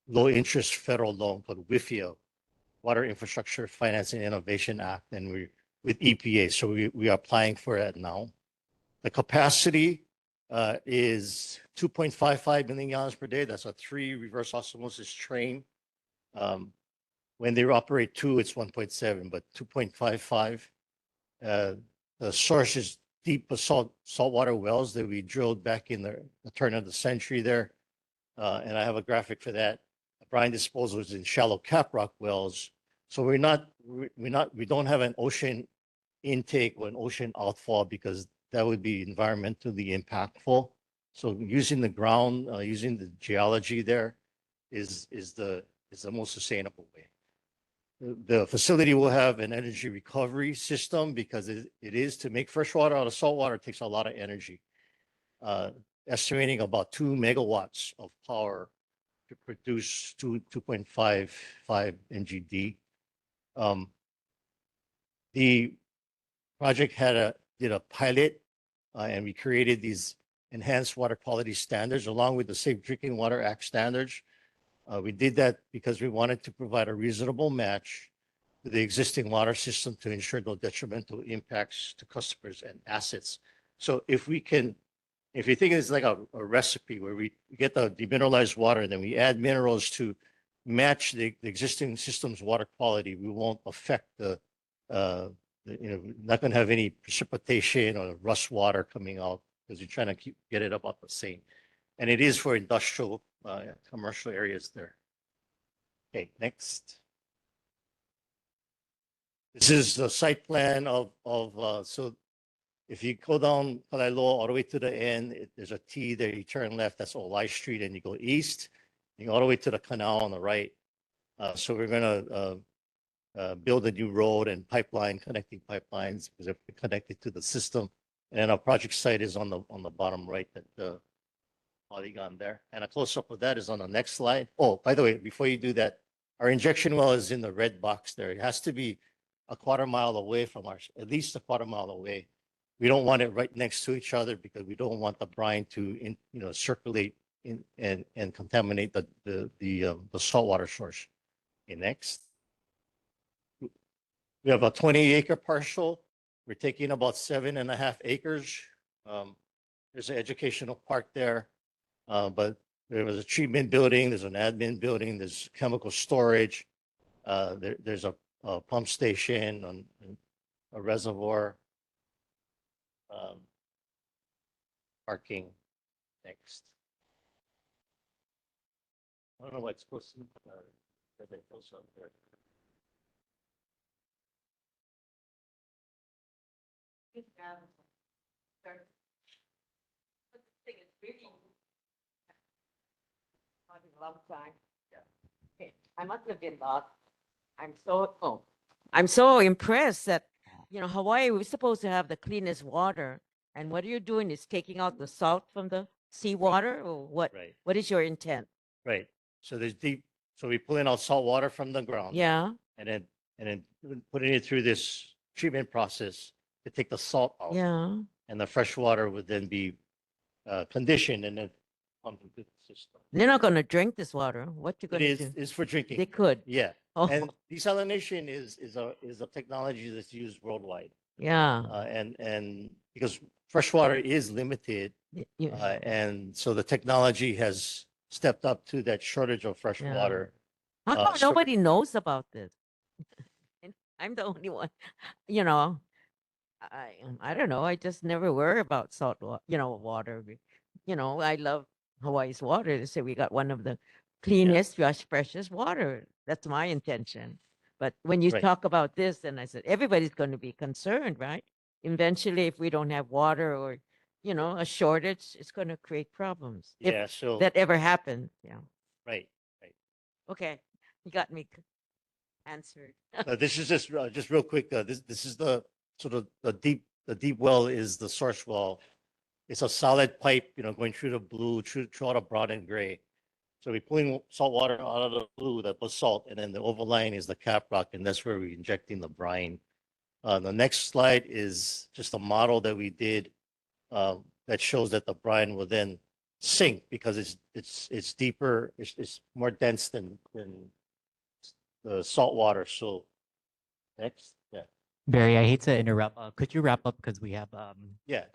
low interest federal loan called WIFIA, Water Infrastructure Finance and Innovation Act, and we with EPA. So we are applying for it now. The capacity is 2.55 million gallons per day. That's a 3 reverse osmosis train. When they operate 2, it's 1.7, but 2.55. The source is deep saltwater wells that we drilled back in the turn of the century there. And I have a graphic for that. Brine disposal is in shallow caprock wells. So we don't have an ocean intake or an ocean outfall because that would be environmentally impactful. So using the ground, using the geology there is the most sustainable way. The facility will have an energy recovery system because it is to make fresh water out of salt water takes a lot of energy. Estimating about 2 megawatts of power to produce 2.55 MGD. The project did a pilot, and we created these enhanced water quality standards along with the Safe Drinking Water Act standards. We did that because we wanted to provide a reasonable match to the existing water system to ensure no detrimental impacts to customers and assets. So if you think it's like a recipe where we get the demineralized water and then we add minerals to match the existing system's water quality, we won't affect not going to have any precipitation or rust water coming out because you're trying to get it about the same. And it is for industrial, commercial areas there. Okay, next. This is the site plan so if you go down Kalaeloa all the way to the end, there's a T there, you turn left, that's Olai Street, and you go east, you go all the way to the canal on the right. So we're gonna build a new road and connecting pipelines because they're connected to the system. And our project site is on the bottom right, that polygon there. And a close-up of that is on the next slide. Oh, by the way, before you do that, our injection well is in the red box there. It has to be a quarter mile away from at least a quarter mile away. We don't want it right next to each other because we don't want the brine to circulate and contaminate the saltwater source. Okay, next. We have a 20-acre parcel. We're taking about 7.5 acres. There's an educational park there, but there was a treatment building, there's an admin building, there's chemical storage, there's a pump station, a reservoir, parking. Next. I don't know what's supposed to there. A long time. Okay, I must have been lost. I'm so impressed that, Hawaii, we're supposed to have the cleanest water. And what you're doing is taking out the salt from the seawater, or what? Right. What is your intent? Right. So we pull in all salt water from the ground. Yeah. And then putting it through this treatment process to take the salt out. Yeah. And the fresh water would then be conditioned and then pumped into the system. They're not going to drink this water. What you going to do? It's for drinking. They could. Yeah. Oh. And desalination is a technology that's used worldwide. Yeah. And because fresh water is limited, and so the technology has stepped up to that shortage of fresh water. How come nobody knows about this? I'm the only one. I don't know. I just never worry about salt water. Water. I love Hawaii's water. They say we got one of the cleanest, freshest water. That's my intention. But when you talk about this, then I said everybody's going to be concerned, right? Eventually, if we don't have water or a shortage, it's going to create problems. Yeah. If So that ever happens. Yeah. Right. Okay. You got me answered. This is just real quick. This is the sort of the deep well is the source well. It's a solid pipe, going through the blue, through all the brown and gray. So we're pulling salt water out of the blue, that was salt, and then the overlying is the cap rock, and that's where we're injecting the brine. The next slide is just a model that we did that shows that the brine will then sink because it's deeper, it's more dense than the salt water. So next, yeah. Barry, I hate to interrupt. Could you wrap up because we have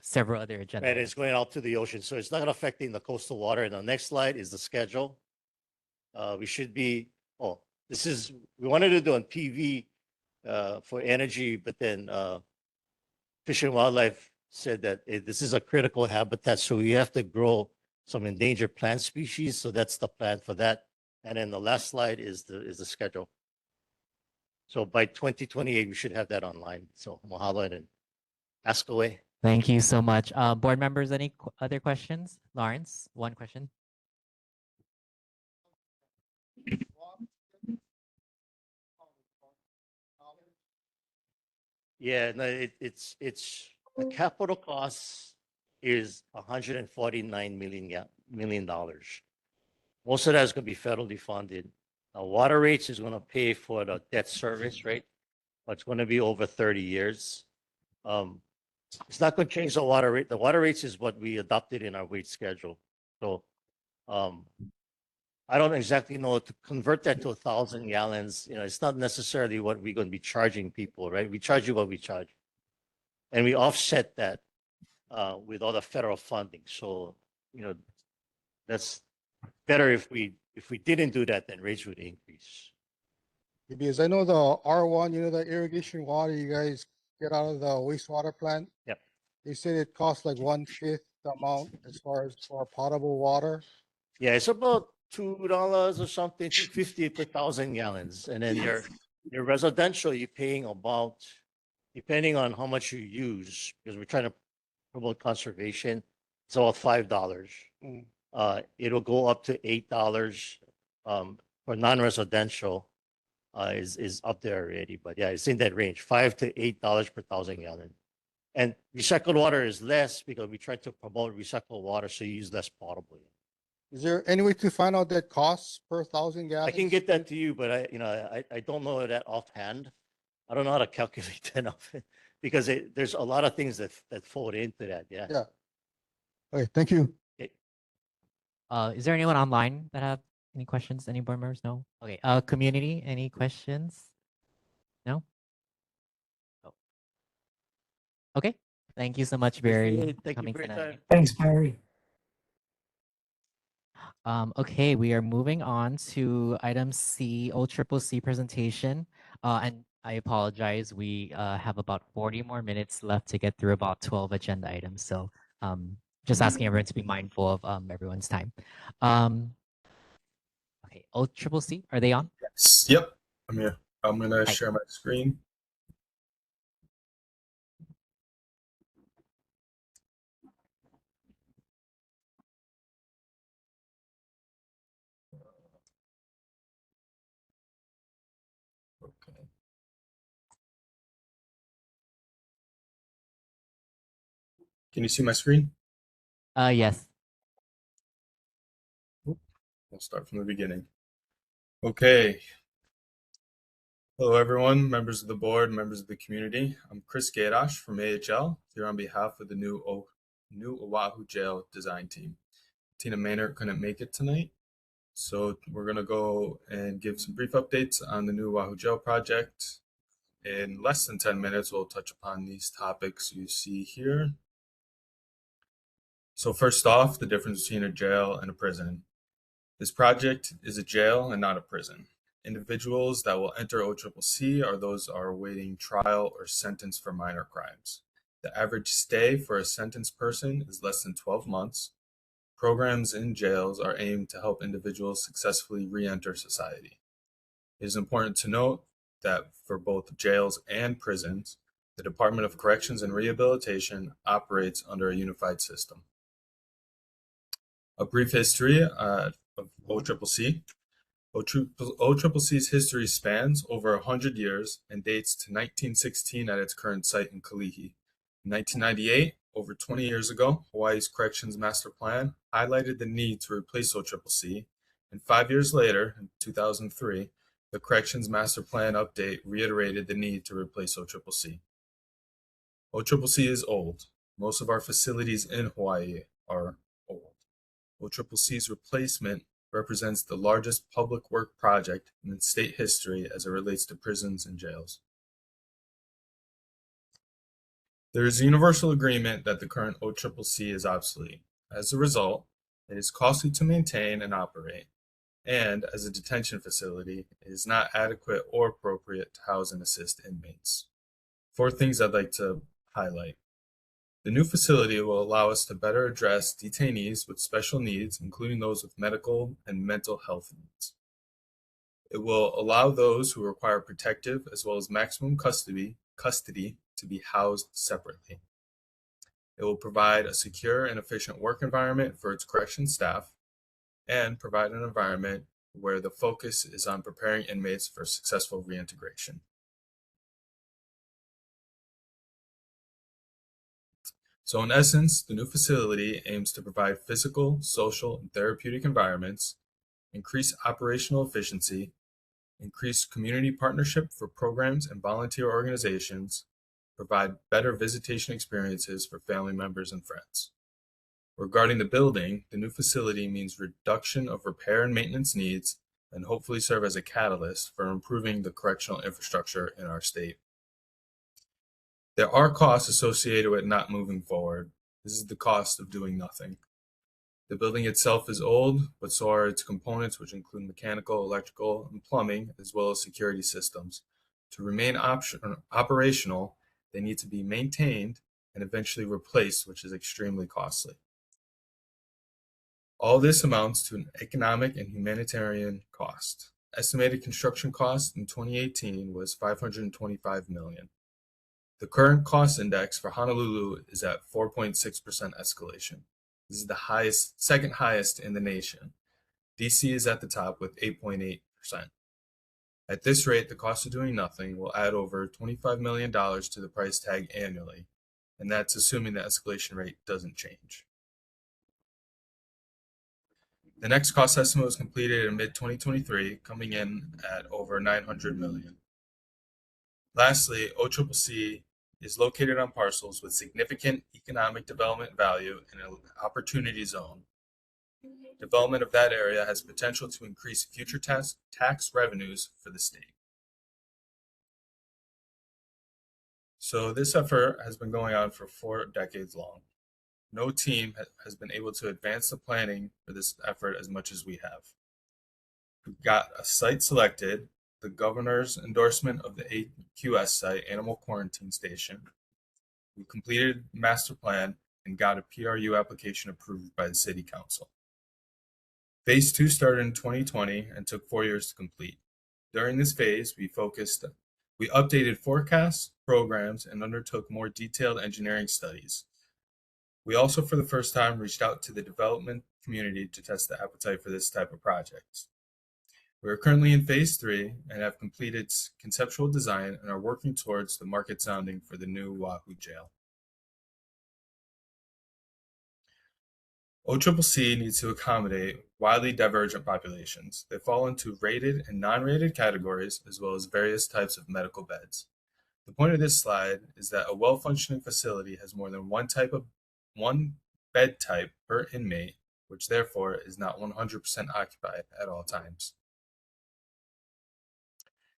several other agendas. Right, it's going out to the ocean, so it's not affecting the coastal water. And the next slide is the schedule. We should be. We wanted to do on PV for energy, but then Fish and Wildlife said that this is a critical habitat, so we have to grow some endangered plant species. So that's the plan for that. And then the last slide is the schedule. So by 2028, we should have that online. So mahalo and ask away. Thank you so much. Board members, any other questions? Lawrence, one question. Yeah, no, it's the capital cost is $149 million. Most of that is going to be federally funded. Now, water rates is going to pay for the debt service, right? But it's going to be over 30 years. It's not going to change the water rate. The water rates is what we adopted in our wage schedule. So I don't exactly know to convert that to 1,000 gallons. You know, it's not necessarily what we're going to be charging people, right? We charge you what we charge, and we offset that with all the federal funding. So, you know, that's better if we didn't do that, then rates would increase. Because I know the R1, you know, the irrigation water you guys get out of the wastewater plant. Yep. They said it costs like 1/5 the amount as far as for potable water. Yeah, it's about $2 or something, 250 per 1,000 gallons. And then your residential, you're paying about, depending on how much you use, because we're trying to promote conservation, it's about $5. Mm. It'll go up to $8 for non-residential. Is up there already, but yeah, it's in that range, $5 to $8 per 1,000 gallon. And recycled water is less because we try to promote recycled water, so you use less potable. Is there any way to find out that costs per 1,000 gallons? I can get that to you, but I don't know that offhand. I don't know how to calculate that offhand because there's a lot of things that fold into that. Yeah. Yeah. Okay, thank you. Is there anyone online that have any questions? Any board members? No? Okay. Community, any questions? No? Oh. Okay. Thank you so much, Barry. Thank you coming for your tonight. time. Thanks, Barry. Okay, we are moving on to item C, OCCC presentation. And I apologize, we have about 40 more minutes left to get through about 12 agenda items. So just asking everyone to be mindful of everyone's time. Okay, OCCC, are they on? Yes. Yep. I'm here. I'm gonna Hi. share my screen. Okay. Can you see my screen? Yes. We'll start from the beginning. Okay. Hello, everyone, members of the board, members of the community. I'm Chris Gaydosh from AHL, here on behalf of the new Oahu Jail design team. Tina Maynard couldn't make it tonight, so we're going to go and give some brief updates on the new Oahu Jail project. In less than 10 minutes, we'll touch upon these topics you see here. So first off, the difference between a jail and a prison. This project is a jail and not a prison. Individuals that will enter OCCC are those that are awaiting trial or sentence for minor crimes. The average stay for a sentenced person is less than 12 months. Programs in jails are aimed to help individuals successfully re-enter society. It is important to note that for both jails and prisons, the Department of Corrections and Rehabilitation operates under a unified system. A brief history of OCCC. OCCC's history spans over 100 years and dates to 1916 at its current site in Kalihi. In 1998, over 20 years ago, Hawaii's Corrections Master Plan highlighted the need to replace OCCC, and 5 years later, in 2003, the Corrections Master Plan update reiterated the need to replace OCCC. OCCC is old. Most of our facilities in Hawaii are old. OCCC's replacement represents the largest public work project in state history as it relates to prisons and jails. There is a universal agreement that the current OCCC is obsolete. As a result, it is costly to maintain and operate, and as a detention facility, it is not adequate or appropriate to house and assist inmates. 4 things I'd like to highlight. The new facility will allow us to better address detainees with special needs, including those with medical and mental health needs. It will allow those who require protective as well as maximum custody to be housed separately. It will provide a secure and efficient work environment for its corrections staff and provide an environment where the focus is on preparing inmates for successful reintegration. So in essence, the new facility aims to provide physical, social, and therapeutic environments, increase operational efficiency, increase community partnership for programs and volunteer organizations, provide better visitation experiences for family members and friends. Regarding the building, the new facility means reduction of repair and maintenance needs and hopefully serve as a catalyst for improving the correctional infrastructure in our state. There are costs associated with not moving forward. This is the cost of doing nothing. The building itself is old, but so are its components, which include mechanical, electrical, and plumbing, as well as security systems. To remain operational, they need to be maintained and eventually replaced, which is extremely costly. All this amounts to an economic and humanitarian cost. Estimated construction cost in 2018 was $525 million. The current cost index for Honolulu is at 4.6% escalation. This is the second highest in the nation. DC is at the top with 8.8%. At this rate, the cost of doing nothing will add over $25 million to the price tag annually, and that's assuming the escalation rate doesn't change. The next cost estimate was completed in mid-2023, coming in at over $900 million. Lastly, OCCC is located on parcels with significant economic development value in an opportunity zone. Development of that area has potential to increase future tax revenues for the state. So this effort has been going on for 4 decades long. No team has been able to advance the planning for this effort as much as we have. We got a site selected, the governor's endorsement of the AQS site, Animal Quarantine Station. We completed master plan and got a PRU application approved by the City Council. Phase 2 started in 2020 and took 4 years to complete. During this phase, we updated forecasts, programs, and undertook more detailed engineering studies. We also, for the first time, reached out to the development community to test the appetite for this type of project. We are currently in phase 3 and have completed conceptual design and are working towards the market sounding for the new Oahu jail. OCCC needs to accommodate widely divergent populations. They fall into rated and non-rated categories, as well as various types of medical beds. The point of this slide is that a well-functioning facility has more than one bed type per inmate, which therefore is not 100% occupied at all times.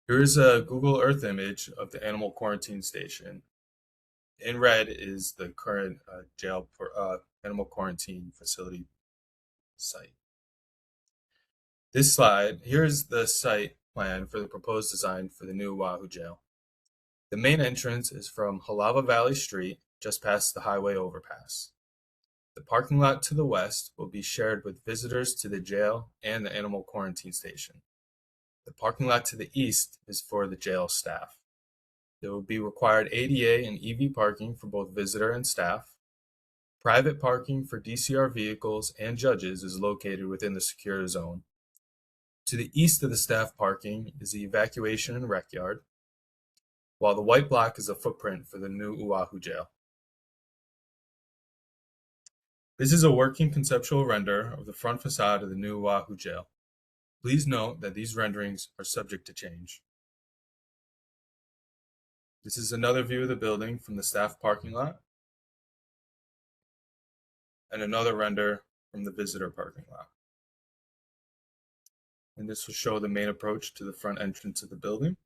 Here is a Google Earth image of the Animal Quarantine Station. In red is the current jail animal quarantine facility site. This slide, here's the site plan for the proposed design for the new Oahu jail. The main entrance is from Halava Valley Street, just past the highway overpass. The parking lot to the west will be shared with visitors to the jail and the animal quarantine station. The parking lot to the east is for the jail staff. There will be required ADA and EV parking for both visitor and staff. Private parking for DCR vehicles and judges is located within the secure zone. To the east of the staff parking is the evacuation and rec yard, while the white block is a footprint for the new Oahu jail. This is a working conceptual render of the front facade of the new Oahu jail. Please note that these renderings are subject to change. This is another view of the building from the staff parking lot, and another render from the visitor parking lot. And this will show the main approach to the front entrance of the building.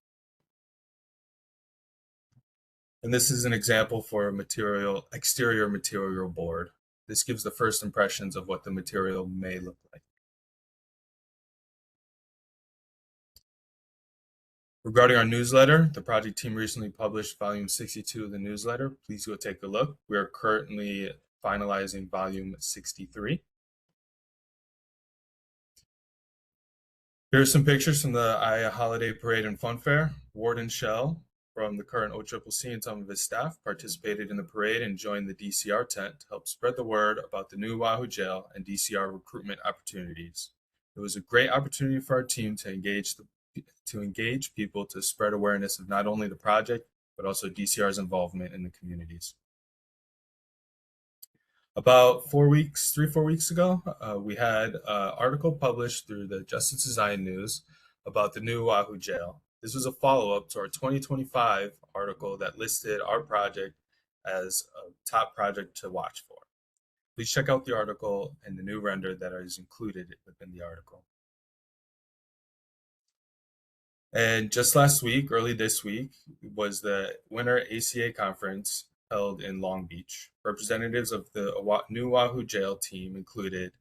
And this is an example for a exterior material board. This gives the first impressions of what the material may look like. Regarding our newsletter, the project team recently published volume 62 of the newsletter. Please go take a look. We are currently finalizing volume 63. Here are some pictures from the ʻAiea Holiday Parade and Fun Fair. Warden Shell from the current OCCC and some of his staff participated in the parade and joined the DCR tent to help spread the word about the new Oahu jail and DCR recruitment opportunities. It was a great opportunity for our team to engage people to spread awareness of not only the project, but also DCR's involvement in the communities. About 4 weeks ago, we had an article published through the Justice Design News about the new Oahu jail. This was a follow-up to our 2025 article that listed our project as a top project to watch for. Please check out the article and the new render that is included within the article. And just last week, early this week, was the Winter ACA Conference held in Long Beach. Representatives of the new Oahu jail team included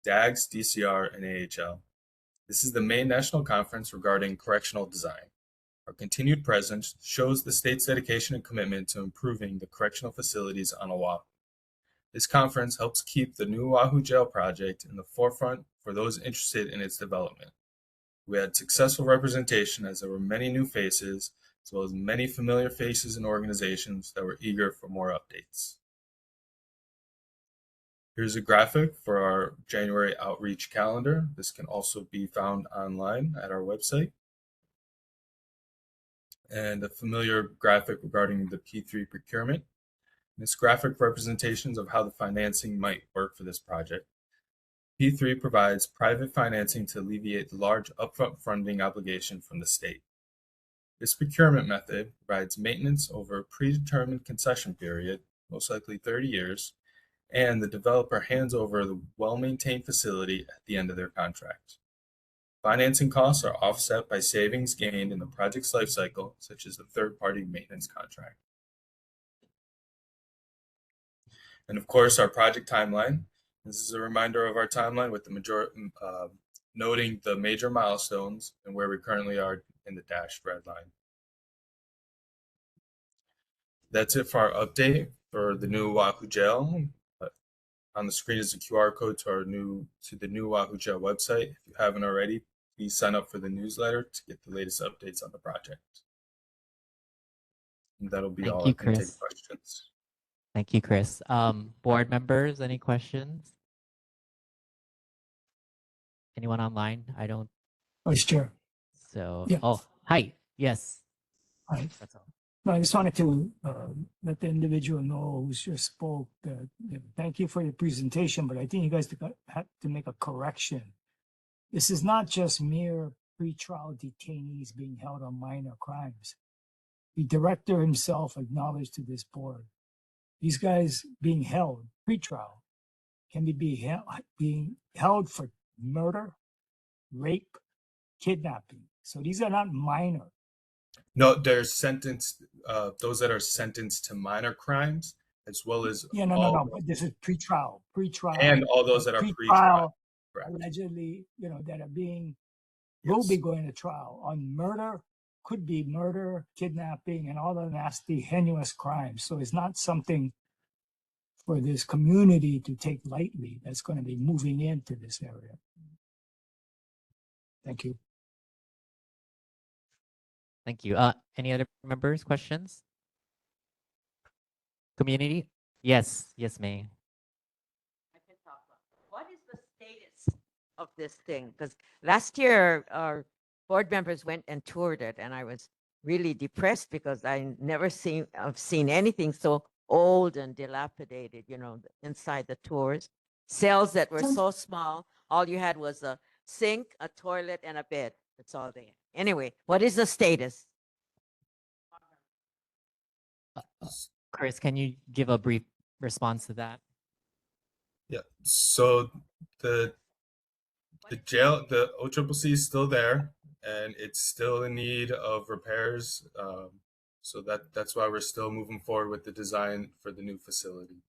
DAGS, DCR, and AHL. This is the main national conference regarding correctional design. Our continued presence shows the state's dedication and commitment to improving the correctional facilities on Oahu. This conference helps keep the new Oahu Jail project in the forefront for those interested in its development. We had successful representation as there were many new faces, as well as many familiar faces and organizations that were eager for more updates. Here's a graphic for our January outreach calendar. This can also be found online at our website. And a familiar graphic regarding the P3 procurement. This graphic representations of how the financing might work for this project. P3 provides private financing to alleviate the large upfront funding obligation from the state. This procurement method provides maintenance over a predetermined concession period, most likely 30 years, and the developer hands over the well-maintained facility at the end of their contract. Financing costs are offset by savings gained in the project's life cycle, such as the third-party maintenance contract. And of course, our project timeline. This is a reminder of our timeline with the noting the major milestones and where we currently are in the dashed red line. That's it for our update for the new Oahu Jail. On the screen is a QR code to the new Oahu Jail website. If you haven't already, please sign up for the newsletter to get the latest updates on the project. And that'll be all. I can take questions. Thank you, Chris. Board members, any questions? Anyone online? I don't. Vice Chair. So, Yeah. oh, hi. Yes. Hi. That's all. No, I just wanted to let the individual know who just spoke that thank you for your presentation, but I think you guys have to make a correction. This is not just mere pretrial detainees being held on minor crimes. The director himself acknowledged to this board, these guys being held pretrial can be being held for murder, rape, kidnapping. So these are not minor. No, there's sentenced, those that are sentenced to minor crimes, as well as No. But this is pretrial, and all those that are pretrial, Correct. allegedly, that are will be going to trial on murder, could be murder, kidnapping, and all the nasty, heinous crimes. So it's not something for this community to take lightly that's going to be moving into this area. Thank you. Thank you. Any other members, questions? Community? Yes, May. I can talk about what is the status of this thing? Because last year our board members went and toured it, and I was really depressed because I've seen anything so old and dilapidated. Inside the tours, cells that were so small, all you had was a sink, a toilet, and a bed. That's all they had. Anyway, what is the status? Chris, can you give a brief response to that? Yeah. So the jail, the OCCC is still there, and it's still in need of repairs. So that's why we're still moving forward with the design for the new facility.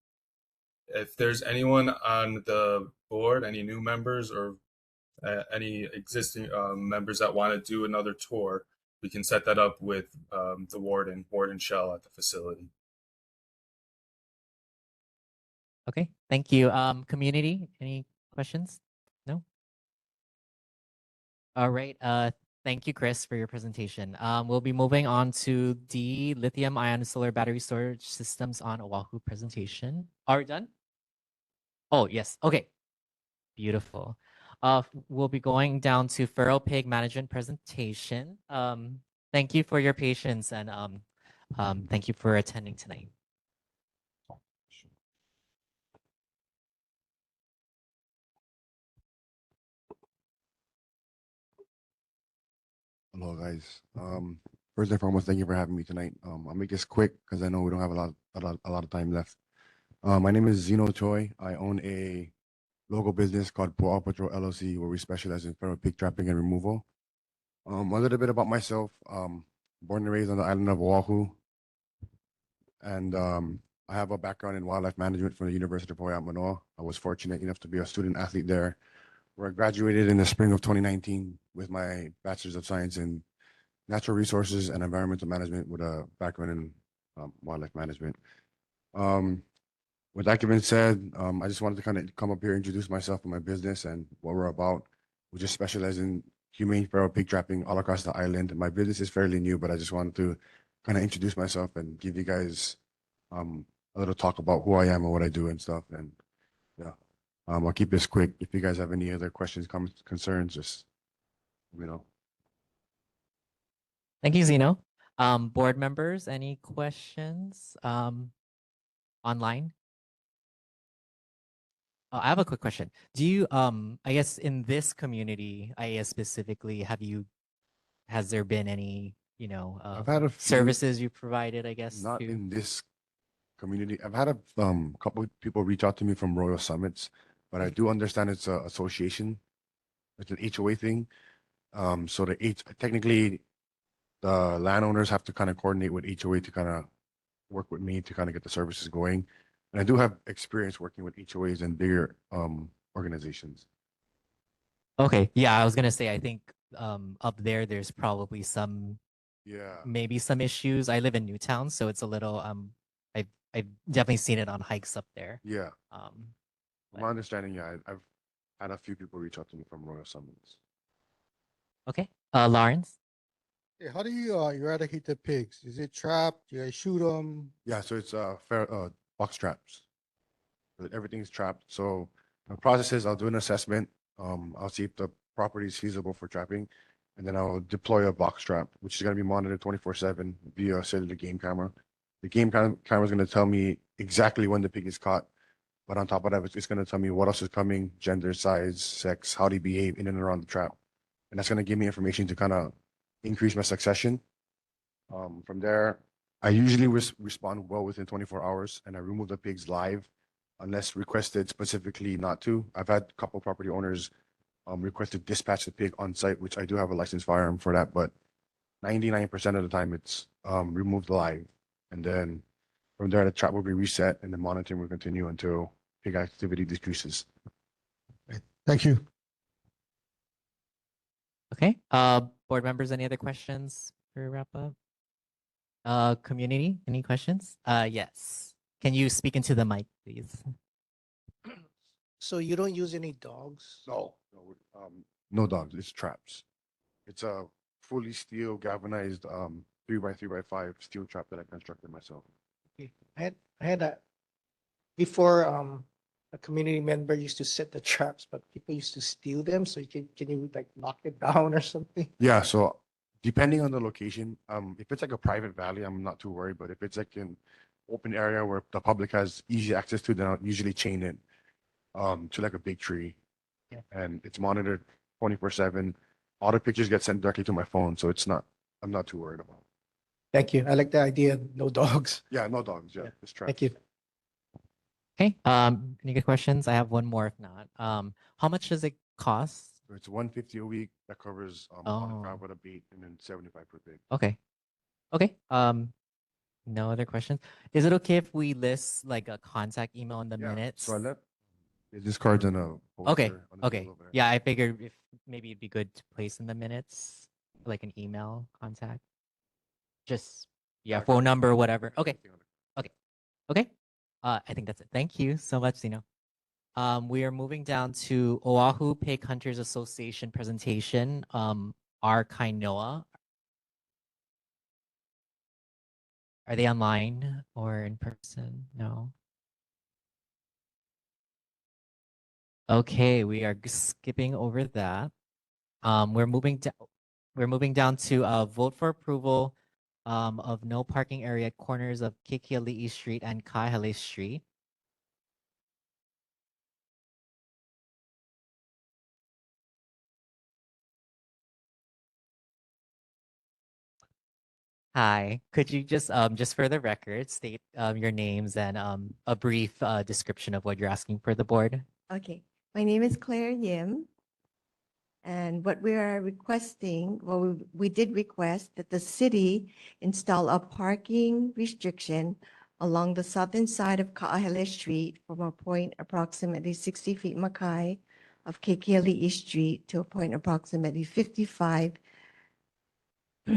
If there's anyone on the board, any new members or any existing members that want to do another tour, we can set that up with the Warden Shell at the facility. Okay, thank you. Community, any questions? No? All right. Thank you, Chris, for your presentation. We'll be moving on to the lithium-ion solar battery storage systems on Oahu presentation. Are we done? Oh, yes. Okay. Beautiful. We'll be going down to feral pig management presentation. Thank you for your patience and thank you for attending tonight. Hello, guys. First and foremost, thank you for having me tonight. I'll make this quick because I know we don't have a lot of time left. My name is Zeno Choi. I own a local business called Paw Patrol LLC, where we specialize in feral pig trapping and removal. A little bit about myself. Born and raised on the island of Oahu, and I have a background in wildlife management from the University of Hawaii at Manoa. I was fortunate enough to be a student athlete there, where I graduated in the spring of 2019 with my Bachelor's of Science in Natural Resources and Environmental Management with a background in wildlife management. With that being said, I just wanted to kind of come up here, introduce myself and my business and what we're about. We just specialize in humane feral pig trapping all across the island. My business is fairly new, but I just wanted to kind of introduce myself and give you guys a little talk about who I am and what I do and stuff. And yeah, I'll keep this quick. If you guys have any other questions, comments, concerns, just let me know. Thank you, Zeno. Board members, any questions online? I have a quick question. Do you, I guess in this community, ʻAiea specifically, has there been any, I've had a few, services you provided, I guess, not to? in this community. I've had a couple of people reach out to me from Royal Summits, but I do understand it's a association. It's an HOA thing. So technically the landowners have to kind of coordinate with HOA to kind of work with me to kind of get the services going. And I do have experience working with HOAs and bigger organizations. Okay, yeah, I was gonna say, I think up there's probably maybe some issues. I live in Newtown, so it's a little I've definitely seen it on hikes up there. Yeah. From my understanding, yeah, I've had a few people reach out to me from Royal Summits. Okay, Lawrence. Hey, how do you eradicate the pigs? Is it trapped? Do you guys shoot them? Yeah, so it's fair box traps. Everything's trapped. So the process is I'll do an assessment. I'll see if the property is feasible for trapping, and then I'll deploy a box trap, which is going to be monitored 24/7 via a cellular game camera. The camera is going to tell me exactly when the pig is caught, but on top of that, it's going to tell me what else is coming, gender, size, sex, how they behave in and around the trap, and that's going to give me information to kind of increase my succession. From there, I usually respond well within 24 hours, and I remove the pigs live unless requested specifically not to. I've had a couple property owners request to dispatch the pig on site, which I do have a licensed firearm for that, but 99% of the time it's removed live. And then from there, the trap will be reset and the monitoring will continue until pig activity decreases. Thank you. Okay, board members, any other questions for wrap up? Community, any questions? Yes. Can you speak into the mic, please? So you don't use any dogs? No dogs, it's traps. It's a fully steel galvanized 3x3x5 steel trap that I constructed myself. Okay. I had a before a community member used to set the traps, but people used to steal them. So can you like knock it down or something? Yeah, so depending on the location, if it's like a private valley, I'm not too worried. But if it's like an open area where the public has easy access to, then I'll usually chain it to like a big tree. Yeah. And it's monitored 24/7. All the pictures get sent directly to my phone, so I'm not too worried about it. Thank you. I like the idea. No dogs. Yeah, no dogs. Yeah, it's traps. Thank you. Okay, any good questions? I have one more if not. How much does it cost? So it's 150 a week that covers all the crowd with a bait, and then 75 per pig. Okay. Okay. No other questions. Is it okay if we list like a contact email in the minutes? So I left business cards and a Okay. poster on the Okay. table over there. Yeah, I figured if maybe it'd be good to place in the minutes, like an email contact. Just phone number, whatever. Okay. Okay. Okay. I think that's it. Thank you so much, Zeno. We are moving down to Oahu Pig Hunters Association presentation. Our Kainoa. Are they online or in person? No. Okay, we are skipping over that. We're moving down to vote for approval of no parking area at corners of Kekeali'i Street and Kaihale Street. Hi, could you just for the record, state your names and a brief description of what you're asking for the board? Okay, my name is Claire Yim. And what we are requesting, well, we did request that the city install a parking restriction along the southern side of Ka'ahele Street from a point approximately 60 feet Makai of Kekiele East Street to a point approximately 55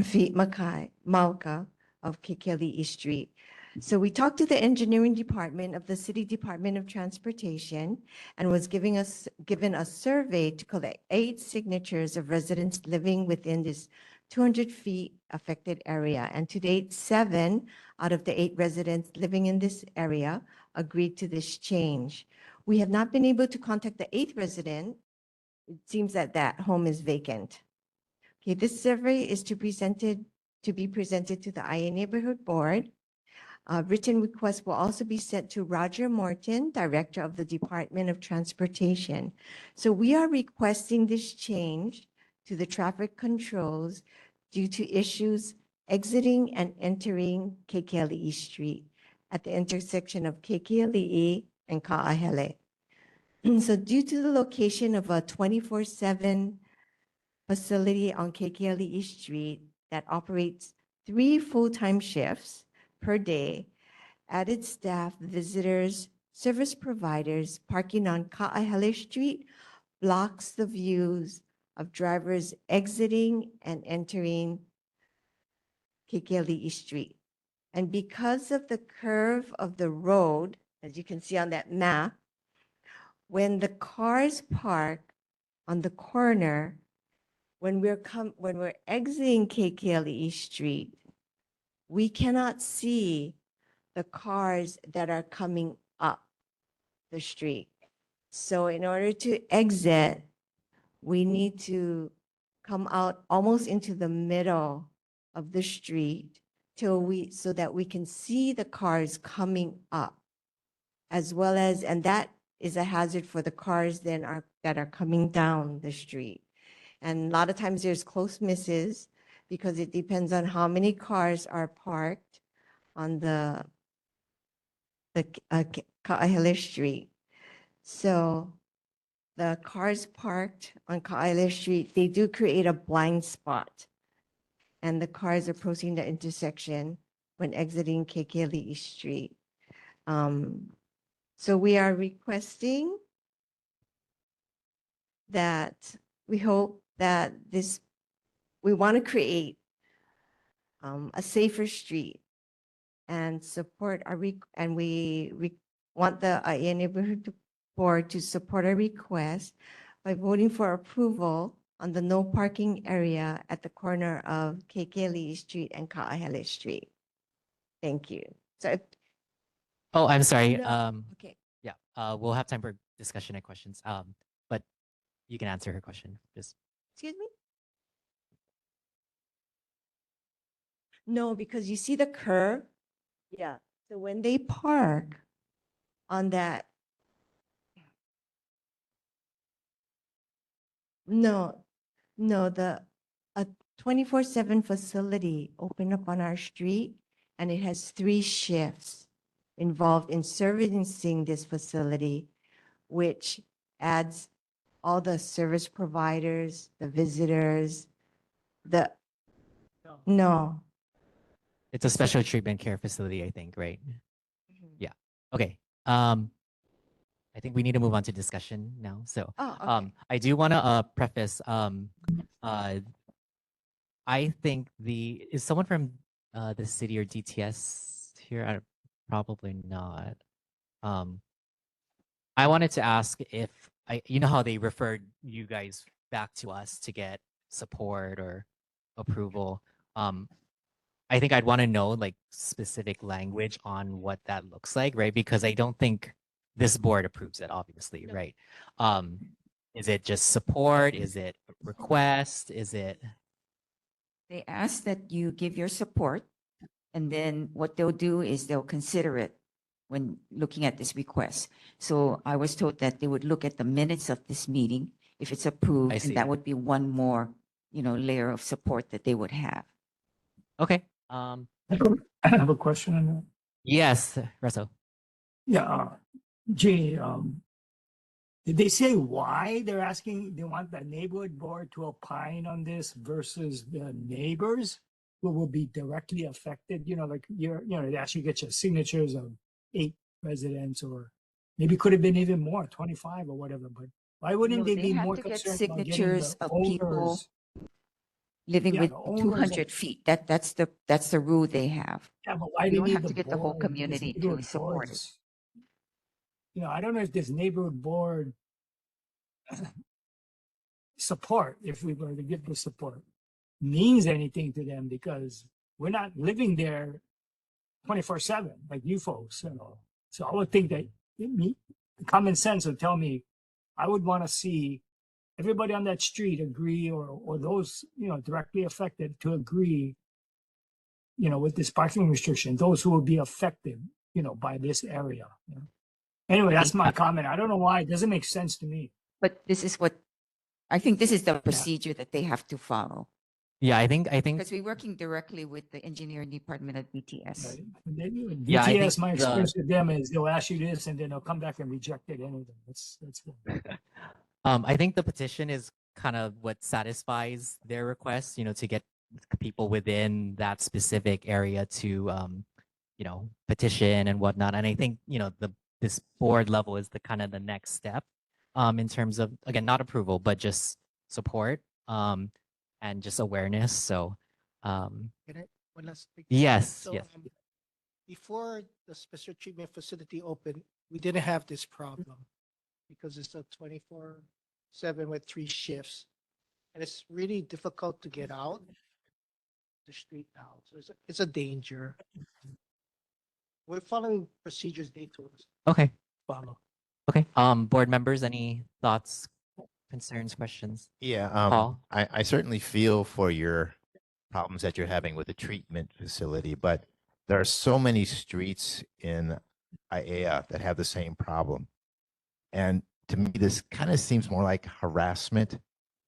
feet Mauka of Kekiele East Street. So we talked to the engineering department of the City Department of Transportation and was given a survey to collect 8 signatures of residents living within this 200 feet affected area. And to date, 7 out of the 8 residents living in this area agreed to this change. We have not been able to contact the 8th resident. It seems that that home is vacant. Okay, this survey is to be presented to the ʻAiea Neighborhood Board. Written request will also be sent to Roger Morton, Director of the Department of Transportation. So we are requesting this change to the traffic controls due to issues exiting and entering Kekielii Street at the intersection of Kekielii and Ka'ahele. So due to the location of a 24/7 facility on Kekielii Street that operates 3 full-time shifts per day, added staff, visitors, service providers parking on Ka'ahele Street blocks the views of drivers exiting and entering Kekielii Street. And because of the curve of the road, as you can see on that map, when the cars park on the corner, when we're exiting Kekielii Street, we cannot see the cars that are coming up the street. So in order to exit, we need to come out almost into the middle of the street so that we can see the cars coming up, as well as, and that is a hazard for the cars that are coming down the street. And a lot of times there's close misses because it depends on how many cars are parked on the Ka'ahele Street. So the cars parked on Ka'ahele Street, they do create a blind spot. And the cars approaching the intersection when exiting Kekielii Street. So we are requesting that we hope that we want to create a safer street and support we want the ʻAiea Neighborhood Board to support our request by voting for approval on the no parking area at the corner of Kekielii Street and Ka'ahele Street. Thank you. So Oh, I'm sorry. okay. Yeah, we'll have time for discussion and questions. But you can answer her question. Just Excuse me? No, because you see the curve? Yeah. So when they park on that, no, a 24/7 facility opened up on our street, and it has 3 shifts involved in servicing this facility, which adds all the service providers, the visitors, no. it's a special treatment care facility, I think, right? Yeah. Okay. I think we need to move on to discussion now. So Oh, okay. I do want to preface I think is someone from the city or DTS here? Probably not. I wanted to ask if you know how they referred you guys back to us to get support or approval. I think I'd want to know like specific language on what that looks like, right? Because I don't think this board approves it, obviously, right? Is it just support? Is it request? Is it? They ask that you give your support, and then what they'll do is they'll consider it when looking at this request. So I was told that they would look at the minutes of this meeting if it's approved, I see. and that would be one more, layer of support that they would have. Okay. I have a question on that. Yes, Russell. Yeah, Jay, did they say why they're asking, they want the neighborhood board to opine on this versus the neighbors who will be directly affected? You know, like they actually get your signatures of 8 residents, or maybe could have been even more, 25 or whatever, but why wouldn't No, they they be have more to get concerned about getting the signatures of people owners? living Yeah, with the owners of, 200 feet. That's the rule they have. yeah, but why You do you don't need have the to get the whole board, this community to neighborhood support it. boards? You know, I don't know if this neighborhood board support, if we were to give the support, means anything to them, because we're not living there 24/7 like you folks, you know. So I would think that common sense would tell me I would want to see everybody on that street agree, or those, directly affected to agree, with this parking restriction, those who will be affected, by this area. You know? Anyway, that's my comment. I don't know why. It doesn't make sense to me. But this is what I think this is the procedure that they have to follow. Yeah, I think Because we're working directly with the engineering department at BTS. Yeah, I think BTS, my experience with them is they'll ask you this and then they'll come back and reject it anyway. That's good. I think the petition is kind of what satisfies their request, to get people within that specific area to, petition and whatnot. And I think, this board level is the kind of the next step, in terms of, again, not approval, but just support, and just awareness. So, Can I, one last thing? yes, So, yes. before the special treatment facility opened, we didn't have this problem because it's a 24/7 with 3 shifts. And it's really difficult to get out the street now. So it's a danger. We're following procedures they told us Okay. to follow. Okay. Board members, any thoughts, concerns, questions? Yeah, Paul? I certainly feel for your problems that you're having with the treatment facility, but there are so many streets in ʻAiea that have the same problem. And to me, this kind of seems more like harassment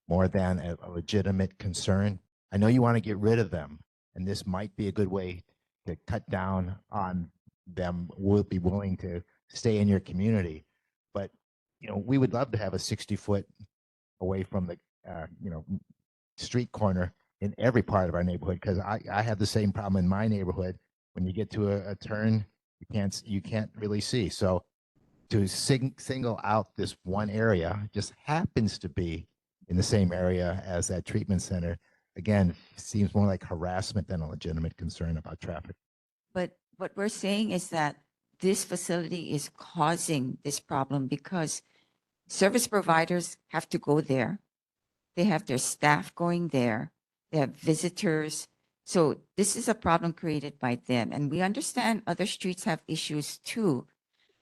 more than a legitimate concern. I know you want to get rid of them, and this might be a good way to cut down on them, will be willing to stay in your community. But, we would love to have a 60-foot away from the, street corner in every part of our neighborhood, because I have the same problem in my neighborhood. When you get to a turn, you can't really see. So to single out this one area, just happens to be in the same area as that treatment center, again, seems more like harassment than a legitimate concern about traffic. But what we're saying is that this facility is causing this problem because service providers have to go there. They have their staff going there. They have visitors. So this is a problem created by them. And we understand other streets have issues too,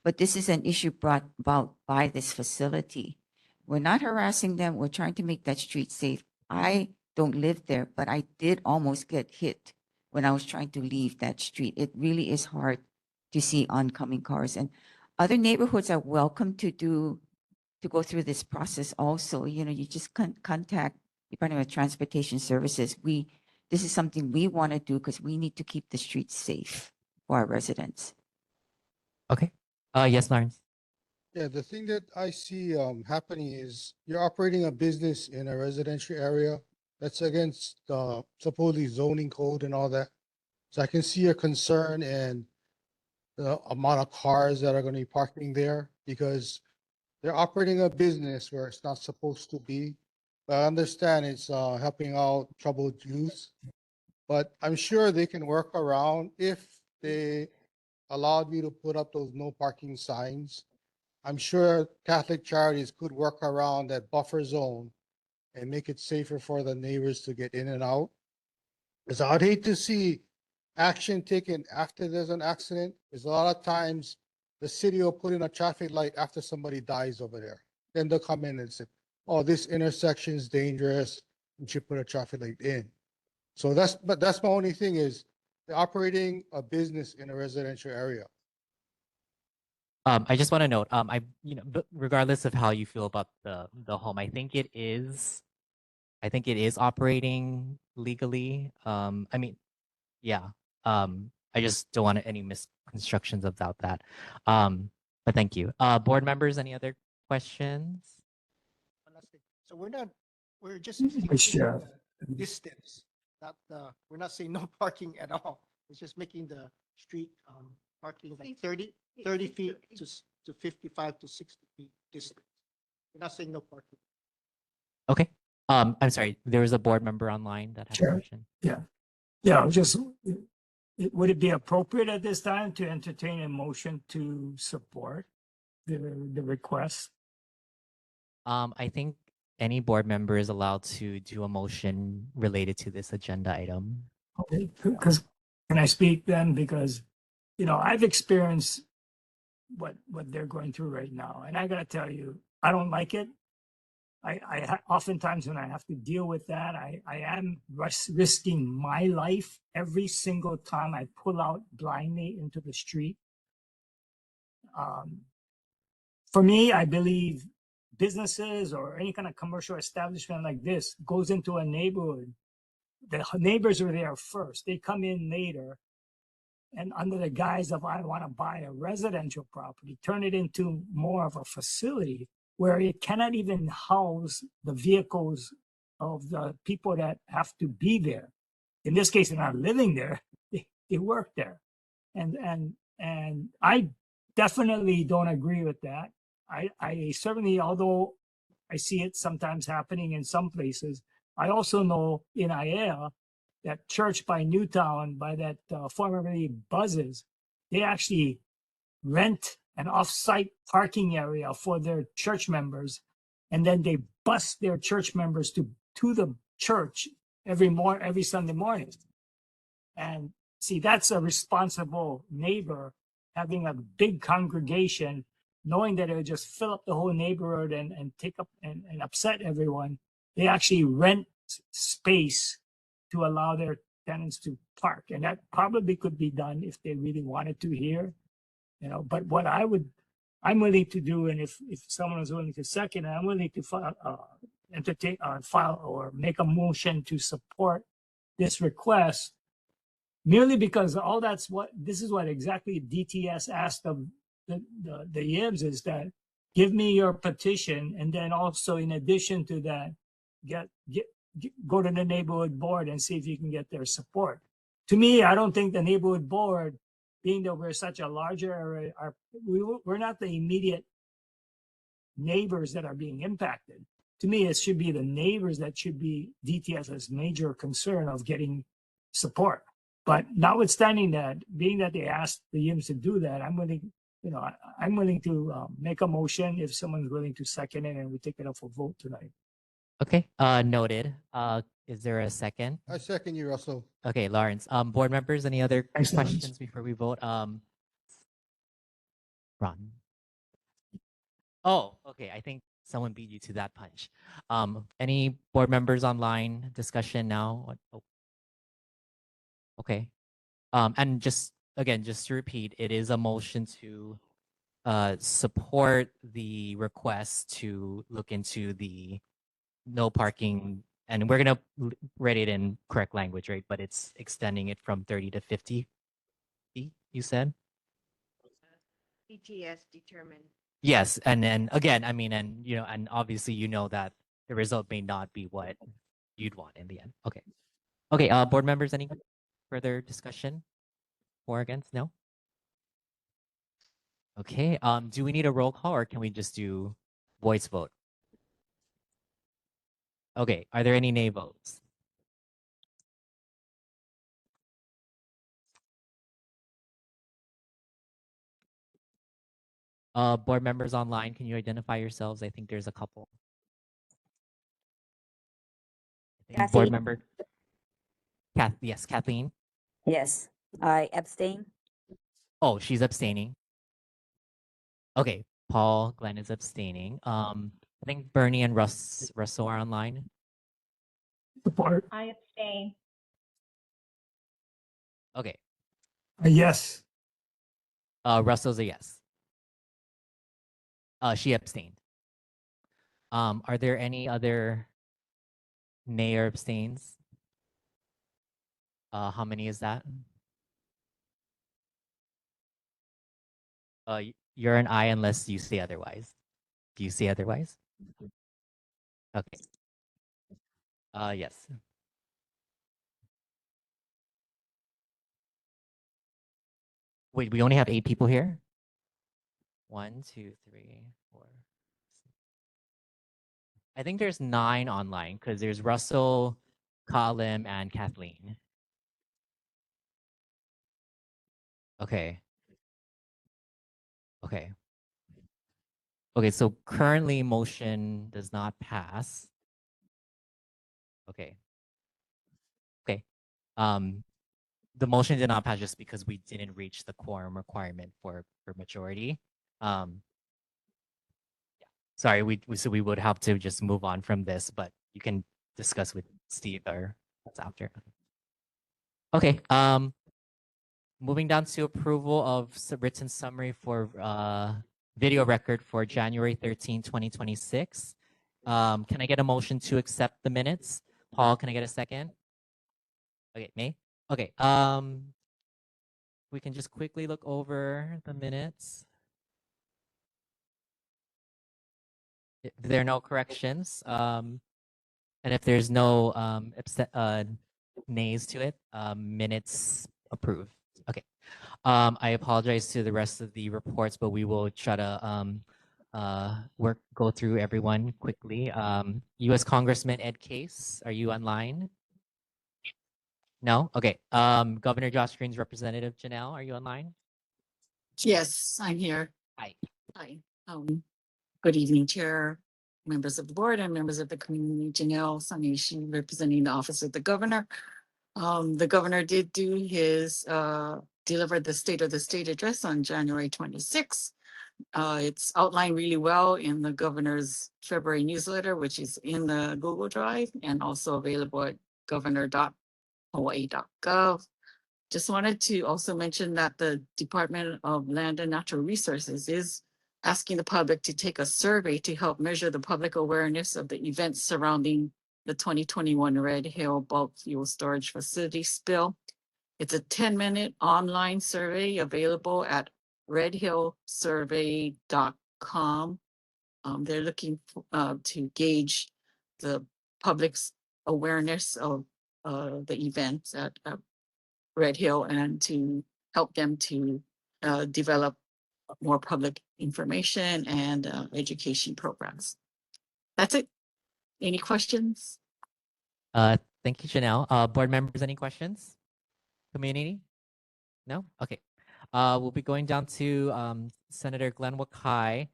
but this is an issue brought about by this facility. We're not harassing them. We're trying to make that street safe. I don't live there, but I did almost get hit when I was trying to leave that street. It really is hard to see oncoming cars. And other neighborhoods are welcome to go through this process also. You just contact Department of Transportation Services. This is something we want to do because we need to keep the streets safe for our residents. Okay. Yes, Lawrence. Yeah, the thing that I see happening is you're operating a business in a residential area that's against supposedly zoning code and all that. So I can see your concern and the amount of cars that are going to be parking there because they're operating a business where it's not supposed to be. But I understand it's helping out troubled youth. But I'm sure they can work around if they allowed me to put up those no parking signs. I'm sure Catholic Charities could work around that buffer zone and make it safer for the neighbors to get in and out. Because I'd hate to see action taken after there's an accident. Because a lot of times the city will put in a traffic light after somebody dies over there. Then they'll come in and say, oh, this intersection is dangerous. We should put a traffic light in. So that's my only thing is they're operating a business in a residential area. I just want to note, but regardless of how you feel about the home, I think it is operating legally. I mean, Yeah. I just don't want any misconstructions about that. But thank you. Board members, any other questions? One last thing. So we're just Vice making Chair. the distance, not we're not saying no parking at all. It's just making the street parking like 30 feet to 55 to 60 feet distance. We're not saying no parking. Okay. I'm sorry. There was a board member online that had a Sure. question. Yeah. Yeah, just, would it be appropriate at this time to entertain a motion to support the request? I think any board member is allowed to do a motion related to this agenda item. Okay, because, can I speak then? Because, I've experienced what they're going through right now, and I gotta tell you, I don't like it. Oftentimes when I have to deal with that, I am risking my life every single time I pull out blindly into the street. For me, I believe businesses or any kind of commercial establishment like this goes into a neighborhood. The neighbors are there first. They come in later, and under the guise of I want to buy a residential property, turn it into more of a facility where it cannot even house the vehicles of the people that have to be there. In this case, they're not living there; they work there, and I definitely don't agree with that. I certainly, although I see it sometimes happening in some places, I also know in ʻAiea, that church by Newtown, by that formerly Buzzes, they actually rent an off-site parking area for their church members, and then they bus their church members to the church every Sunday morning. And see, that's a responsible neighbor having a big congregation, knowing that it would just fill up the whole neighborhood and take up and upset everyone. They actually rent space to allow their tenants to park. And that probably could be done if they really wanted to here, but what I'm willing to do, and if someone is willing to second, I'm willing to file or make a motion to support this request, merely because this is what exactly DTS asked of the YIMS, is that give me your petition, and then also in addition to that, go to the neighborhood board and see if you can get their support. To me, I don't think the neighborhood board, being that we're such a larger area, we're not the immediate neighbors that are being impacted. To me, it should be the neighbors that should be DTS's major concern of getting support. But notwithstanding that, being that they asked the YIMS to do that, I'm willing, I'm willing to make a motion if someone's willing to second it, and we take it up for vote tonight. Okay. Noted. Is there a second? I second you, Russell. Okay, Lawrence. Board members, any other Thanks, Lawrence. questions before we vote? Ron. Oh, okay. I think someone beat you to that punch. Any board members online discussion now? Oh. Okay. And just to repeat, it is a motion to support the request to look into the no parking, and we're gonna write it in correct language, right? But it's extending it from 30 to 50 feet, you said? DTS determined. Yes, and then again, I mean, and obviously that the result may not be what you'd want in the end. Okay. Okay, board members, any further discussion? For or against? No? Okay, do we need a roll call, or can we just do voice vote? Okay, are there any nay votes? Board members online, can you identify yourselves? I think there's a couple. I think board Kathy? member. Yes, Kathleen. Yes, I abstain. Oh, she's abstaining. Okay, Paul, Glenn is abstaining. I think Bernie and Russell are online. Support. I abstain. Okay. Yes. Russell's a yes. She abstained. Are there any other nay or abstains? How many is that? You're an I unless you say otherwise. Do you say otherwise? Okay. Yes. Wait, we only have 8 people here? 1, 2, 3, 4. I think there's 9 online because there's Russell, Colin, and Kathleen. Okay. Okay. Okay, so currently motion does not pass. Okay. Okay. The motion did not pass just because we didn't reach the quorum requirement for majority. Sorry, so we would have to just move on from this, but you can discuss with Steve or that's after. Okay. Moving down to approval of written summary for video record for January 13, 2026. Can I get a motion to accept the minutes? Paul, can I get a second? Okay, May? Okay. We can just quickly look over the minutes. If there are no corrections, and if there's no nays to it, minutes approved. Okay. I apologize to the rest of the reports, but we will try to go through everyone quickly. U.S. Congressman Ed Case, are you online? No? Okay. Governor Josh Green's representative, Janelle, are you online? Yes, I'm here. Hi. Hi. Good evening, Chair, members of the board, and members of the community. Janelle Sanishi, representing the Office of the Governor. The governor did do his delivered the State of the State address on January 26th. It's outlined really well in the governor's February newsletter, which is in the Google Drive and also available at governor.hawaii.gov. Just wanted to also mention that the Department of Land and Natural Resources is asking the public to take a survey to help measure the public awareness of the events surrounding the 2021 Red Hill bulk fuel storage facility spill. It's a 10-minute online survey available at redhillsurvey.com. They're looking to gauge the public's awareness of the events at Red Hill and to help them to develop more public information and education programs. That's it. Any questions? Thank you, Janelle. Board members, any questions? Community? No? Okay. We'll be going down to Senator Glenn Wakai.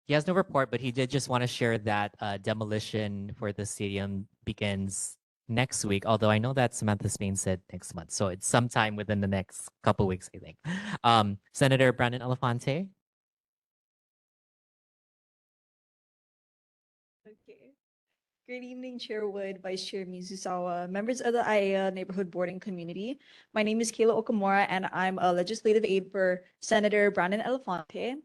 He has no report, but he did just want to share that demolition for the stadium begins next week, although I know that Samantha Spain said next month. So it's sometime within the next couple weeks, I think. Senator Brandon Elefante. Okay. Good evening, Chair Wood, Vice Chair Mizusawa, members of the ʻAiea Neighborhood Boarding Community. My name is Kayla Okamura, and I'm a legislative aide for Senator Brandon Elefante.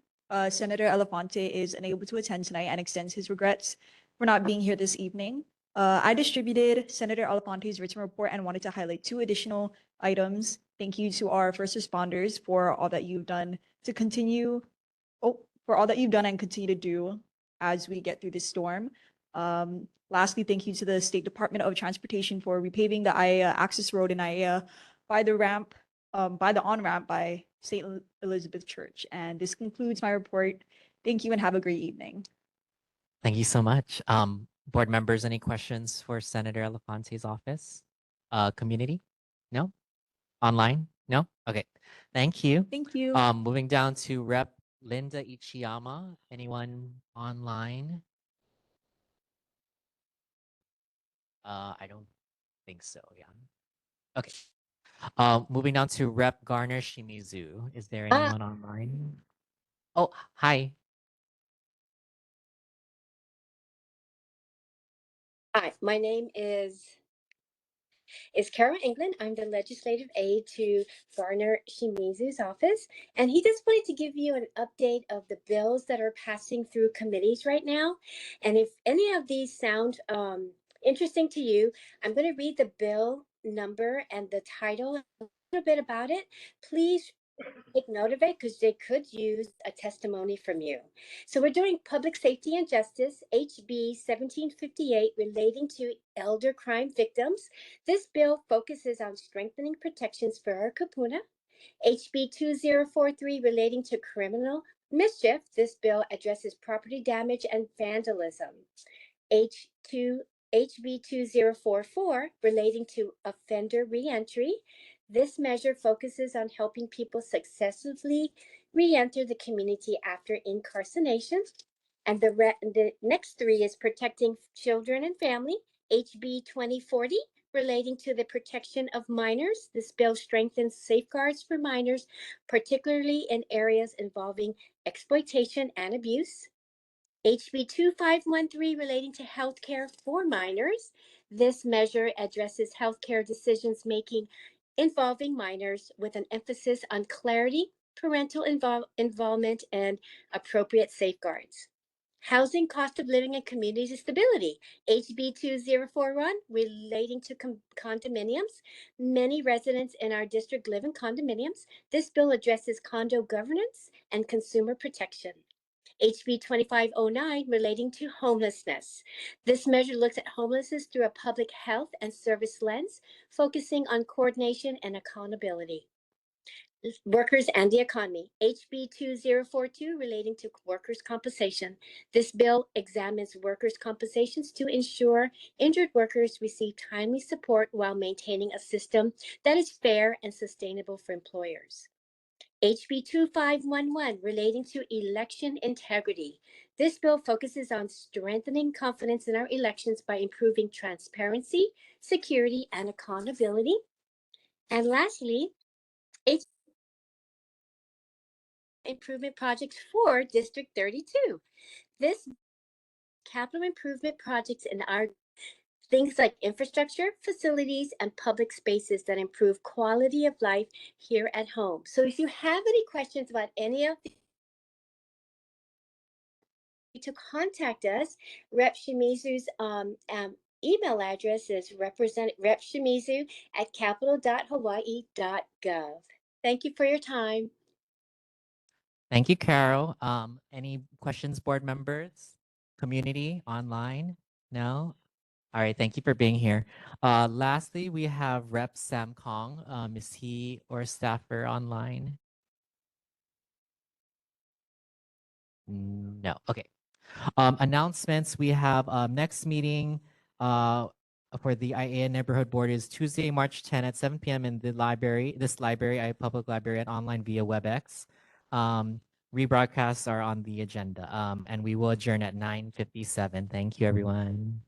Senator Elefante is unable to attend tonight and extends his regrets for not being here this evening. I distributed Senator Elefante's written report and wanted to highlight 2 additional items. Thank you to our first responders for all that you've done to continue, for all that you've done and continue to do as we get through this storm. Lastly, thank you to the State Department of Transportation for repaving the ʻAiea access road in ʻAiea by the ramp, by the on-ramp by St. Elizabeth Church. And this concludes my report. Thank you and have a great evening. Thank you so much. Board members, any questions for Senator Elefante's office? Community? No? Online? No? Okay. Thank you. Thank you. Moving down to Rep. Linda Ichiyama. Anyone online? I don't think so, yeah. Okay. Moving down to Rep. Garner Shimizu. Is there anyone online? Oh, hi. Hi, my name is Karen England. I'm the legislative aide to Garner Shimizu's office, and he just wanted to give you an update of the bills that are passing through committees right now. And if any of these sound interesting to you, I'm going to read the bill number and the title, a little bit about it, please take note of it because they could use a testimony from you. So we're doing public safety and justice, HB 1758, relating to elder crime victims. This bill focuses on strengthening protections for our kapuna. HB 2043, relating to criminal mischief. This bill addresses property damage and vandalism. HB 2044, relating to offender reentry. This measure focuses on helping people successfully reenter the community after incarceration. And the next three is protecting children and family. HB 2040, relating to the protection of minors. This bill strengthens safeguards for minors, particularly in areas involving exploitation and abuse. HB 2513, relating to healthcare for minors. This measure addresses healthcare decisions making involving minors with an emphasis on clarity, parental involvement, and appropriate safeguards. Housing, cost of living, and community stability. HB 2041, relating to condominiums. Many residents in our district live in condominiums. This bill addresses condo governance and consumer protection. HB 2509, relating to homelessness. This measure looks at homelessness through a public health and service lens, focusing on coordination and accountability. Workers and the economy. HB 2042, relating to workers' compensation. This bill examines workers' compensations to ensure injured workers receive timely support while maintaining a system that is fair and sustainable for employers. HB 2511, relating to election integrity. This bill focuses on strengthening confidence in our elections by improving transparency, security, and accountability. And lastly, improvement projects for District 32. This capital improvement projects in our things like infrastructure, facilities, and public spaces that improve quality of life here at home. So if you have any questions about any of these, to contact us, Rep. Shimizu's email address is repshimizu@capital.hawaii.gov. Thank you for your time. Thank you, Carol. Any questions, board members, community, online? No? All right, thank you for being here. Lastly, we have Rep. Sam Kong. Is he or staffer online? No, okay. Announcements, we have next meeting for the ʻAiea Neighborhood Board is Tuesday, March 10 at 7 p.m. in the library, ʻAiea Public Library and online via WebEx. Rebroadcasts are on the agenda and we will adjourn at 9:57. Thank you, everyone.